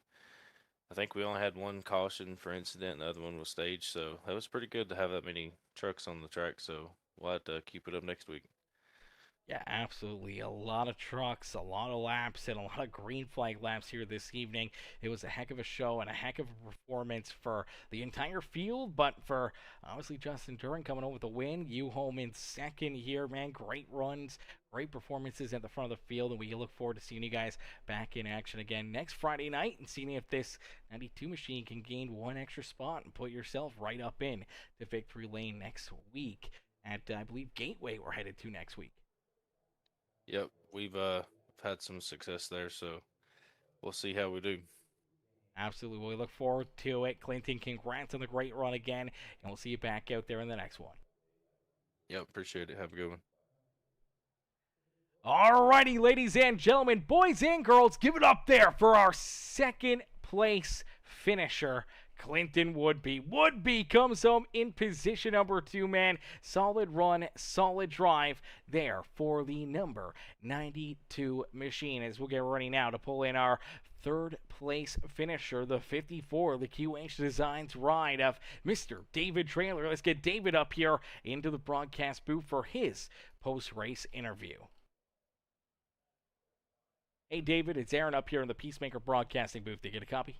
I think we only had one caution for incident, and the other one was staged. So that was pretty good to have that many trucks on the track. So we'll have to keep it up next week. Yeah, absolutely. A lot of trucks, a lot of laps, and a lot of green flag laps here this evening. It was a heck of a show and a heck of a performance for the entire field, but for obviously Justin Duran coming home with a win. You home in second here, man. Great runs, great performances at the front of the field, and we look forward to seeing you guys back in action again next Friday night and seeing if this 92 machine can gain one extra spot and put yourself right up in the victory lane next week at, I believe, Gateway we're headed to next week. Yep, we've had some success there, so we'll see how we do. Absolutely. We look forward to it. Clinton, congrats on the great run again, and we'll see you back out there in the next one. Yep, appreciate it. Have a good one. Alrighty, ladies and gentlemen, boys and girls, give it up there for our second place finisher. Clinton Woodby comes home in position number 2, man. Solid run, solid drive there for the number 92 machine. As we'll get ready now to pull in our third place finisher, the 54, the QH Designs ride of Mr. David Trailer. Let's get David up here into the broadcast booth for his post-race interview. Hey, David, it's Aaron up here in the Peacemaker broadcasting booth. Did you get a copy?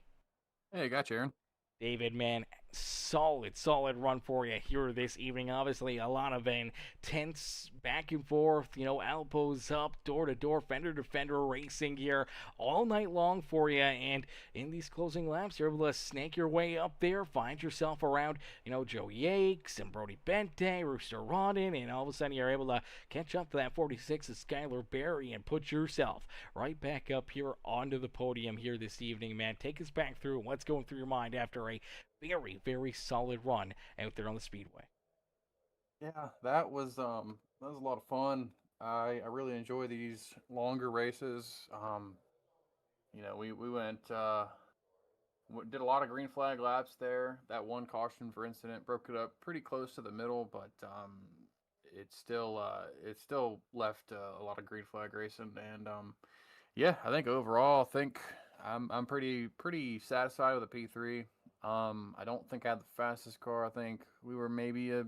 Hey, got you, Aaron. David, man, solid run for you here this evening. Obviously, a lot of intense back and forth, elbows up, door to door, fender to fender racing here all night long for you. And in these closing laps, you're able to snake your way up there, find yourself around, Joe Yakes and Brody Bente, Rooster Rodden, and all of a sudden you're able to catch up to that 46 of Skylar Berry and put yourself right back up here onto the podium here this evening, man. Take us back through what's going through your mind after a very solid run out there on the Speedway. Yeah, that was a lot of fun. I really enjoy these longer races. We went did a lot of green flag laps there. That one caution for incident broke it up pretty close to the middle, but it still left a lot of green flag racing. And yeah, I think overall, I'm pretty satisfied with the P3. I don't think I had the fastest car. I think we were maybe a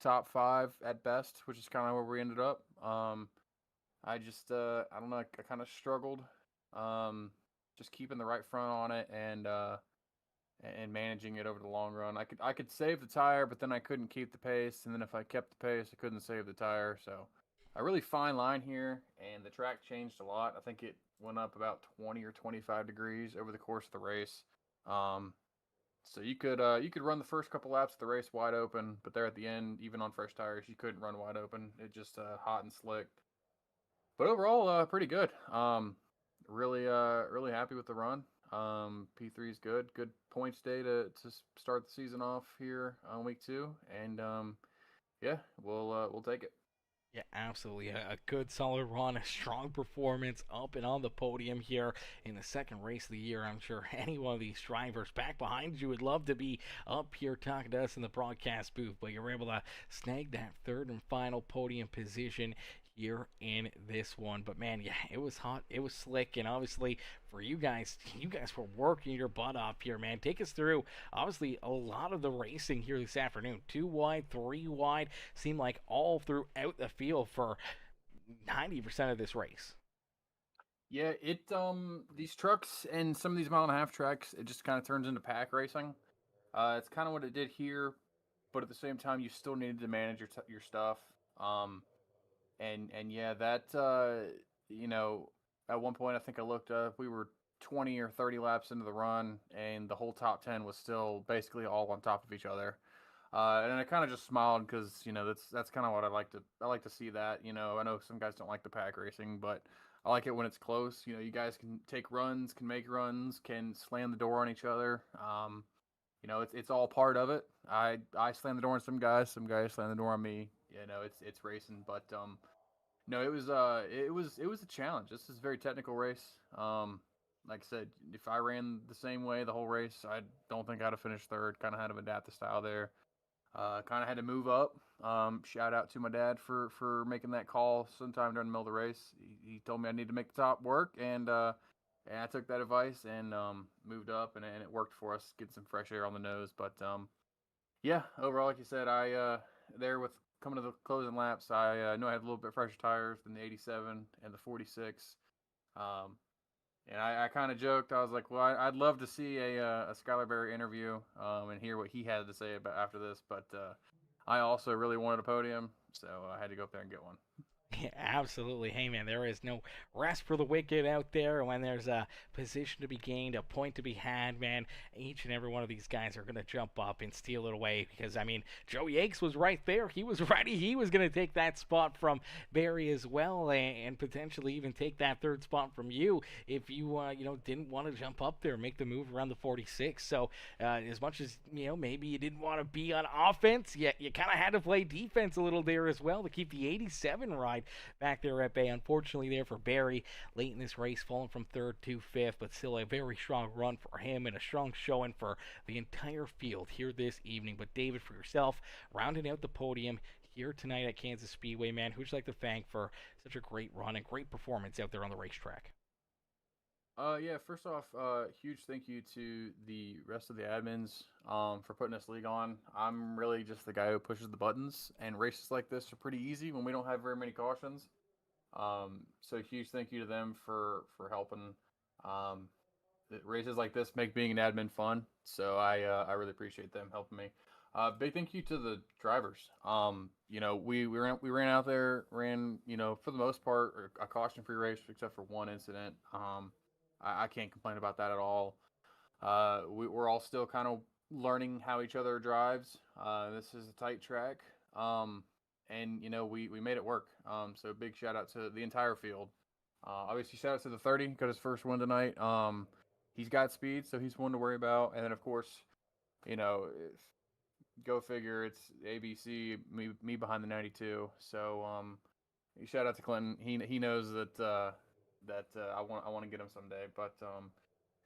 top 5 at best, which is kind of where we ended up. I don't know, I kind of struggled, just keeping the right front on it and managing it over the long run. I could save the tire, but then I couldn't keep the pace, and then if I kept the pace, I couldn't save the tire. So a really fine line here, and the track changed a lot. I think it went up about 20 or 25 degrees over the course of the race. So you could run the first couple laps of the race wide open, but there at the end, even on fresh tires, you couldn't run wide open. It just hot and slick. But overall, pretty good. Really happy with the run. P3 is good. Good points day to start the season off here on week 2, and yeah, we'll take it. Yeah, absolutely. A good, solid run, a strong performance up and on the podium here in the second race of the year. I'm sure any one of these drivers back behind you would love to be up here talking to us in the broadcast booth, but you're able to snag that third and final podium position here in this one. But man, yeah, it was hot, it was slick, and obviously for you guys were working your butt off here, man. Take us through obviously a lot of the racing here this afternoon. 2 wide, 3 wide, seemed like all throughout the field for 90% of this race. Yeah, these trucks and some of these mile-and-a-half tracks, it just kind of turns into pack racing. It's kind of what it did here, but at the same time, you still needed to manage your stuff. And yeah, that at one point I think I looked up, we were 20 or 30 laps into the run, and the whole top 10 was still basically all on top of each other. And I kind of just smiled because that's kind of what I like to see that. I know some guys don't like the pack racing, but I like it when it's close. You guys can take runs, can make runs, can slam the door on each other. It's all part of it. I slam the door on some guys slam the door on me. It's racing, but no, it was a challenge. This is a very technical race. Like I said, if I ran the same way the whole race, I don't think I'd have finished third. Kind of had to adapt the style there. Kind of had to move up. Shout out to my dad for making that call sometime during the middle of the race. He told me I need to make the top work, and I took that advice and moved up, and it worked for us, get some fresh air on the nose. But yeah, overall, like you said, I there with coming to the closing laps, I know I had a little bit fresher tires than the 87 and the 46. And I kind of joked. I was like, well, I'd love to see a Skylar Berry interview and hear what he had to say about after this. But I also really wanted a podium, so I had to go up there and get one. Yeah, absolutely. Hey, man, there is no rest for the wicked out there. When there's a position to be gained, a point to be had, man, each and every one of these guys are going to jump up and steal it away because, I mean, Joe Yakes was right there. He was ready. He was going to take that spot from Barry as well and potentially even take that third spot from you if you, didn't want to jump up there and make the move around the 46. So as much as, maybe you didn't want to be on offense, you kind of had to play defense a little there as well to keep the 87 ride back there at bay. Unfortunately there for Barry late in this race, falling from third to fifth, but still a very strong run for him and a strong showing for the entire field here this evening. But David, for yourself, rounding out the podium here tonight at Kansas Speedway, man, who'd you like to thank for such a great run and great performance out there on the racetrack? Yeah, first off, huge thank you to the rest of the admins for putting this league on. I'm really just the guy who pushes the buttons, and races like this are pretty easy when we don't have very many cautions. So huge thank you to them for helping. races like this make being an admin fun. So I really appreciate them helping me. Big thank you to the drivers. You know, we ran out there, you know, for the most part a caution-free race except for one incident. I can't complain about that at all. We're all still kind of learning how each other drives. This is a tight track. And you know, we made it work. So big shout out to the entire field. Obviously shout out to the 30, got his first win tonight. He's got speed, so he's one to worry about. And then of course, you know, go figure, it's ABC, me behind the 92. So shout out to Clinton. He knows that I want to get him someday. But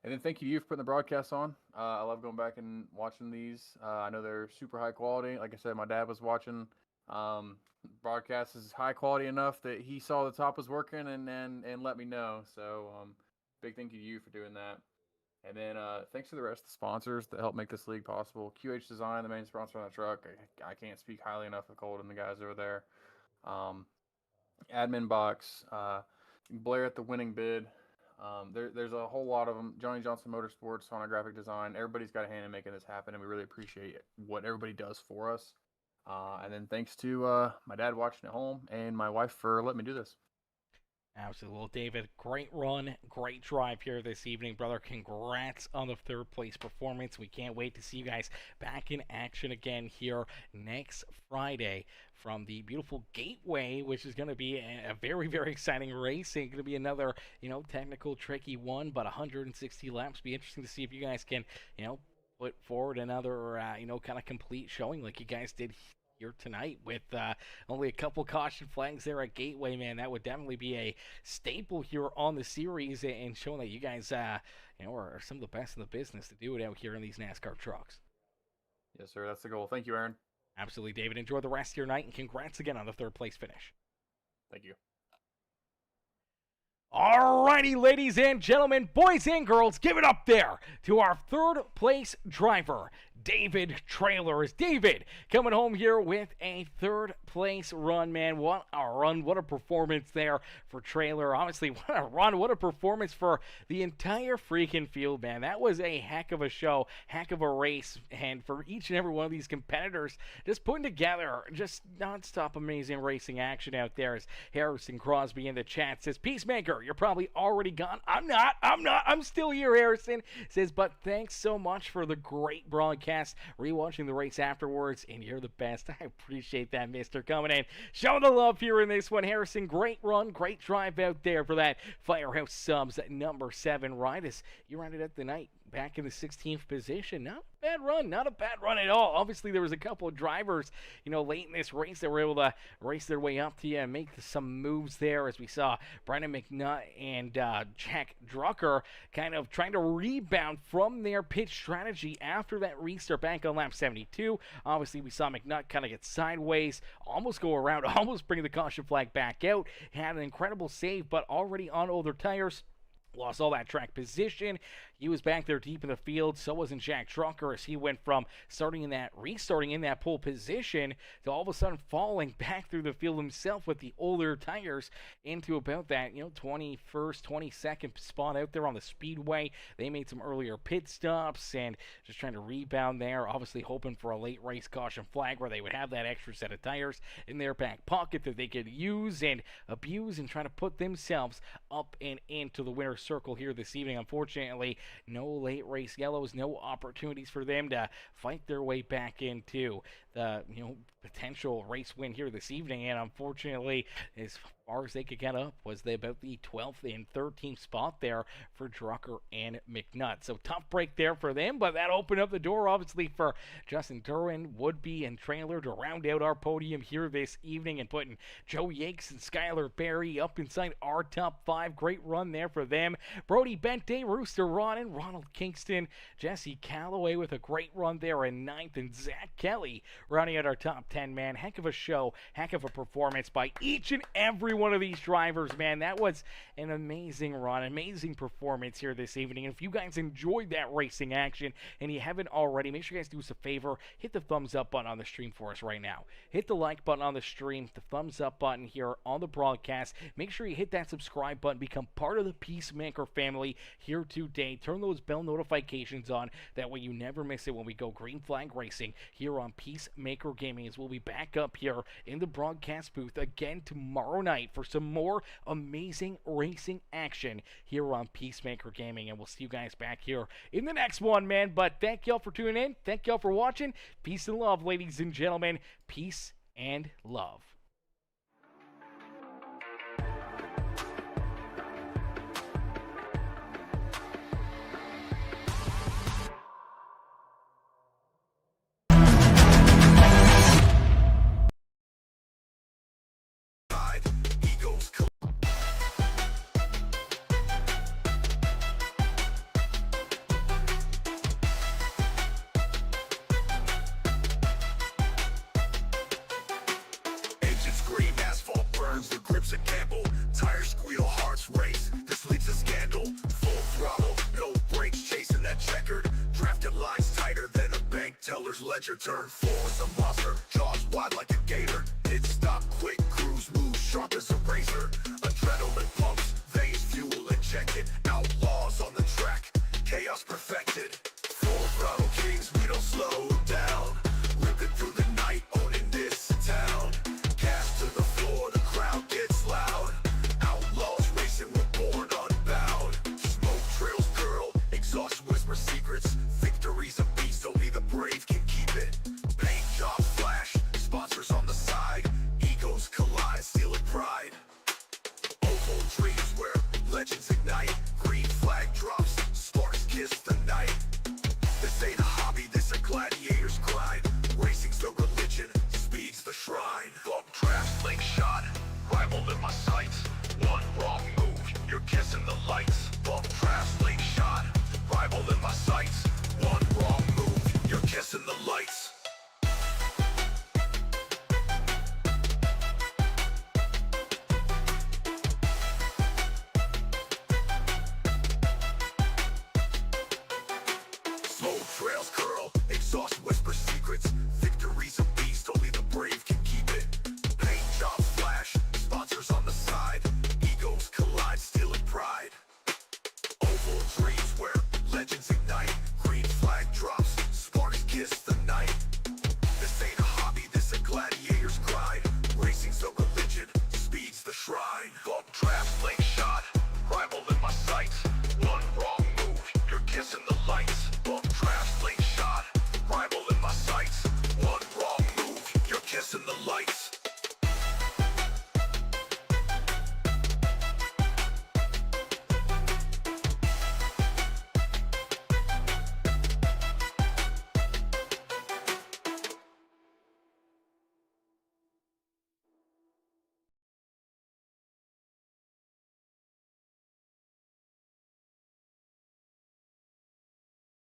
and then thank you for putting the broadcast on. I love going back and watching these. I know they're super high quality. Like I said, my dad was watching. Broadcast is high quality enough that he saw the top was working and let me know. So big thank you to you for doing that. And then thanks to the rest of the sponsors that help make this league possible. QH Design, the main sponsor on the truck. I can't speak highly enough of Colt and the guys over there. AdminBoxx, Blair at the winning bid. There's a whole lot of them. Johnny Johnson Motorsports, on graphic design. Everybody's got a hand in making this happen, and we really appreciate what everybody does for us. And then thanks to my dad watching at home and my wife for letting me do this. Absolutely. Well, David, great run, great drive here this evening, brother. Congrats on the third place performance. We can't wait to see you guys back in action again here next Friday from the beautiful Gateway, which is going to be a very, very exciting race. It's going to be another, you know, technical, tricky one, but 160 laps. Be interesting to see if you guys can, you know, put forward another, you know, kind of complete showing like you guys did here tonight with only a couple caution flags there at Gateway. Man, that would definitely be a staple here on the series and showing that you guys, you know, are some of the best in the business to do it out here in these NASCAR trucks. Yes, sir. That's the goal. Thank you, Aaron. Absolutely, David. Enjoy the rest of your night and congrats again on the third place finish. Thank you. Alrighty, ladies and gentlemen, boys and girls, give it up there to our third place driver, David Trailers. David coming home here with a third place run, man. What a run, what a performance there for Trailer. Honestly, what a run, what a performance for the entire freaking field, man. That was a heck of a show, heck of a race, and for each and every one of these competitors, just putting together just non-stop amazing racing action out there. As Harrison Crosby in the chat says, Peacemaker, you're probably already gone. I'm not. I'm still here, Harrison. Says, but thanks so much for the great broadcast. Rewatching the race afterwards, and you're the best. I appreciate that, mister, coming in. Showing the love here in this one. Harrison, great run, great drive out there for that Firehouse Subs at number 7 ride as you rounded out the night back in the 16th position. Not a bad run, not a bad run at all. Obviously, there was a couple of drivers, you know, late in this race that were able to race their way up to you and make some moves there, as we saw Brendan McNutt and Jack Drucker kind of trying to rebound from their pit strategy after that restart back on lap 72. Obviously, we saw McNutt kind of get sideways, almost go around, almost bring the caution flag back out. Had an incredible save, but already on older tires. Lost all that track position. He was back there deep in the field. So wasn't Jack Drucker, as he went from restarting in that pole position to all of a sudden falling back through the field himself with the older tires into about that, you know, 21st, 22nd spot out there on the Speedway. They made some earlier pit stops and just trying to rebound there. Obviously hoping for a late race caution flag where they would have that extra set of tires in their back pocket that they could use and abuse and try to put themselves up and into the winner's circle here this evening. Unfortunately, no late race yellows, no opportunities for them to fight their way back into the, you know, potential race win here this evening. And unfortunately, as far as they could get up was about the 12th and 13th spot there for Drucker and McNutt. So tough break there for them, but that opened up the door obviously for Justin Derwin, Woodby, and Trailer to round out our podium here this evening and putting Joe Yakes and Skylar Berry up inside our top 5. Great run there for them. Brody Bente, Rooster Ronan, Ronald Kingston, Jesse Calloway with a great run there in 9th, and Zach Kelly rounding out our top 10, man. Heck of a show, heck of a performance by each and every one of these drivers, man. That was an amazing run, amazing performance here this evening. And if you guys enjoyed that racing action and you haven't already, make sure you guys do us a favor, hit the thumbs up button on the stream for us right now. Hit the like button on the stream, the thumbs up button here on the broadcast. Make sure you hit that subscribe button, become part of the Peacemaker family here today. Turn those bell notifications on, that way you never miss it when we go green flag racing here on Peacemaker Gaming, as we'll be back up here in the broadcast booth again tomorrow night for some more amazing racing action here on Peacemaker Gaming. And we'll see you guys back here in the next one, man. But thank y'all for tuning in. Thank y'all for watching. Peace and love, ladies and gentlemen. Peace and love. Egos engines scream, asphalt burns, the grips a gamble, tires squeal, hearts race, this leads to scandal, full throttle, no brakes, chasing that checkered, drafted lines tighter than a bank teller's ledger, turn four as a monster, jaws wide like a gator, hit stop quick, cruise move sharp as a razor, adrenaline pumps, veins fuel injected, outlaws on the track, chaos perfected, full throttle kings, we don't slow down, ripping through the night, owning this town, cast to the floor, the crowd gets loud, outlaws racing, we're born unbound, smoke trails girl, exhaust whisper secrets, victory's a beast, only the brave can keep it, paint job flash, sponsors on the side, egos collide, stealing pride, oval dreams where legends ignite, green flag drops, sparks kiss the night, this ain't a hobby, this a gladiator's grind, racing's the religion, speed's the shrine, bump traps, link shot, rival in my sights, one wrong move, you're kissing the lights,